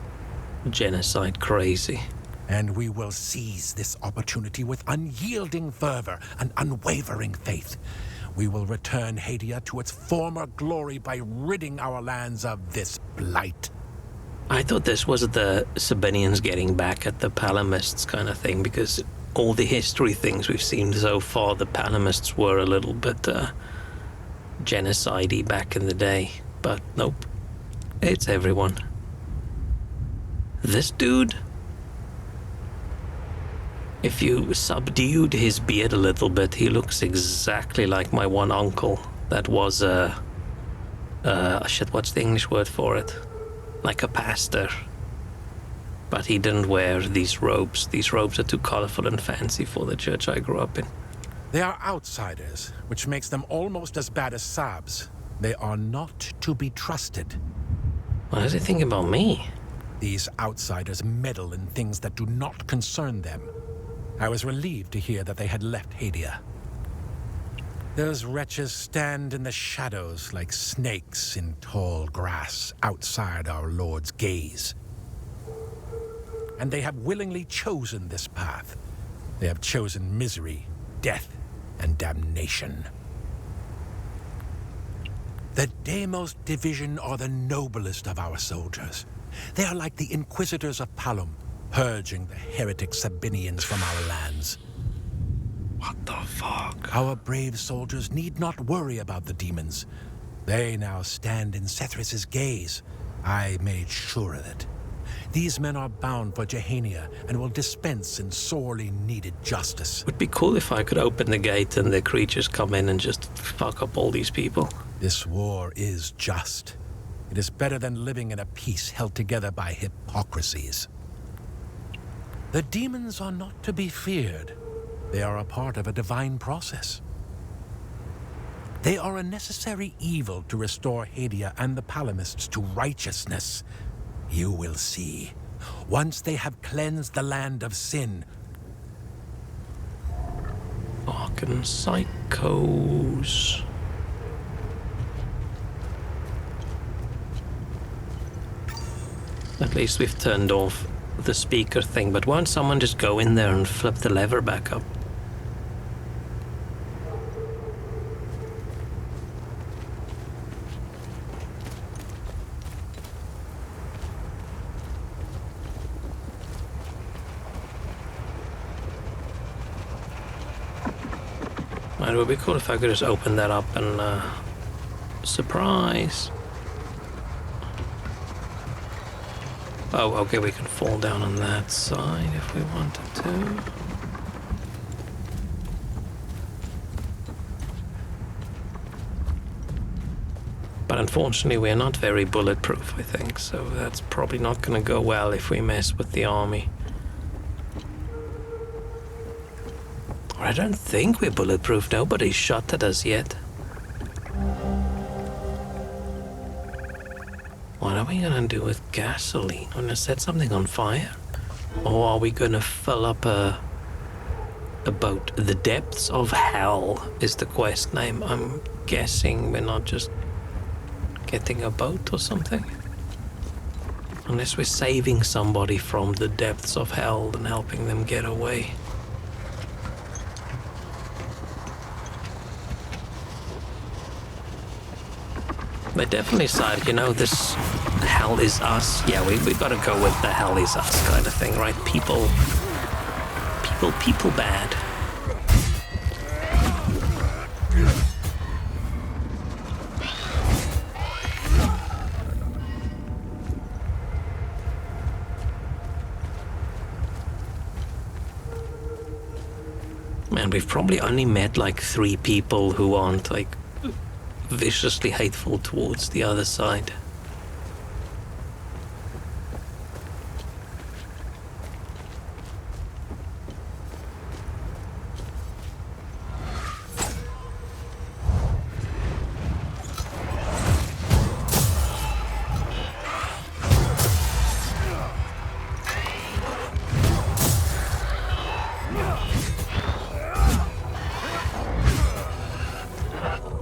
genocide crazy. And we will seize this opportunity with unyielding fervor and unwavering faith. We will return Hadia to its former glory by ridding our lands of this blight. I thought this was the Sabinians getting back at the Palamists kind of thing, because all the history things we've seen so far, the Palamists were a little bit genocide-y back in the day. But nope, it's everyone. This dude, if you subdued his beard a little bit, he looks exactly like my one uncle that was shit, what's the English word for it? Like a pastor. But he didn't wear these robes. These robes are too colorful and fancy for the church I grew up in. They are outsiders, which makes them almost as bad as Sabs. They are not to be trusted. What does he think about me? These outsiders meddle in things that do not concern them. I was relieved to hear that they had left Hadia. Those wretches stand in the shadows like snakes in tall grass outside our Lord's gaze. And they have willingly chosen this path. They have chosen misery, death, and damnation. The Deimos division are the noblest of our soldiers. They are like the Inquisitors of Palom, purging the heretic Sabinians from our lands. What the fuck? Our brave soldiers need not worry about the demons. They now stand in Sethris's gaze. I made sure of it. These men are bound for Jehania and will dispense in sorely needed justice. Would be cool if I could open the gate and the creatures come in and just fuck up all these people. This war is just. It is better than living in a peace held together by hypocrisies. The demons are not to be feared. They are a part of a divine process. They are a necessary evil to restore Hadia and the Palamists to righteousness. You will see. Once they have cleansed the land of sin. Fucking psychos. At least we've turned off the speaker thing, but won't someone just go in there and flip the lever back up? It would be cool if I could just open that up and surprise. Oh, okay, we can fall down on that side if we wanted to. But unfortunately, we're not very bulletproof, I think, so that's probably not going to go well if we mess with the army. Or I don't think we're bulletproof. Nobody's shot at us yet. What are we gonna do with gasoline? Gonna set something on fire? Or are we gonna fill up a boat? The Depths of Hell is the quest name. I'm guessing we're not just getting a boat or something. Unless we're saving somebody from the depths of hell and helping them get away. They definitely said, you know, this hell is us. Yeah, we gotta go with the hell is us kind of thing, right? People bad. Man, we've probably only met like 3 people who aren't like viciously hateful towards the other side.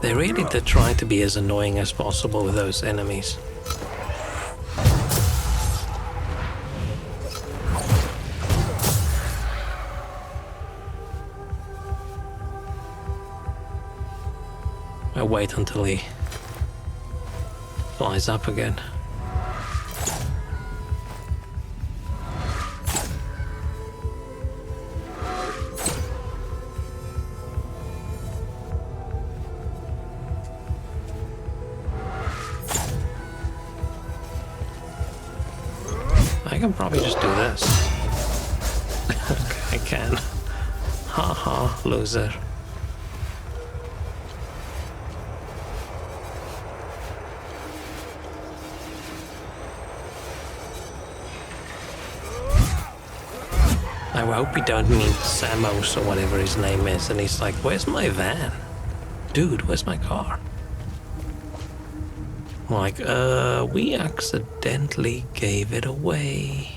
They really did try to be as annoying as possible with those enemies. I wait until he flies up again. I can probably just do this. I can. Haha, loser. I hope we don't meet Samos or whatever his name is, and he's like, where's my van? Dude, where's my car? I'm like, we accidentally gave it away.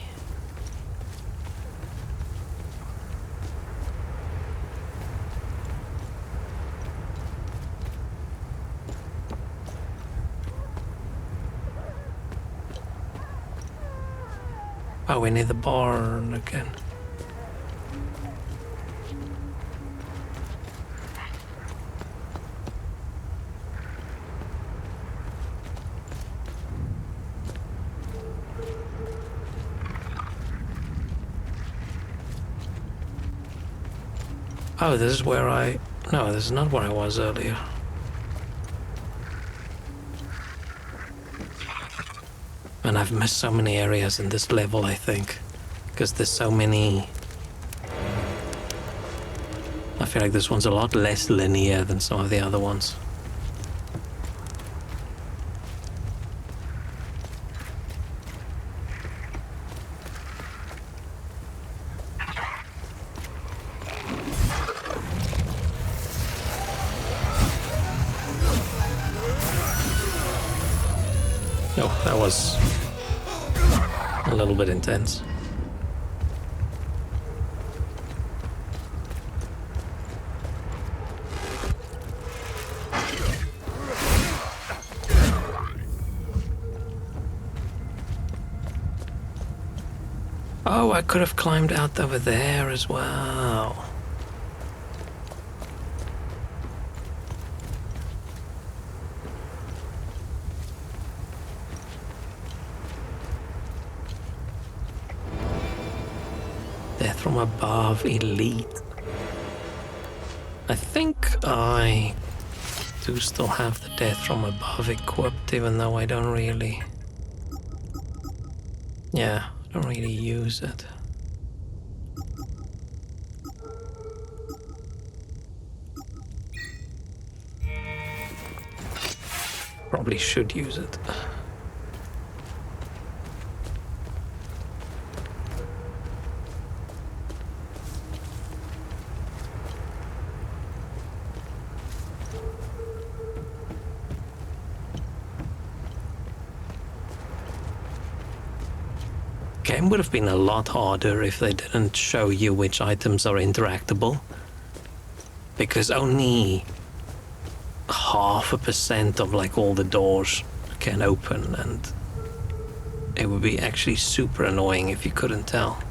Oh, we need the barn again. Oh, this is where no, this is not where I was earlier. And I've missed so many areas in this level, I think. Because there's so many... I feel like this one's a lot less linear than some of the other ones. Oh, that was a little bit intense. Oh, I could have climbed out over there as well. Death from above, elite. I think I do still have the Death from Above equipped, even though I don't really... Yeah, I don't really use it. Probably should use it. Game would have been a lot harder if they didn't show you which items are interactable, because only 0.5% of like all the doors can open, and it would be actually super annoying if you couldn't tell.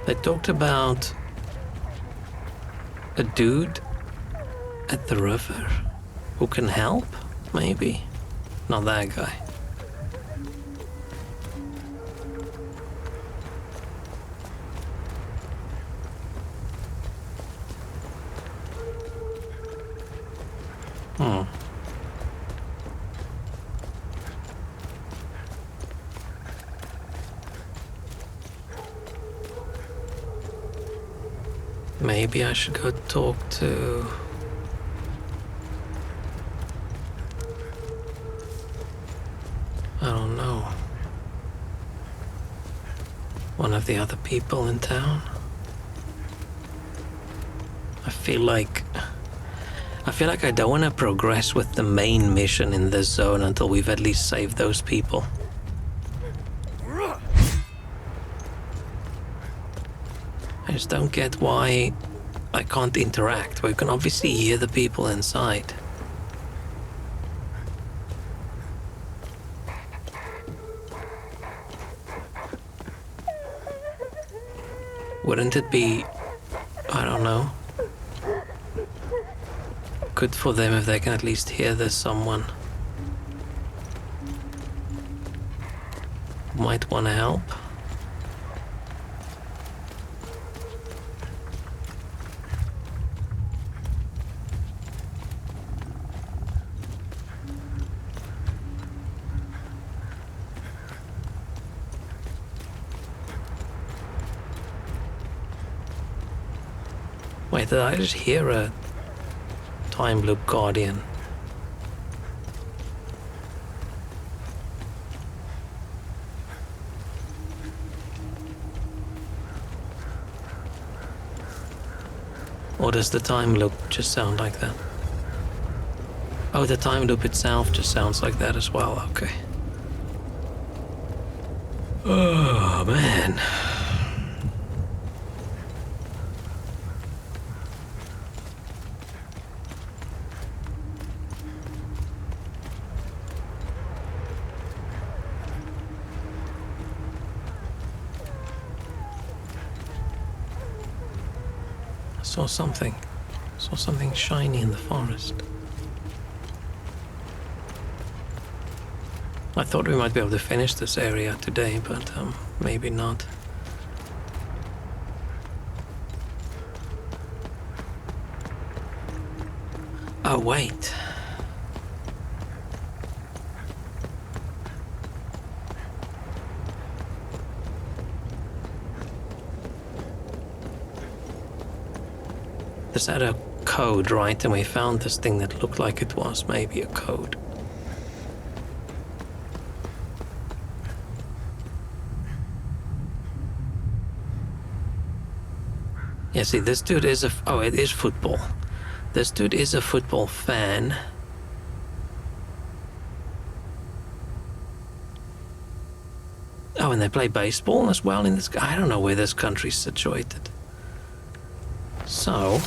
They talked about a dude at the river who can help, maybe? Not that guy. Maybe I should go talk to... I don't know. One of the other people in town. I feel like I don't want to progress with the main mission in this zone until we've at least saved those people. I just don't get why I can't interact. We can obviously hear the people inside. Wouldn't it be, I don't know, good for them if they can at least hear there's someone who might want to help? Wait, did I just hear a time loop guardian? Or does the time loop just sound like that? Oh, the time loop itself just sounds like that as well, okay. Oh, man. Saw something shiny in the forest. I thought we might be able to finish this area today, but maybe not. Oh, wait. This had a code, right? And we found this thing that looked like it was maybe a code. Yeah, see, this dude is oh, it is football. This dude is a football fan. Oh, and they play baseball as well in this... I don't know where this country's situated. So...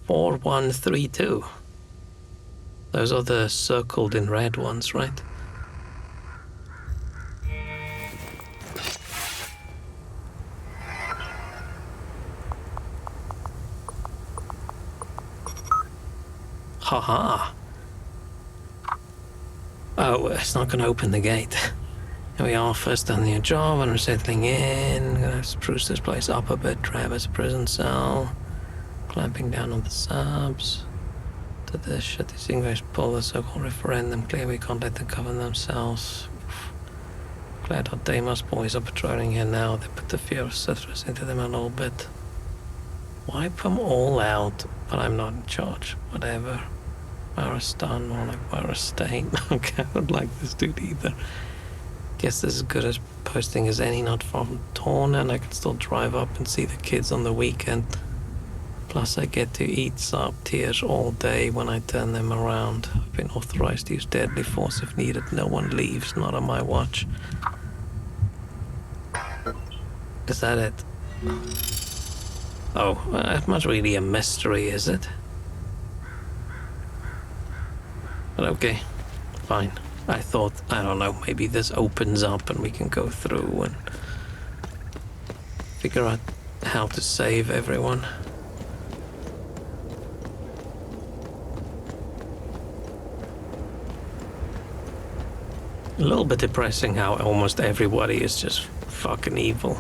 4132. Those are the circled in red ones, right? Haha. Oh, it's not going to open the gate. Here we are, first on the job, and we're settling in. Gonna spruce this place up a bit. Travis prison cell. Clamping down on the subs. To the shit, these English pull the so-called referendum. Clear we can't let them govern themselves. Glad our Deimos boys are patrolling here now. They put the fear of Cythrus into them a little bit. Wipe them all out, but I'm not in charge. Whatever. Marastan, more like Marastain. Okay, I don't like this dude either. Guess this is as good as posting as any, not far from Torna, and I can still drive up and see the kids on the weekend. Plus I get to eat Sarp tears all day when I turn them around. I've been authorized to use deadly force if needed. No one leaves, not on my watch. Is that it? Oh, it's not really a mystery, is it? But okay, fine. I thought, I don't know, maybe this opens up and we can go through and figure out how to save everyone. A little bit depressing how almost everybody is just fucking evil.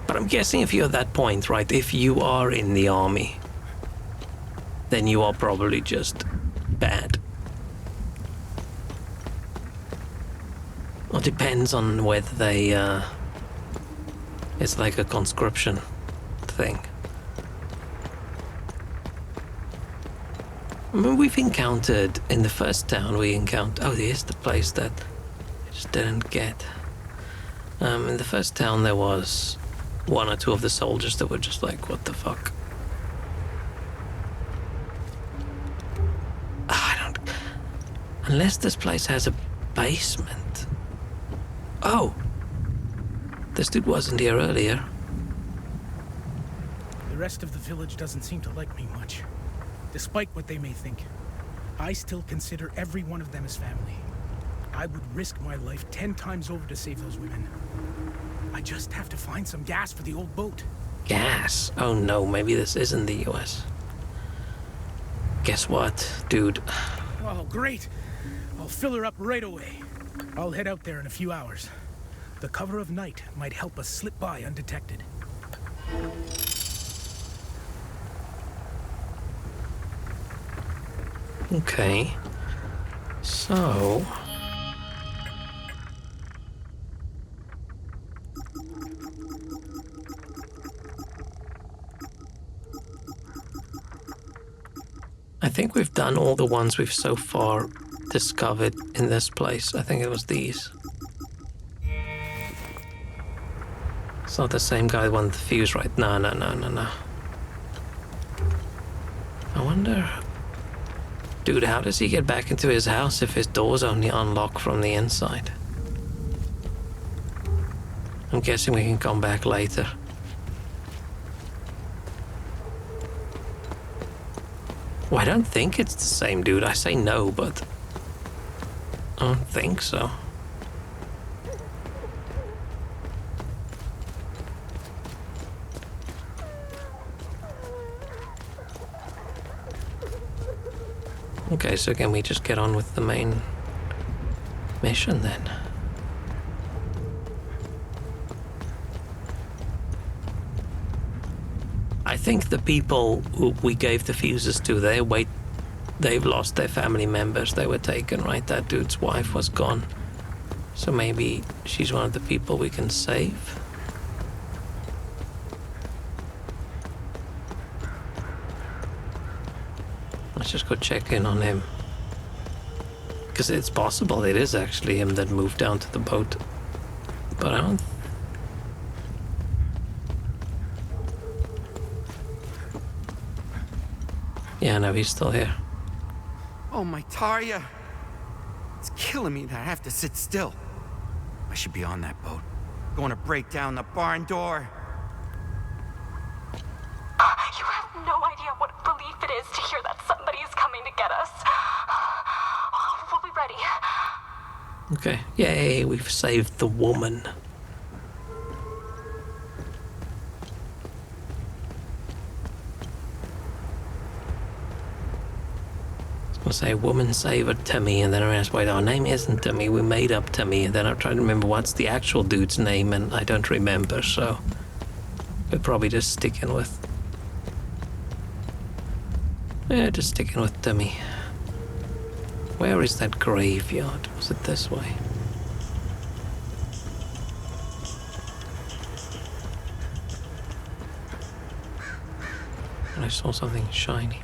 But I'm guessing if you're at that point, right, if you are in the army, then you are probably just bad. Or depends on whether they, it's like a conscription thing. I mean, we've encountered, in the first town we encountered, oh, here's the place that I just didn't get. In the first town there was one or two of the soldiers that were just like, what the fuck? I don't... Unless this place has a basement. Oh! This dude wasn't here earlier. The rest of the village doesn't seem to like me much. Despite what they may think, I still consider every one of them as family. I would risk my life 10 times over to save those women. I just have to find some gas for the old boat. Gas? Oh no, maybe this isn't the US. Guess what, dude? Oh, great. I'll fill her up right away. I'll head out there in a few hours. The cover of night might help us slip by undetected. Okay. So... I think we've done all the ones we've so far discovered in this place. I think it was these. It's not the same guy that wanted the fuse, right? No. I wonder... Dude, how does he get back into his house if his door's only unlocked from the inside? I'm guessing we can come back later. Well, I don't think it's the same dude. I say no, but I don't think so. Okay, so can we just get on with the main mission then? I think the people who we gave the fuses to, they've lost their family members. They were taken, right? That dude's wife was gone. So maybe she's one of the people we can save? Let's just go check in on him. Because it's possible it is actually him that moved down to the boat. But I don't... Yeah, no, he's still here. Oh, my Tarja. It's killing me that I have to sit still. I should be on that boat. Going to break down the barn door. You have no idea what a relief is to hear that somebody is coming to get us. We'll be ready. Okay. Yay, we've saved the woman. I was gonna say woman saver Timmy, and then I realized, wait, our name isn't Timmy, we made up Timmy, and then I'm trying to remember what's the actual dude's name, and I don't remember, so we're probably just sticking with... Yeah, just sticking with Timmy. Where is that graveyard? Was it this way? And I saw something shiny.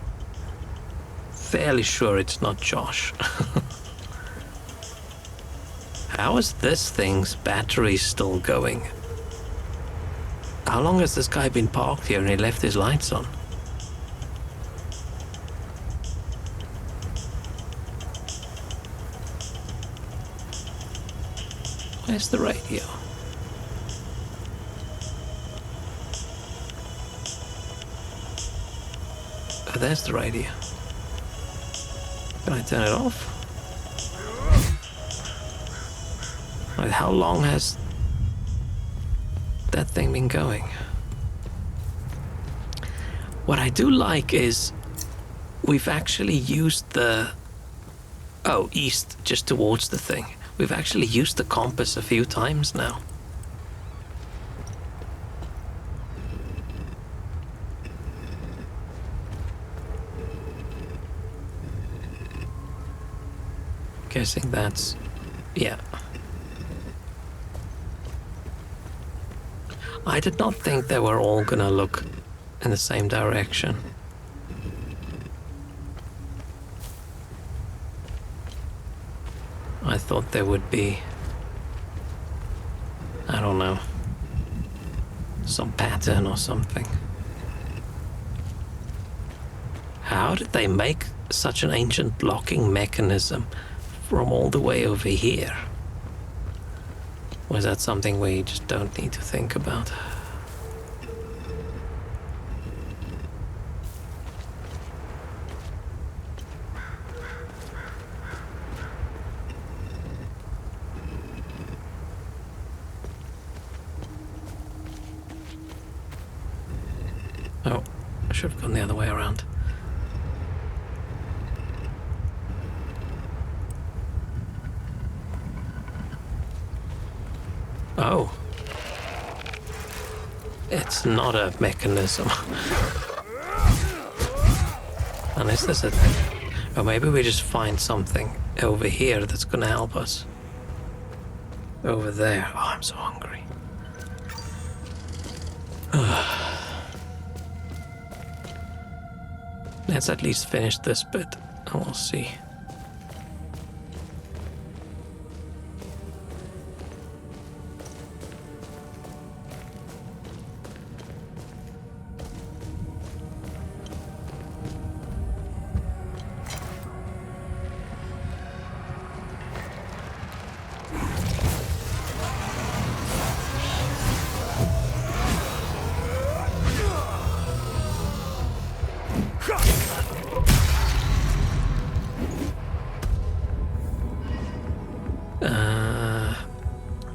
Fairly sure it's not Josh. How is this thing's battery still going? How long has this guy been parked here and he left his lights on? Where's the radio? Oh, there's the radio. Can I turn it off? Like, how long has that thing been going? What I do like is we've actually used the... Oh, east, just towards the thing. We've actually used the compass a few times now. Guessing that's... yeah. I did not think they were all gonna look in the same direction. I thought there would be... I don't know. Some pattern or something. How did they make such an ancient locking mechanism from all the way over here? Was that something we just don't need to think about? Oh, I should have gone the other way around. Oh. It's not a mechanism. Unless there's a... Or maybe we just find something over here that's gonna help us. Over there. Oh, I'm so hungry. Let's at least finish this bit, and we'll see.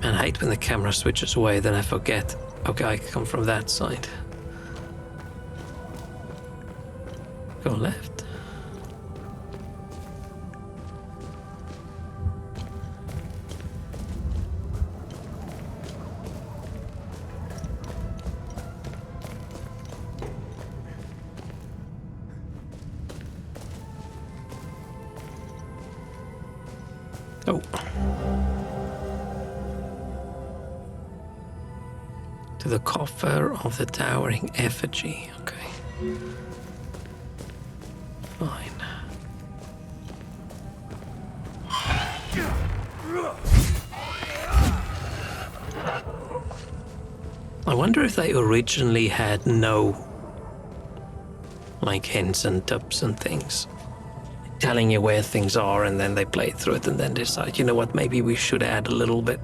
I hate when the camera switches away, then I forget. Okay, I come from that side. Go left. Oh. To the coffer of the towering effigy. Okay. Fine. I wonder if they originally had no, like, hints and tips and things telling you where things are, and then they play through it and then decide, you know what, maybe we should add a little bit.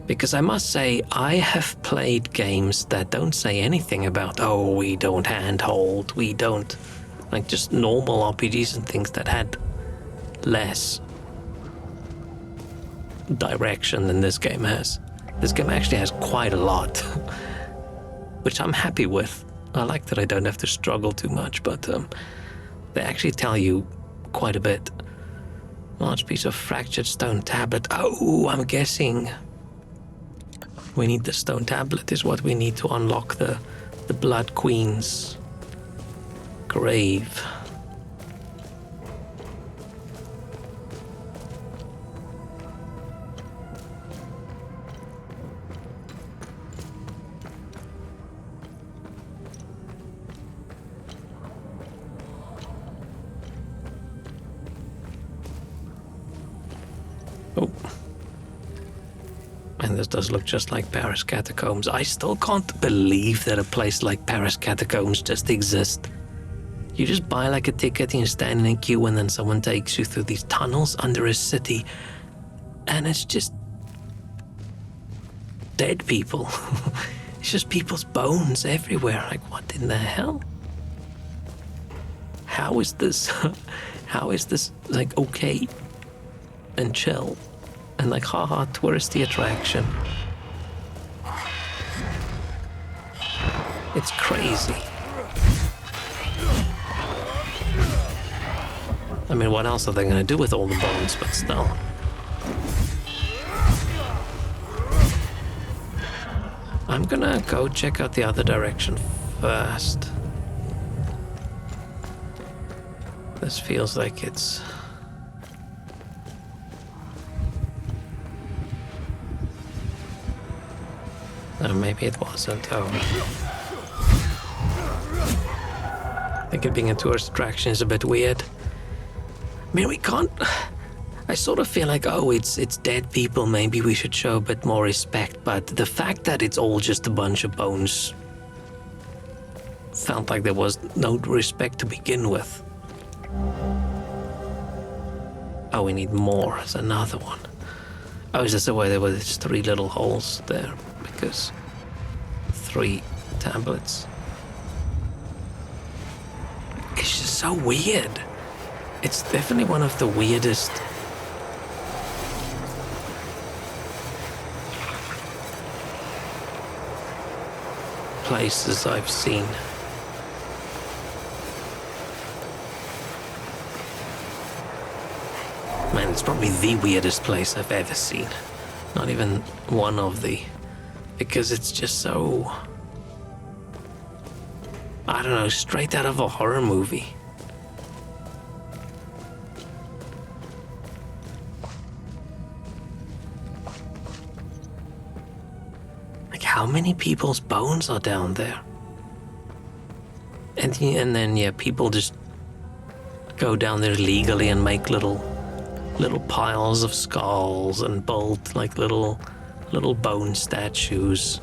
Because I must say, I have played games that don't say anything about, oh, we don't handhold, we don't... Like, just normal RPGs and things that had less direction than this game has. This game actually has quite a lot, which I'm happy with. I like that I don't have to struggle too much, but they actually tell you quite a bit. Large piece of fractured stone tablet. Oh, I'm guessing we need the stone tablet is what we need to unlock the Blood Queen's grave. Oh. And this does look just like Paris Catacombs. I still can't believe that a place like Paris Catacombs just exists. You just buy like a ticket and you stand in a queue and then someone takes you through these tunnels under a city. And it's just dead people. It's just people's bones everywhere. Like, what in the hell? How is this like okay and chill and like haha touristy attraction? It's crazy. I mean, what else are they gonna do with all the bones? But still. I'm gonna go check out the other direction first. This feels like it's... Oh, maybe it wasn't. Oh. I think it being a tourist attraction is a bit weird. I mean, we can't... I sort of feel like, oh, it's dead people, maybe we should show a bit more respect, but the fact that it's all just a bunch of bones felt like there was no respect to begin with. Oh, we need more. There's another one. Oh, is this the way there were just 3 little holes there? Because 3 tablets. It's just so weird. It's definitely one of the weirdest places I've seen. Man, it's probably the weirdest place I've ever seen. Not even one of the... Because it's just so... I don't know, straight out of a horror movie. Like, how many people's bones are down there? And then, yeah, people just go down there legally and make little piles of skulls and build like little bone statues.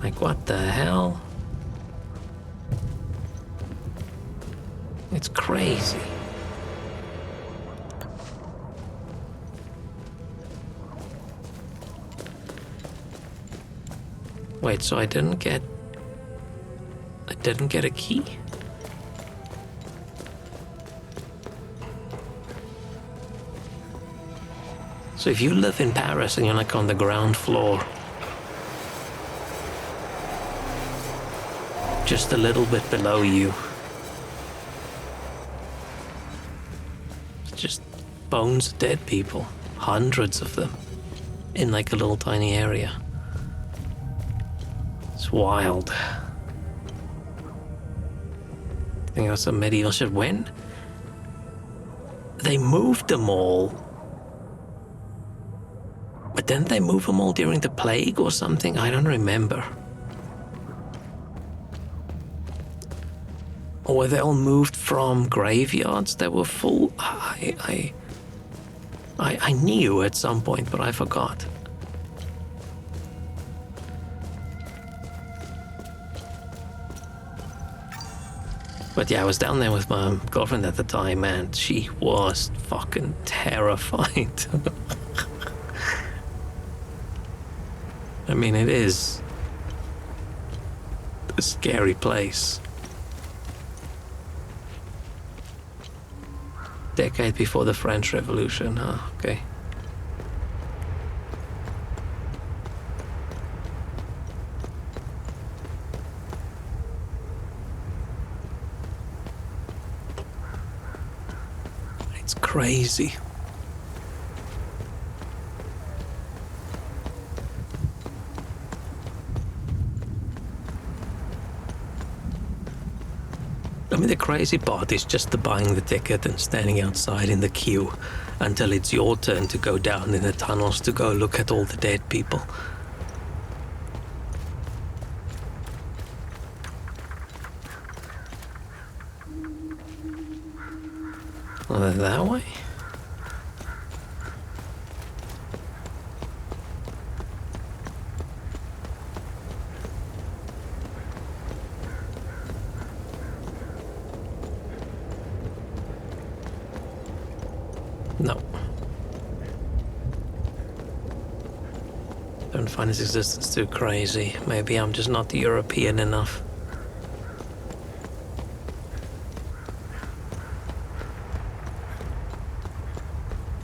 Like, what the hell? It's crazy. Wait, so I didn't get a key? So if you live in Paris and you're like on the ground floor, just a little bit below you, it's just bones of dead people, hundreds of them, in like a little tiny area. It's wild. I think that's a medieval shit. When they moved them all, but didn't they move them all during the plague or something? I don't remember. Or were they all moved from graveyards that were full? I knew at some point, but I forgot. But yeah, I was down there with my girlfriend at the time, and she was fucking terrified. I mean, it is a scary place. Decade before the French Revolution, huh? Okay. It's crazy. I mean, the crazy part is just the buying the ticket and standing outside in the queue until it's your turn to go down in the tunnels to go look at all the dead people. Well, that way? No. Don't find his existence too crazy. Maybe I'm just not European enough.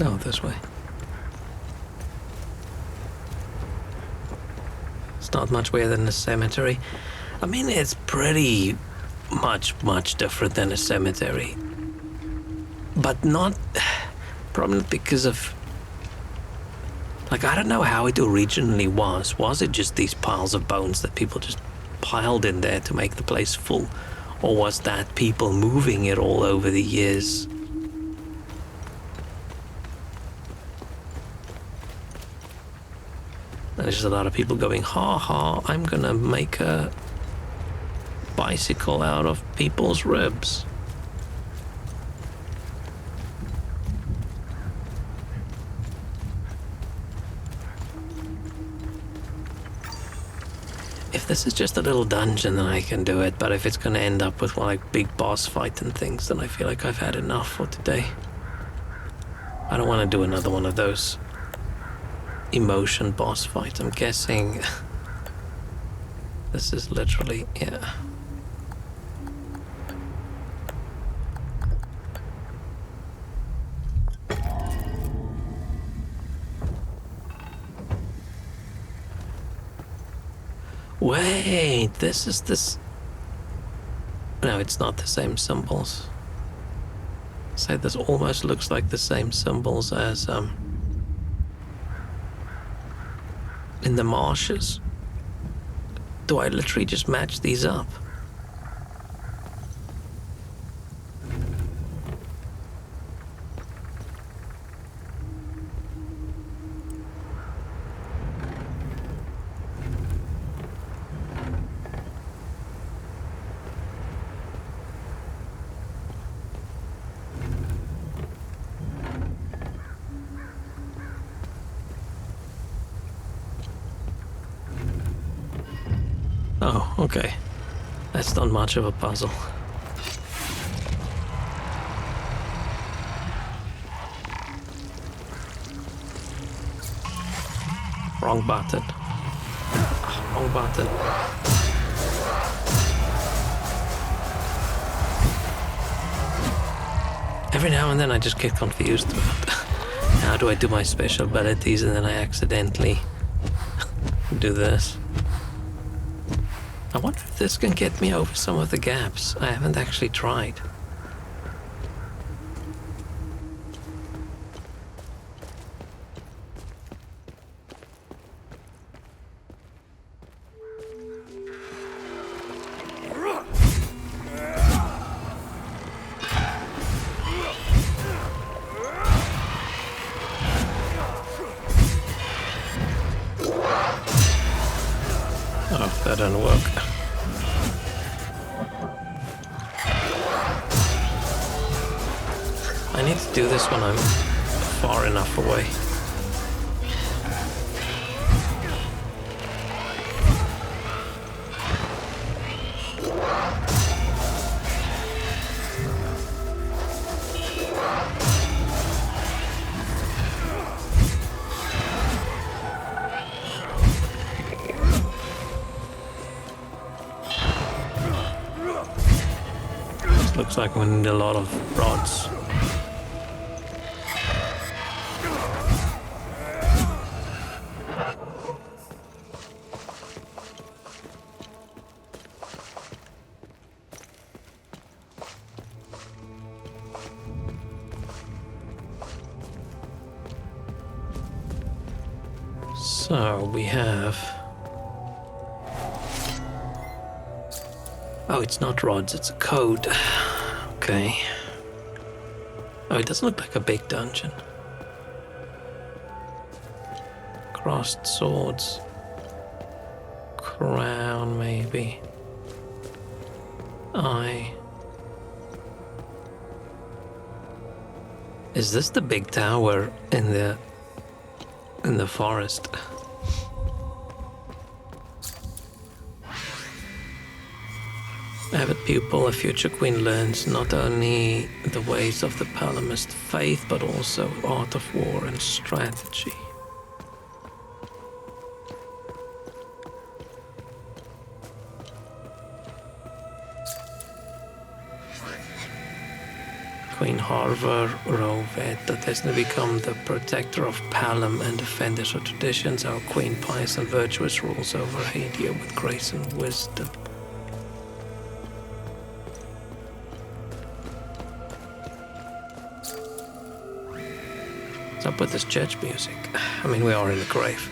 No, this way. It's not much weirder than a cemetery. I mean, it's pretty much different than a cemetery. But not... Probably because of... Like, I don't know how it originally was. Was it just these piles of bones that people just piled in there to make the place full? Or was that people moving it all over the years? There's just a lot of people going, ha ha, I'm gonna make a bicycle out of people's ribs. If this is just a little dungeon, then I can do it, but if it's gonna end up with like big boss fight and things, then I feel like I've had enough for today. I don't want to do another one of those emotion boss fights. I'm guessing this is literally, yeah. Wait, this is this... No, it's not the same symbols. Say this almost looks like the same symbols as, in the marshes. Do I literally just match these up? Oh, okay. That's not much of a puzzle. Wrong button. Wrong button. Every now and then I just get confused about how do I do my special abilities and then I accidentally do this. I wonder if this can get me over some of the gaps. I haven't actually tried. Oh, that didn't work. I need to do this when I'm far enough away. Looks like we need a lot of rods. So we have... Oh, it's not rods, it's a code. Okay. Oh, it doesn't look like a big dungeon. Crossed swords. Crown, maybe. Eye. Is this the big tower in the forest? Avid pupil, a future queen learns not only the ways of the Palamist faith, but also art of war and strategy. Queen Harvar Roveta, destined to become the protector of Palom and defender of traditions. Our queen, pious and virtuous, rules over Hadia with grace and wisdom. What's up with this church music? I mean, we are in a grave.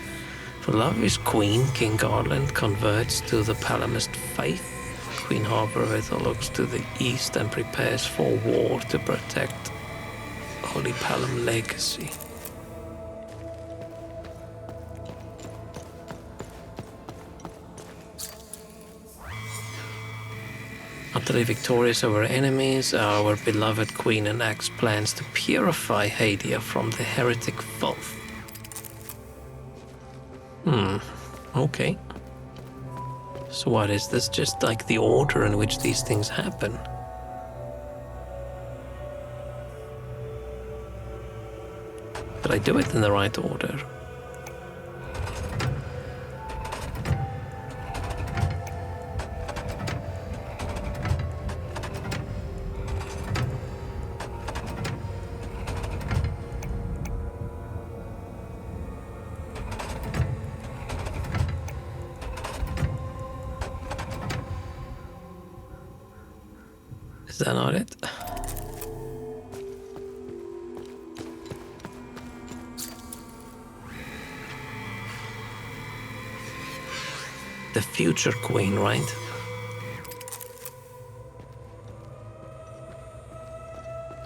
For love of his queen, King Garland converts to the Palamist faith. Queen Harvareth looks to the east and prepares for war to protect Holy Palom legacy. Utterly victorious over enemies, our beloved queen enacts plans to purify Hadia from the heretic filth. Okay. So what is this? Just like the order in which these things happen? Did I do it in the right order? Is that not it? The future queen, right?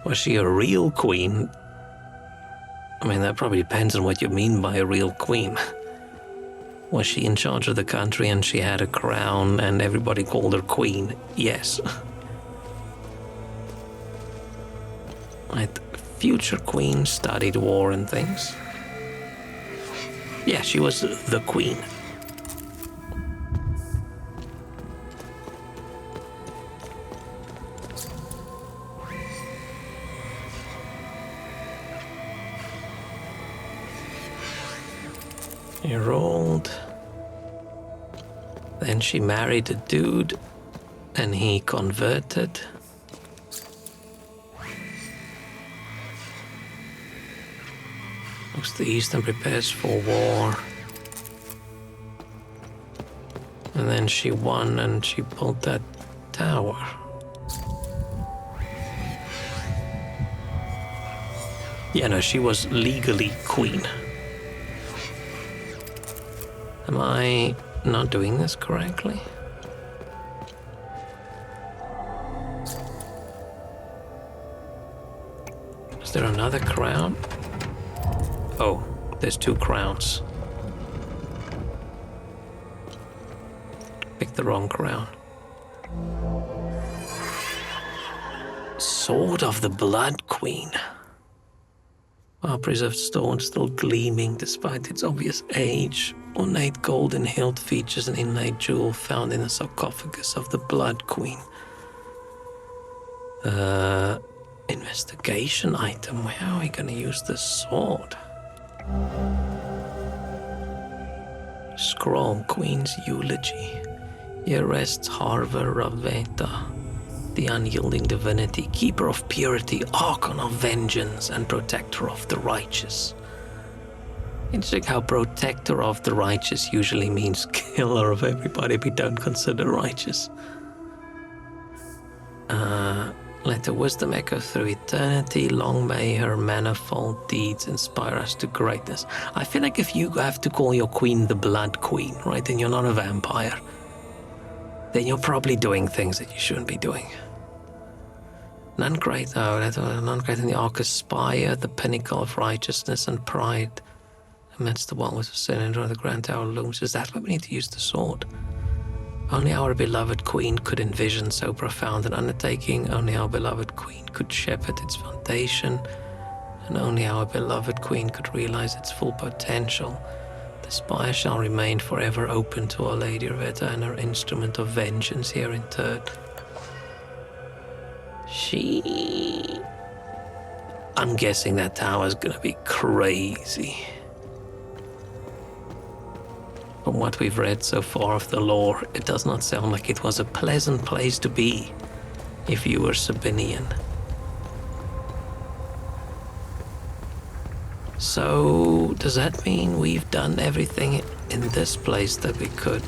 Was she a real queen? I mean, that probably depends on what you mean by a real queen. Was she in charge of the country and she had a crown and everybody called her queen? Yes. Right, future queen, studied war and things. Yeah, she was the queen. He rolled. Then she married a dude and he converted. Looks to the east and prepares for war. And then she won and she built that tower. Yeah, no, she was legally queen. Am I not doing this correctly? Is there another crown? Oh, there's two crowns. Picked the wrong crown. Sword of the Blood Queen. Well-preserved stone still gleaming despite its obvious age. Ornate golden hilt features an inlaid jewel found in the sarcophagus of the Blood Queen. Investigation item. How are we gonna use this sword? Scroll, Queen's eulogy. Here rests Harvar Raveta, The unyielding divinity, keeper of purity, archon of vengeance, and protector of the righteous. Interesting how protector of the righteous usually means killer of everybody we don't consider righteous. Let the wisdom echo through eternity. Long may her manifold deeds inspire us to greatness. I feel like if you have to call your queen the Blood Queen, right, then you're not a vampire. Then you're probably doing things that you shouldn't be doing. None great, none great in the arc aspire, the pinnacle of righteousness and pride. Amidst the walls of sin and the grand tower looms. Is that why we need to use the sword? Only our beloved queen could envision so profound an undertaking. Only our beloved queen could shepherd its foundation. And only our beloved queen could realize its full potential. The spire shall remain forever open to Our Lady Rivetta and her instrument of vengeance here interred. I'm guessing that tower's gonna be crazy. From what we've read so far of the lore, it does not sound like it was a pleasant place to be if you were Sabinian. So, does that mean we've done everything in this place that we could?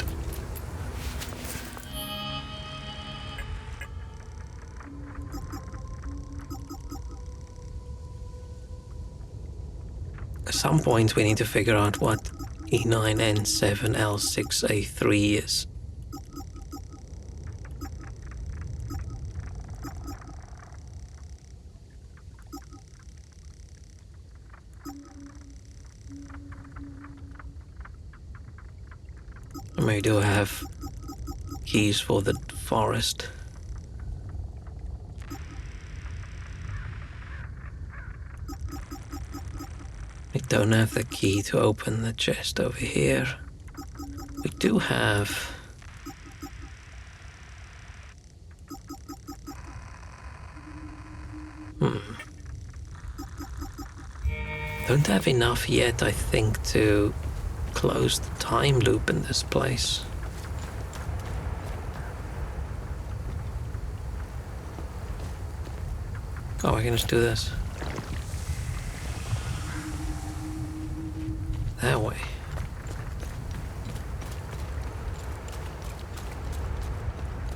At some point we need to figure out what E9N7L6A3 is. And we do have keys for the forest. We don't have the key to open the chest over here. We do have... Don't have enough yet, I think, to close the time loop in this place. Oh, I can just do this. That way.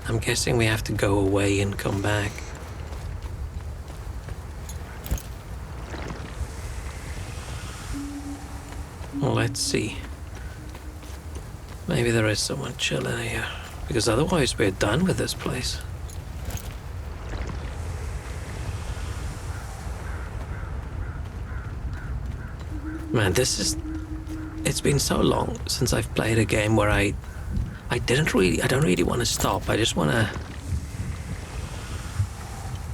I'm guessing we have to go away and come back. Well, let's see. Maybe there is someone chilling here. Because otherwise we're done with this place. Man, this is... It's been so long since I've played a game where I don't really want to stop. I just want to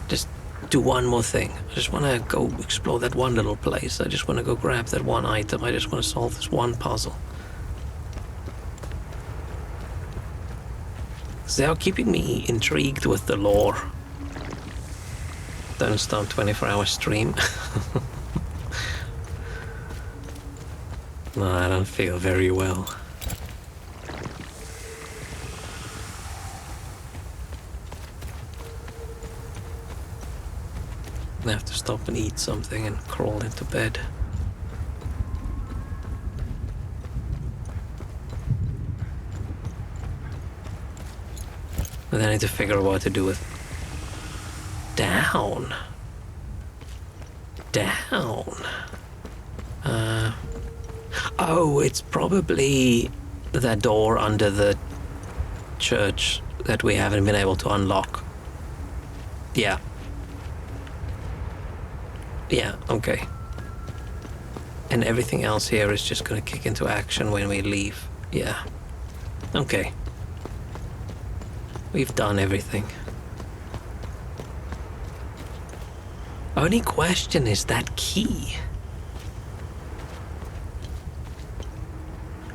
just do one more thing. I just want to go explore that one little place. I just want to go grab that one item. I just want to solve this one puzzle. They are keeping me intrigued with the lore. Don't stop 24-hour stream. No, I don't feel very well. I have to stop and eat something and crawl into bed. And then I need to figure out what to do with... Down. Oh, it's probably that door under the church that we haven't been able to unlock. Yeah. Yeah, okay. And everything else here is just gonna kick into action when we leave. Yeah. Okay. We've done everything. Only question is that key.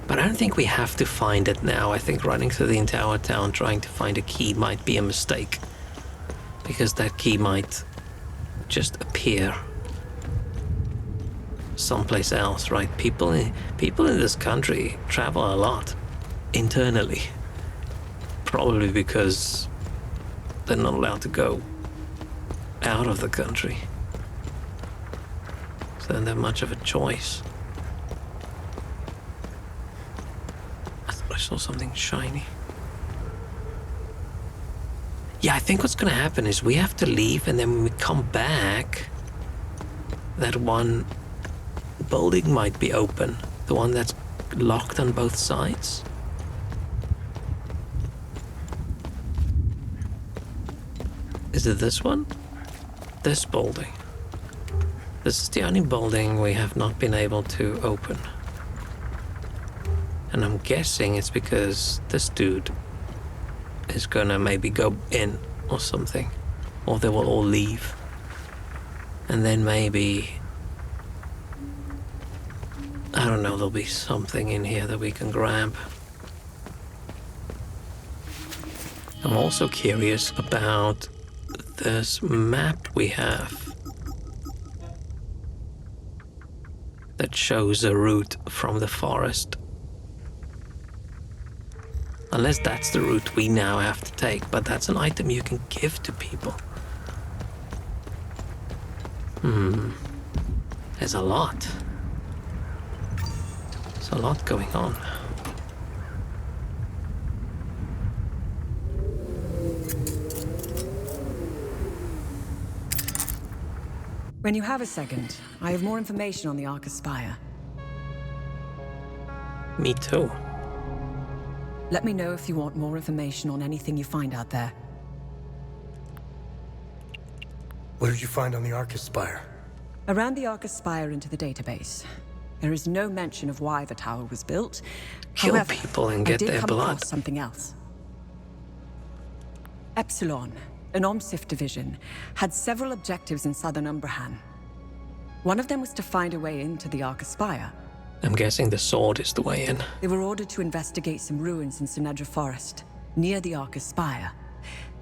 But I don't think we have to find it now. I think running through the entire town trying to find a key might be a mistake. Because that key might just appear someplace else, right? People in this country travel a lot internally. Probably because they're not allowed to go out of the country. So they don't have much of a choice. I thought I saw something shiny. Yeah, I think what's gonna happen is we have to leave, and then when we come back, that one building might be open. The one that's locked on both sides. Is it this one? This building. This is the only building we have not been able to open. And I'm guessing it's because this dude is gonna maybe go in or something. Or they will all leave. And then maybe, I don't know, there'll be something in here that we can grab. I'm also curious about this map we have that shows a route from the forest. Unless that's the route we now have to take, but that's an item you can give to people. There's a lot. There's a lot going on. When you have a second, I have more information on the Arcus Spire. Me too. Let me know if you want more information on anything you find out there. What did you find on the Arcus Spire? I ran the Arcus Spire into the database. There is no mention of why the tower was built. Kill However, people and get I did their come blood. across something else. Epsilon, an OMSIF division, had several objectives in southern Umbrahan. One of them was to find a way into the Arcus Spire. I'm guessing the sword is the way in. They were ordered to investigate some ruins in Sinedra Forest, near the Arcus Spire.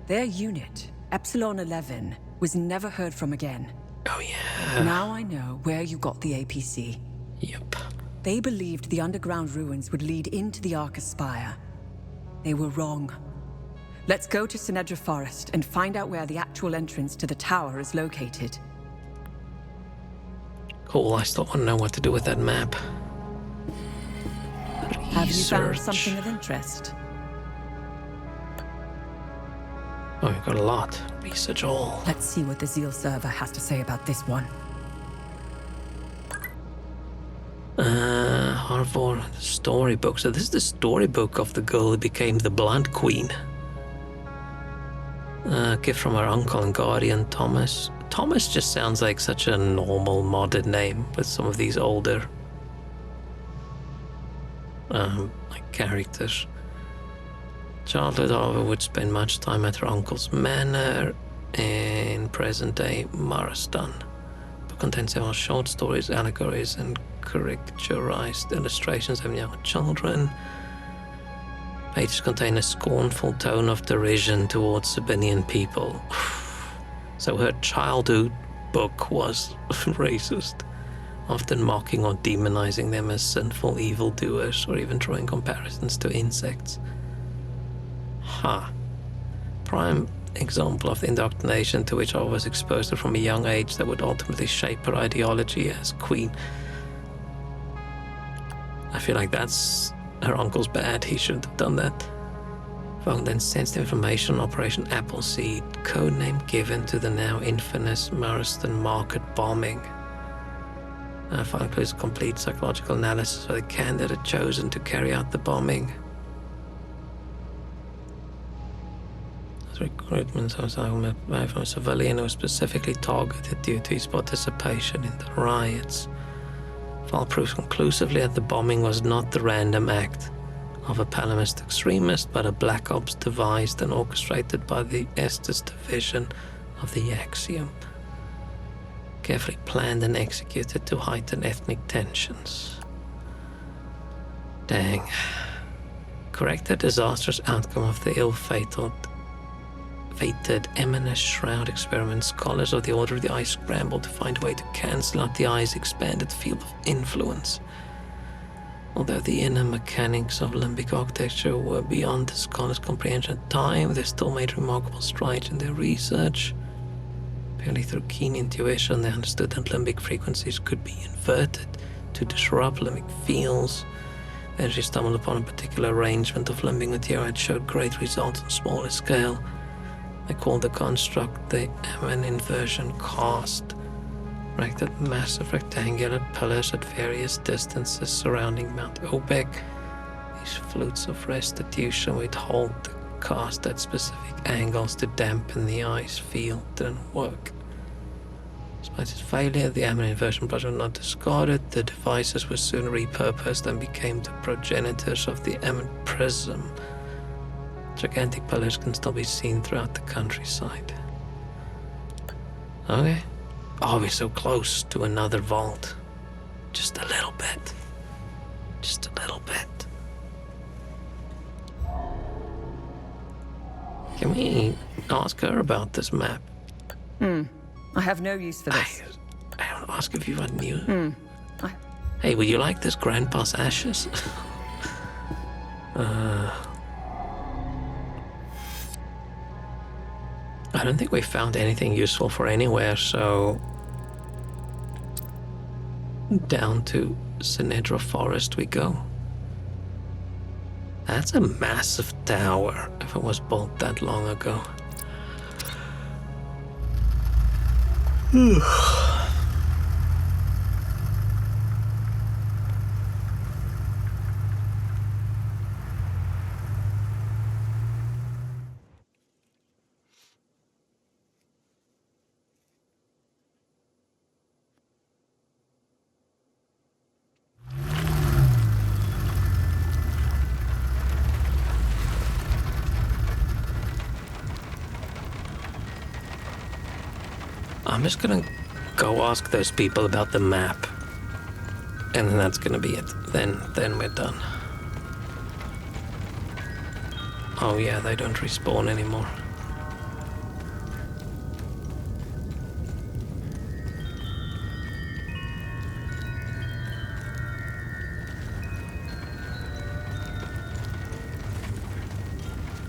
Their unit, Epsilon 11, was never heard from again. Oh yeah. Now I know where you got the APC. Yep. They believed the underground ruins would lead into the Arcus Spire. They were wrong. Let's go to Sinedra Forest and find out where the actual entrance to the tower is located. Cool, I still want to know what to do with that map. Have you found Research. something of interest? Oh, we've got a lot. Research all. Let's see what the Zeal server has to say about this one. Harvor storybook. So this is the storybook of the girl who became the Blood Queen. Gift from her uncle and guardian, Thomas. Thomas just sounds like such a normal modern name with some of these older like characters. Childhood, however, would spend much time at her uncle's manor in present-day Maristan. The book contains several short stories, allegories, and caricaturized illustrations of young children. Pages contain a scornful tone of derision towards Sabinian people. So her childhood book was racist, often mocking or demonizing them as sinful evildoers, or even drawing comparisons to insects. Prime example of the indoctrination to which I was exposed from a young age that would ultimately shape her ideology as queen. I feel like that's her uncle's bad. He shouldn't have done that. Found then sensitive information on Operation Appleseed, codename given to the now infamous Maristan Market bombing. I found includes a complete psychological analysis of the candidate chosen to carry out the bombing. Recruitment of from a civilian who was specifically targeted due to his participation in the riots. File proves conclusively that the bombing was not the random act of a Palamist extremist, but a Black Ops devised and orchestrated by the Estes division of the Axiom. Carefully planned and executed to heighten ethnic tensions. Dang. Correct the disastrous outcome of the ill-fated Eminous Shroud experiment, scholars of the Order of the Eye scrambled to find a way to cancel out the Eye's expanded field of influence. Although the inner mechanics of limbic architecture were beyond the scholar's comprehension at the time, they still made remarkable strides in their research. Purely through keen intuition, they understood that limbic frequencies could be inverted to disrupt limbic fields. Then she stumbled upon a particular arrangement of limbic material that showed great results on smaller scale. They called the construct the Ammon inversion cast. Erected massive rectangular pillars at various distances surrounding Mount Obek. These flutes of restitution would hold the cast at specific angles to dampen the ice field. Didn't work. Despite its failure, the Ammon inversion project was not discarded. The devices were soon repurposed and became the progenitors of the Ammon prism. Gigantic pillars can still be seen throughout the countryside. Okay. Oh, we're so close to another vault. Just a little bit. Just a little bit. Can we ask her about this map? I have no use for this. I don't ask if you had news. Hey, would you like this grandpa's ashes? I don't think we found anything useful for anywhere, so down to Sinedra Forest we go. That's a massive tower, if it was built that long ago. I'm just gonna go ask those people about the map. And then that's gonna be it. Then we're done. Oh yeah, they don't respawn anymore.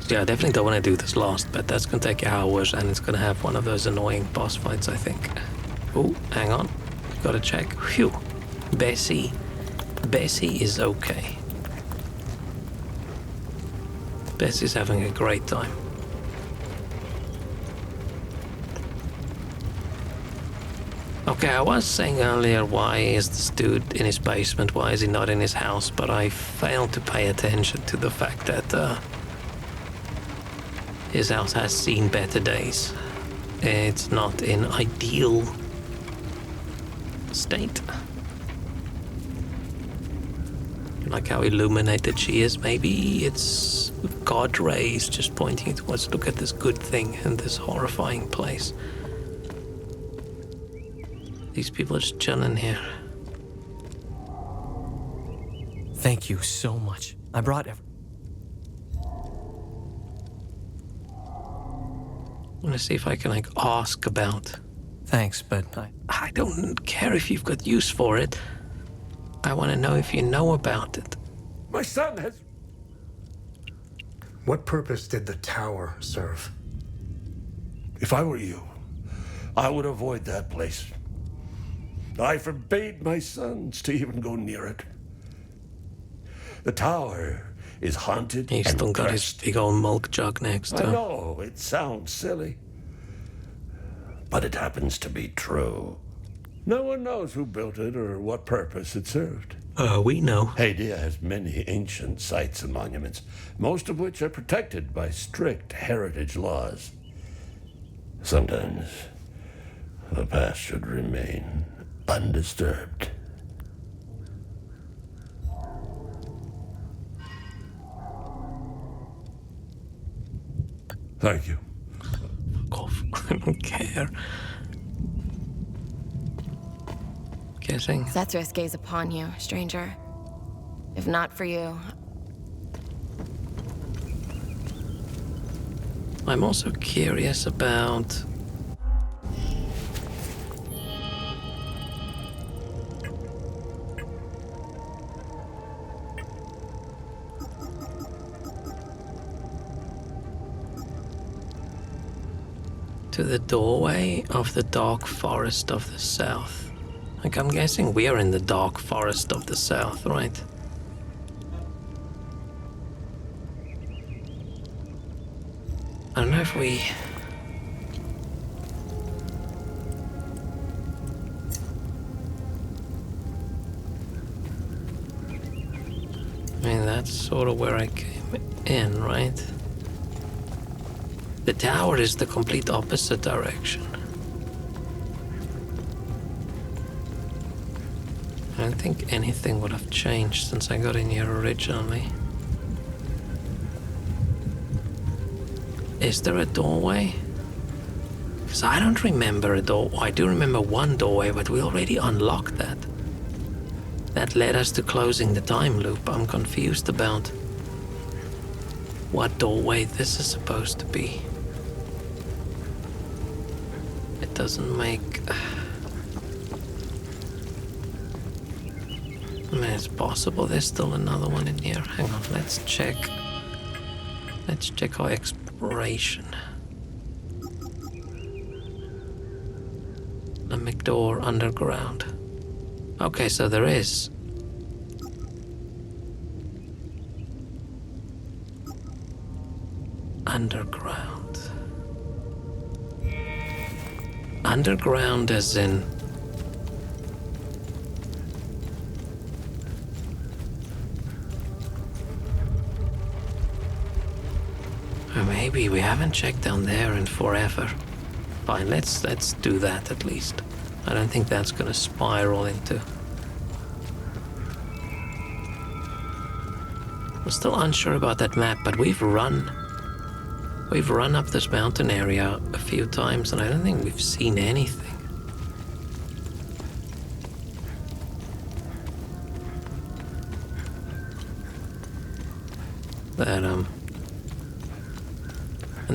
Yeah, I definitely don't want to do this last, but that's going to take hours, and it's going to have one of those annoying boss fights, I think. Oh, hang on. Gotta check. Phew. Bessie is okay. Bessie's having a great time. Okay, I was saying earlier, why is this dude in his basement? Why is he not in his house? But I failed to pay attention to the fact that, his house has seen better days. It's not in ideal state. Like how illuminated she is. Maybe it's God rays just pointing towards, look at this good thing in this horrifying place. These people are just chilling here. Thank you so much. I brought I want to see if I can, ask about. Thanks, but I don't care if you've got use for it. I want to know if you know about it. My son has... What purpose did the tower serve? If I were you, I would avoid that place. I forbade my sons to even go near it. The tower is haunted. He's still got his big old milk jug next to him. I know, it sounds silly, but it happens to be true. No one knows who built it or what purpose it served. We know. Hadia has many ancient sites and monuments, most of which are protected by strict heritage laws. Sometimes the past should remain undisturbed. Thank you. Fuck off. I don't care. Guessing. Sethris gaze upon you, stranger. If not for you, I'm also curious about... to the doorway of the Dark Forest of the South. Like, I'm guessing we are in the Dark Forest of the South, right? I don't know if we... I mean, that's sort of where I came in, right? The tower is the complete opposite direction. I don't think anything would have changed since I got in here originally. Is there a doorway? Because I don't remember a door. I do remember one doorway, but we already unlocked that. That led us to closing the time loop. I'm confused about what doorway this is supposed to be. It doesn't make... I mean, it's possible there's still another one in here. Hang on, let's check. Let's check our exploration. The McDoor underground. Okay, so there is. Underground. Underground as in... Or maybe we haven't checked down there in forever. Fine, let's do that at least. I don't think that's gonna spiral into... I'm still unsure about that map, but we've run up this mountain area a few times and I don't think we've seen anything. That, and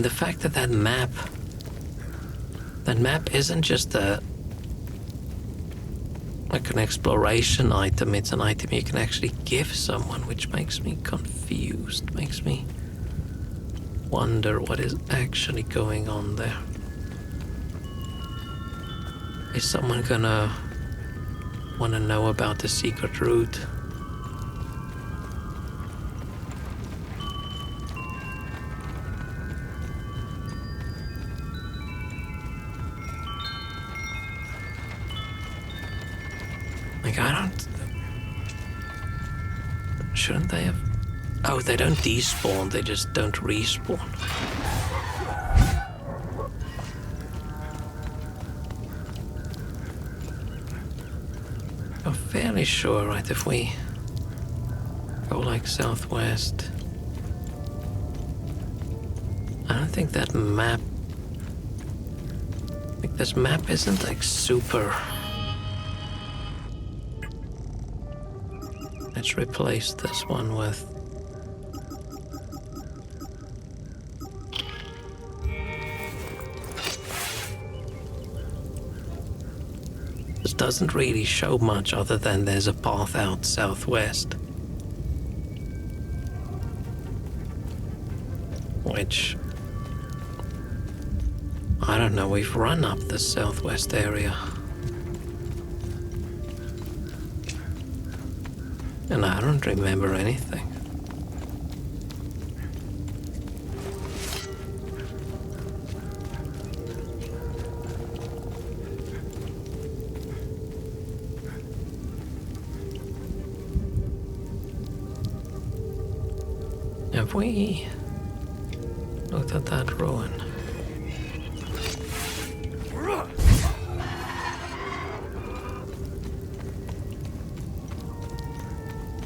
the fact that that map isn't just like an exploration item, it's an item you can actually give someone, which makes me confused, makes me wonder what is actually going on there. Is someone gonna wanna know about the secret route? Like, I don't... Shouldn't they have... Oh, they don't despawn, they just don't respawn. I'm fairly sure, right, if we go like southwest... I don't think that map... Like, this map isn't like super... Let's replace this one with... This doesn't really show much other than there's a path out southwest. Which... I don't know, we've run up the southwest area. And I don't remember anything. Have we looked at that ruin?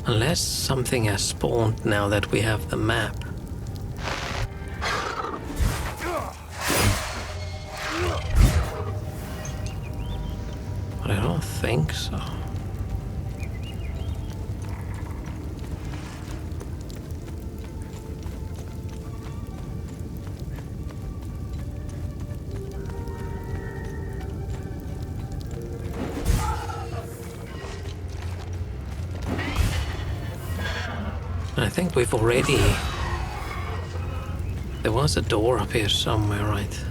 Unless something has spawned now that we have the map. But I don't think so. I think we've already... There was a door up here somewhere, right?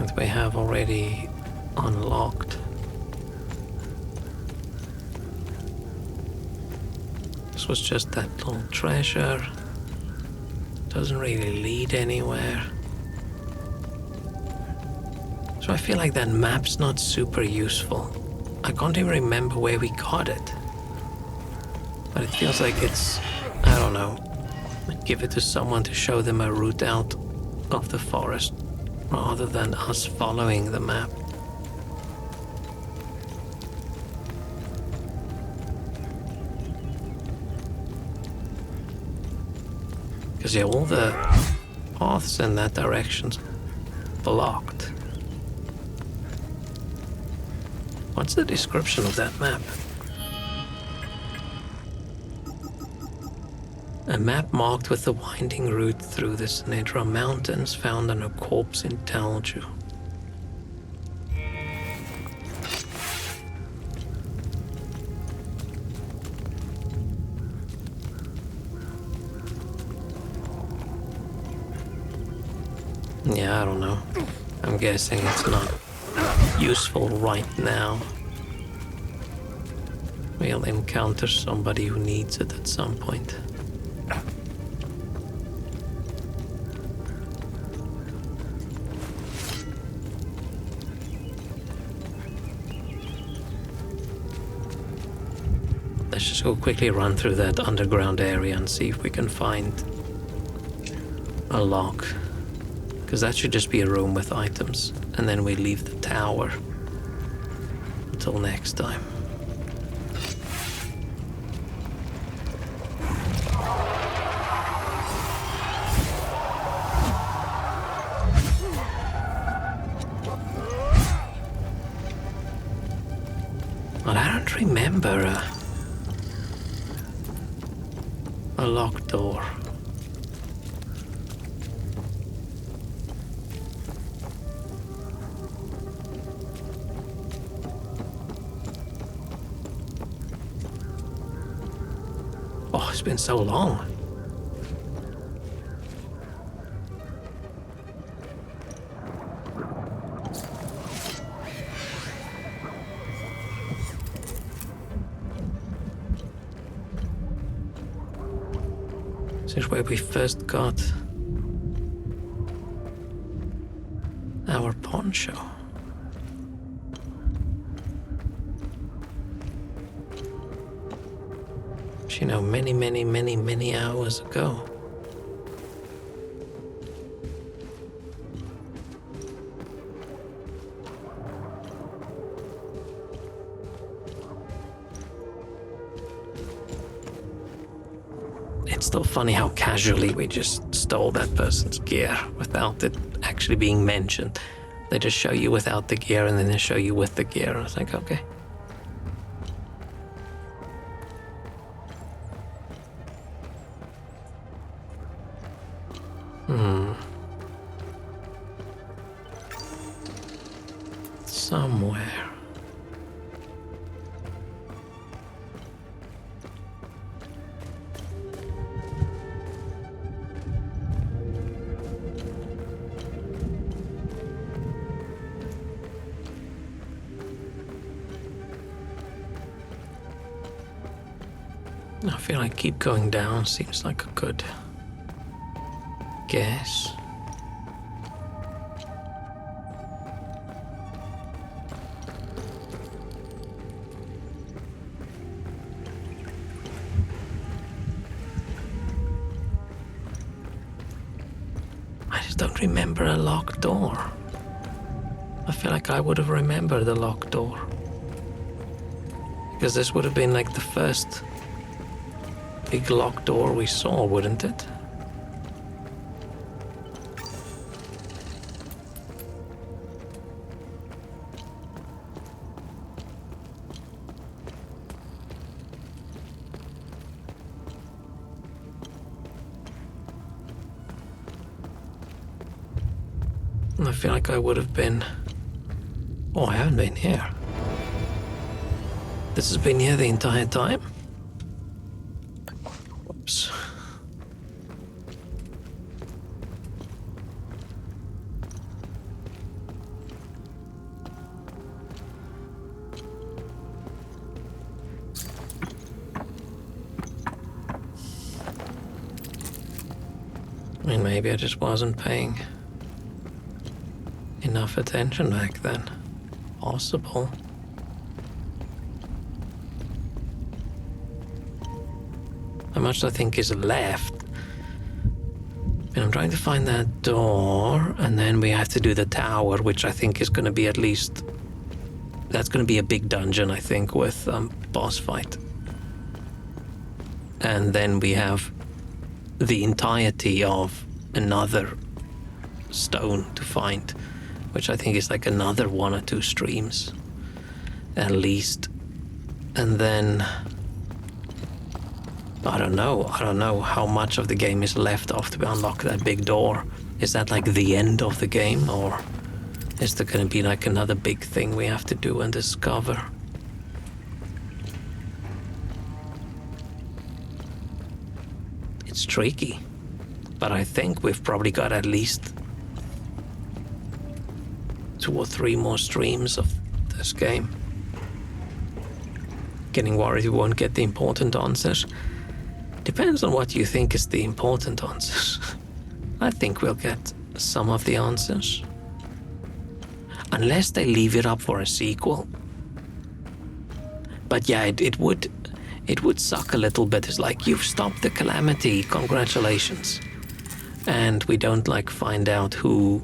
that we have already unlocked. This was just that little treasure. Doesn't really lead anywhere. So I feel like that map's not super useful. I can't even remember where we got it. But it feels like it's, I don't know, give it to someone to show them a route out of the forest rather than us following the map. Because yeah, all the paths in that direction's blocked. What's the description of that map? A map marked with the winding route through the Sinedra Mountains found on a corpse in Talju. Yeah, I don't know. I'm guessing it's not useful right now. We'll encounter somebody who needs it at some point. Let's just go quickly run through that underground area and see if we can find a lock. Because that should just be a room with items. And then we leave the tower. Until next time. But I don't remember a locked door. Oh, it's been so long. Since where we first got our poncho. You know, many hours ago. It's still funny how casually we just stole that person's gear without it actually being mentioned. They just show you without the gear and then they show you with the gear. I was like, okay. Somewhere. I feel like keep going down seems like a good guess. I just don't remember a locked door. I feel like I would have remembered the locked door. Because this would have been like the first big locked door we saw, wouldn't it? I feel like I would have been... Oh, I haven't been here. This has been here the entire time? Whoops. mean, maybe I just wasn't paying enough attention back then. Possible. How much do I think is left? And I'm trying to find that door, and then we have to do the tower, which I think is going to be at least... That's going to be a big dungeon, I think, with boss fight. And then we have the entirety of another stone to find, which I think is like another 1 or 2 streams, at least. And then... I don't know how much of the game is left after we unlock that big door. Is that like the end of the game, or is there gonna be like another big thing we have to do and discover? It's tricky, but I think we've probably got at least 2 or 3 more streams of this game. Getting worried we won't get the important answers. Depends on what you think is the important answers. I think we'll get some of the answers. Unless they leave it up for a sequel. But yeah, it would suck a little bit. It's like, you've stopped the calamity, congratulations. And we don't like find out who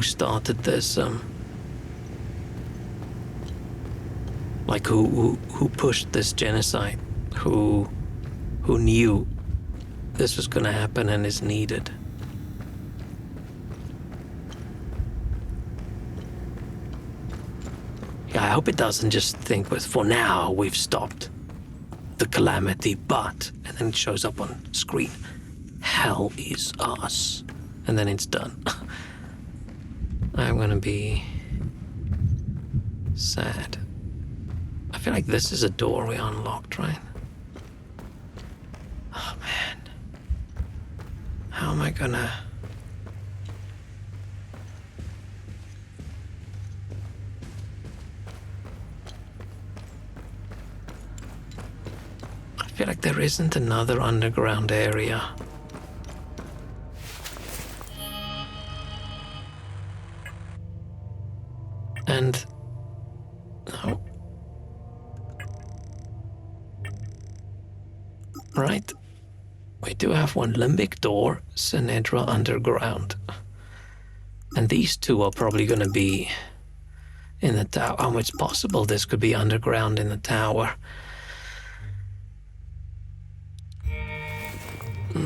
started this, like who pushed this genocide. Who knew this was gonna happen and is needed. Yeah, I hope it doesn't just think with, for now, we've stopped the calamity, but, and then it shows up on screen, hell is us. And then it's done. I'm gonna be sad. I feel like this is a door we unlocked, right? Oh man. How am I gonna... I feel like there isn't another underground area. And... no. Right. We do have one limbic door, Sinedra Underground. And these 2 are probably going to be in the tower. Oh, it's possible this could be underground in the tower. I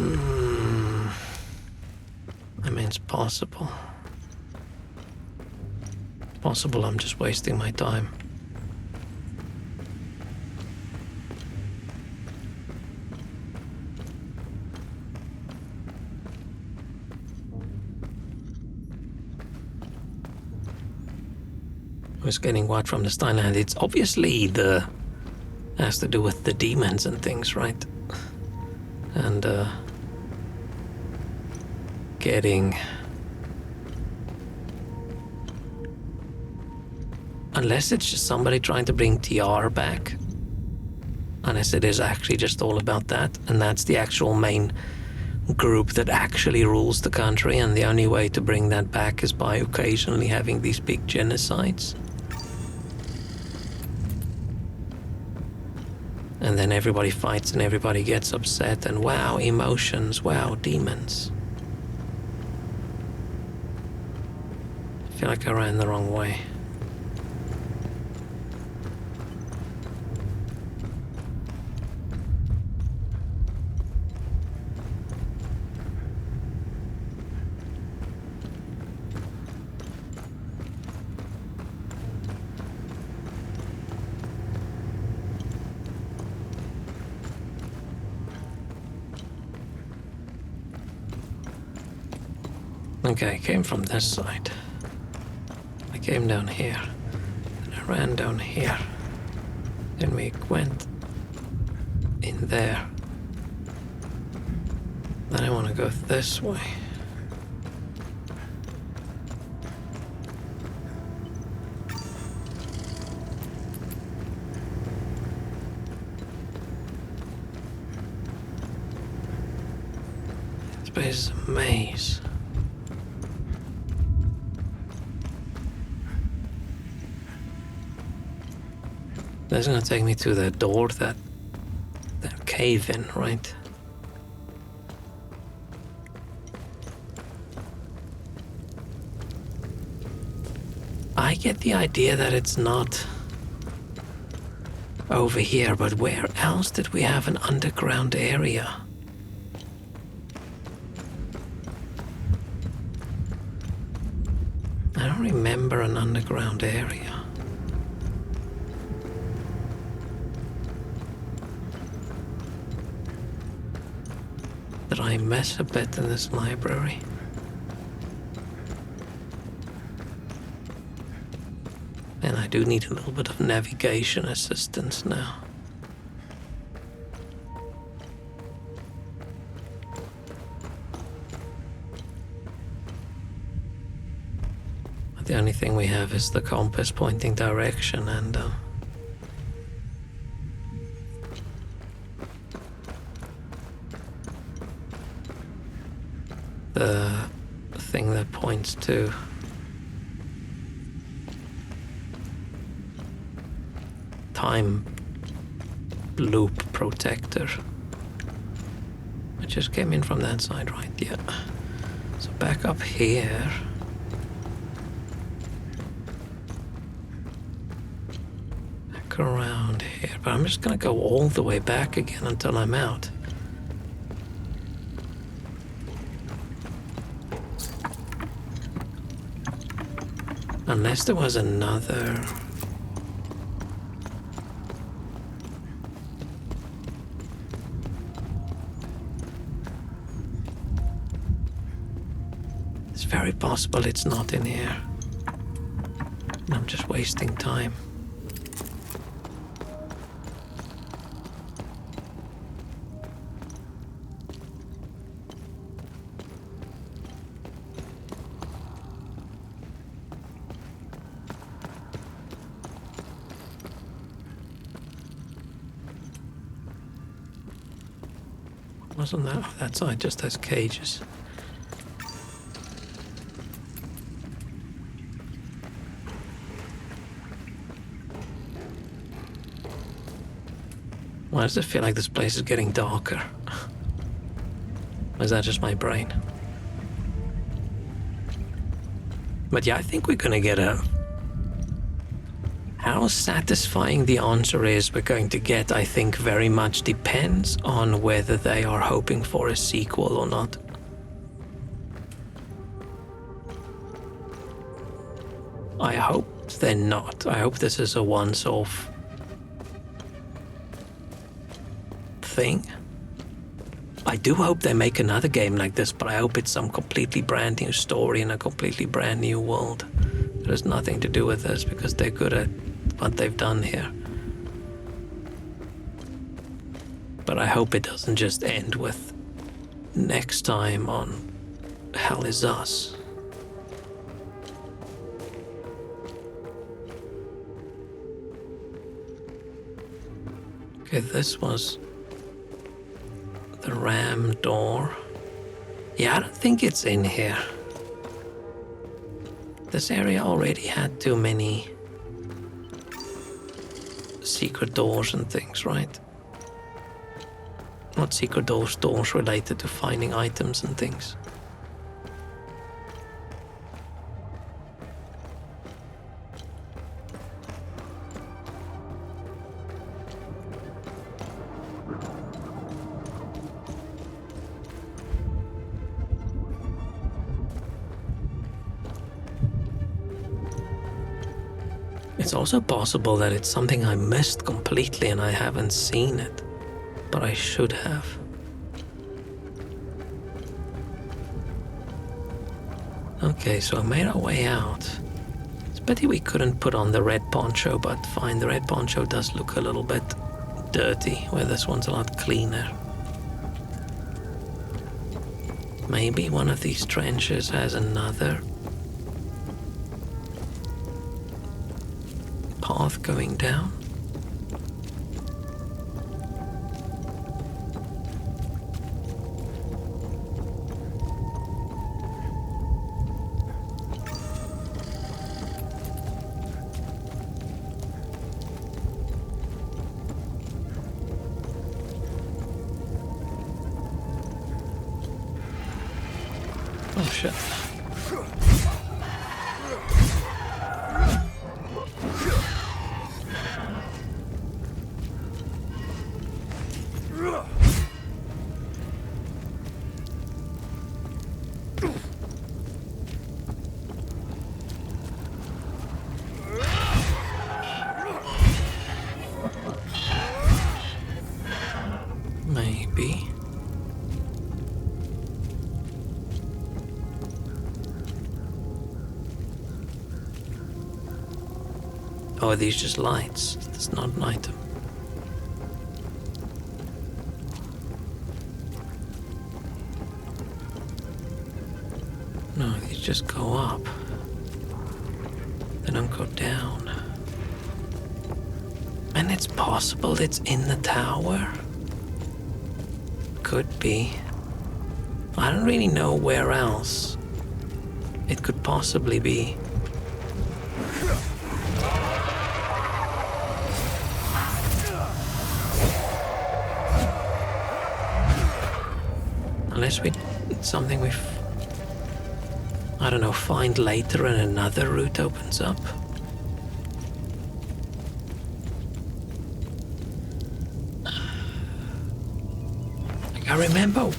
mean, it's possible. Possible I'm just wasting my time. Was getting what from the Steinland? It's obviously has to do with the demons and things, right? And getting, unless it's just somebody trying to bring TR back, unless it is actually just all about that, and that's the actual main group that actually rules the country, and the only way to bring that back is by occasionally having these big genocides. And then everybody fights and everybody gets upset and wow, emotions, wow, demons. I feel like I ran the wrong way. Okay, I came from this side. I came down here. And I ran down here. Then we went in there. Then I want to go this way. place is a maze. That's gonna take me to that door, that cave in, right? I get the idea that it's not over here, but where else did we have an underground area? I don't remember an underground area. Did I mess a bit in this library? And I do need a little bit of navigation assistance now. But the only thing we have is the compass pointing direction and the thing that points to time loop protector. I just came in from that side, right? Yeah. So back up here. Back around here. But I'm just gonna go all the way back again until I'm out. Unless there was another... It's very possible it's not in here. I'm just wasting time. Wasn't that? Oh, that side just has cages. Why does it feel like this place is getting darker? Or is that just my brain? But yeah, I think we're gonna get a... How satisfying the answer is we're going to get, I think, very much depends on whether they are hoping for a sequel or not. I hope they're not. I hope this is a once-off thing. I do hope they make another game like this, but I hope it's some completely brand new story in a completely brand new world. It has nothing to do with this because they're good at what they've done here. But I hope it doesn't just end with next time on Hell Is Us. Okay, this was the ram door. Yeah, I don't think it's in here. This area already had too many secret doors and things, right? Not secret doors, doors related to finding items and things. It's also possible that it's something I missed completely and I haven't seen it, but I should have. Okay, so I made our way out. It's a pity we couldn't put on the red poncho, but fine, the red poncho does look a little bit dirty, where this one's a lot cleaner. Maybe one of these trenches has another path going down. shit. Maybe. Oh, are these just lights? That's not an item. No, these just go up. They don't go down. And it's possible it's in the tower? Could be. I don't really know where else it could possibly be. Unless it's something I don't know, find later and another route opens up. Like, I remember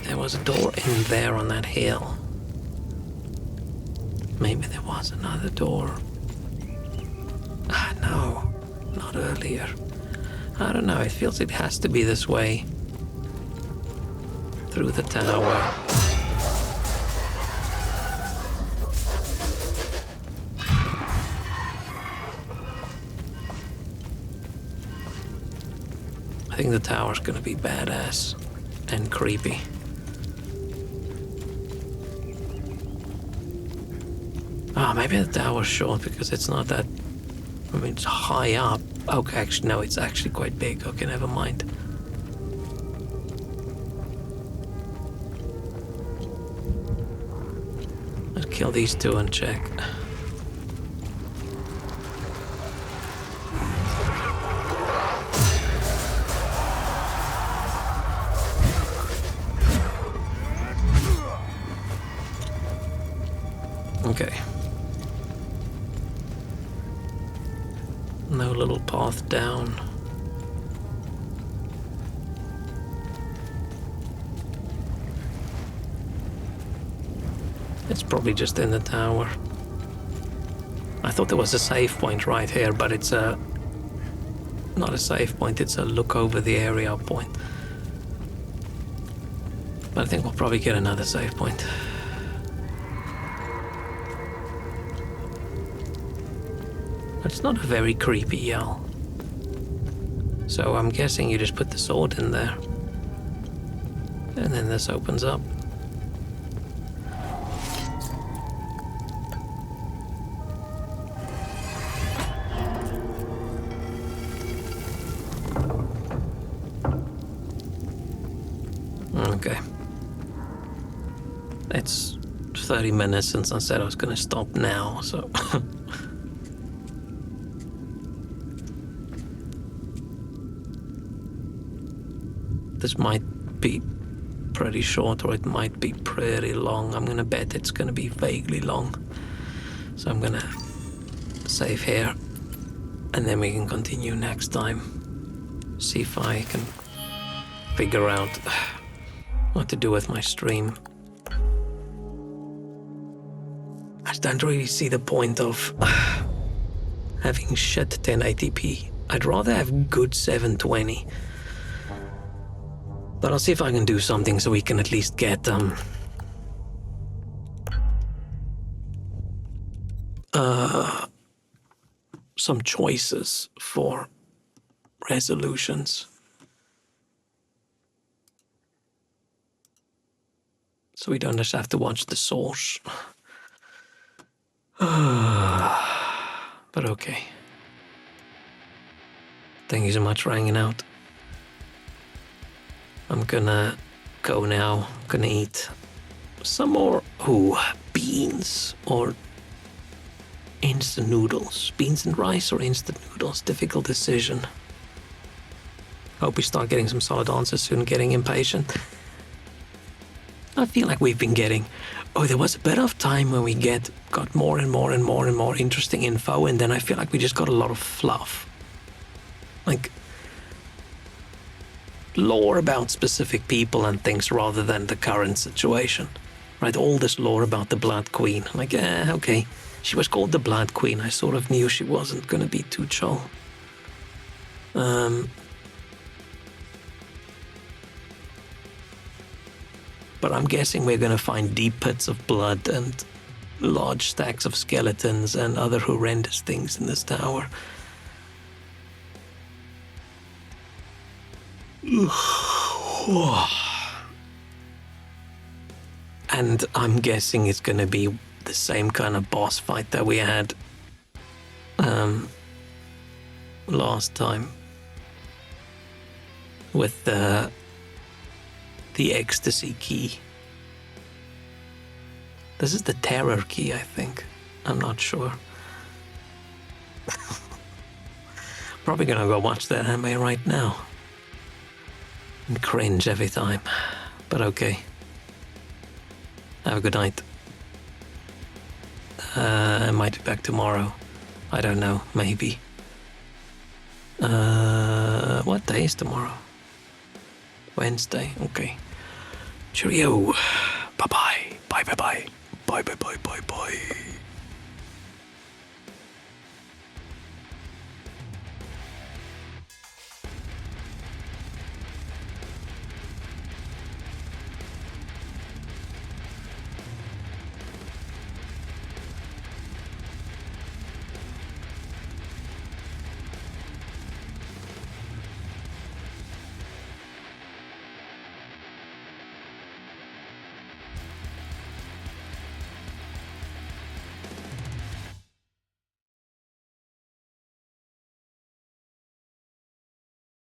there was a door in there on that hill. Maybe there was another door. No, not earlier. I don't know, it feels it has to be this way. Through the tower. I think the tower's gonna be badass and creepy. Maybe the tower's short because it's not that... I mean, it's high up. Okay, actually, no, it's actually quite big. Okay, never mind. Let's kill these two and check. Okay. No little path down. It's probably just in the tower. I thought there was a save point right here, but it's not a save point, it's a look over the area point. But I think we'll probably get another save point. It's not a very creepy yell. So I'm guessing you just put the sword in there. And then this opens up. Okay. It's 30 minutes since I said I was gonna stop now, so... This might be pretty short or it might be pretty long. I'm gonna bet it's gonna be vaguely long. So I'm gonna save here and then we can continue next time. See if I can figure out what to do with my stream. I just don't really see the point of having shit 1080p. I'd rather have good 720. But I'll see if I can do something so we can at least get some choices for resolutions. So we don't just have to watch the source. But okay. Thank you so much for hanging out. I'm gonna go now. I'm gonna eat some more beans or instant noodles. Beans and rice or instant noodles. Difficult decision. Hope we start getting some solid answers soon, getting impatient. I feel like we've been getting... Oh, there was a bit of time when we got more and more and more and more interesting info, and then I feel like we just got a lot of fluff. Like, lore about specific people and things rather than the current situation. Right, all this lore about the Blood Queen. Like, okay. She was called the Blood Queen. I sort of knew she wasn't gonna be too chill. But I'm guessing we're gonna find deep pits of blood and large stacks of skeletons and other horrendous things in this tower. And I'm guessing it's gonna be the same kind of boss fight that we had last time with the ecstasy key. This is the terror key, I think. I'm not sure. Probably gonna go watch that anime right now and cringe every time, but okay. Have a good night. I might be back tomorrow. I don't know, maybe. What day is tomorrow? Wednesday, okay. Cheerio. Bye-bye. Bye-bye-bye. Bye-bye-bye-bye-bye.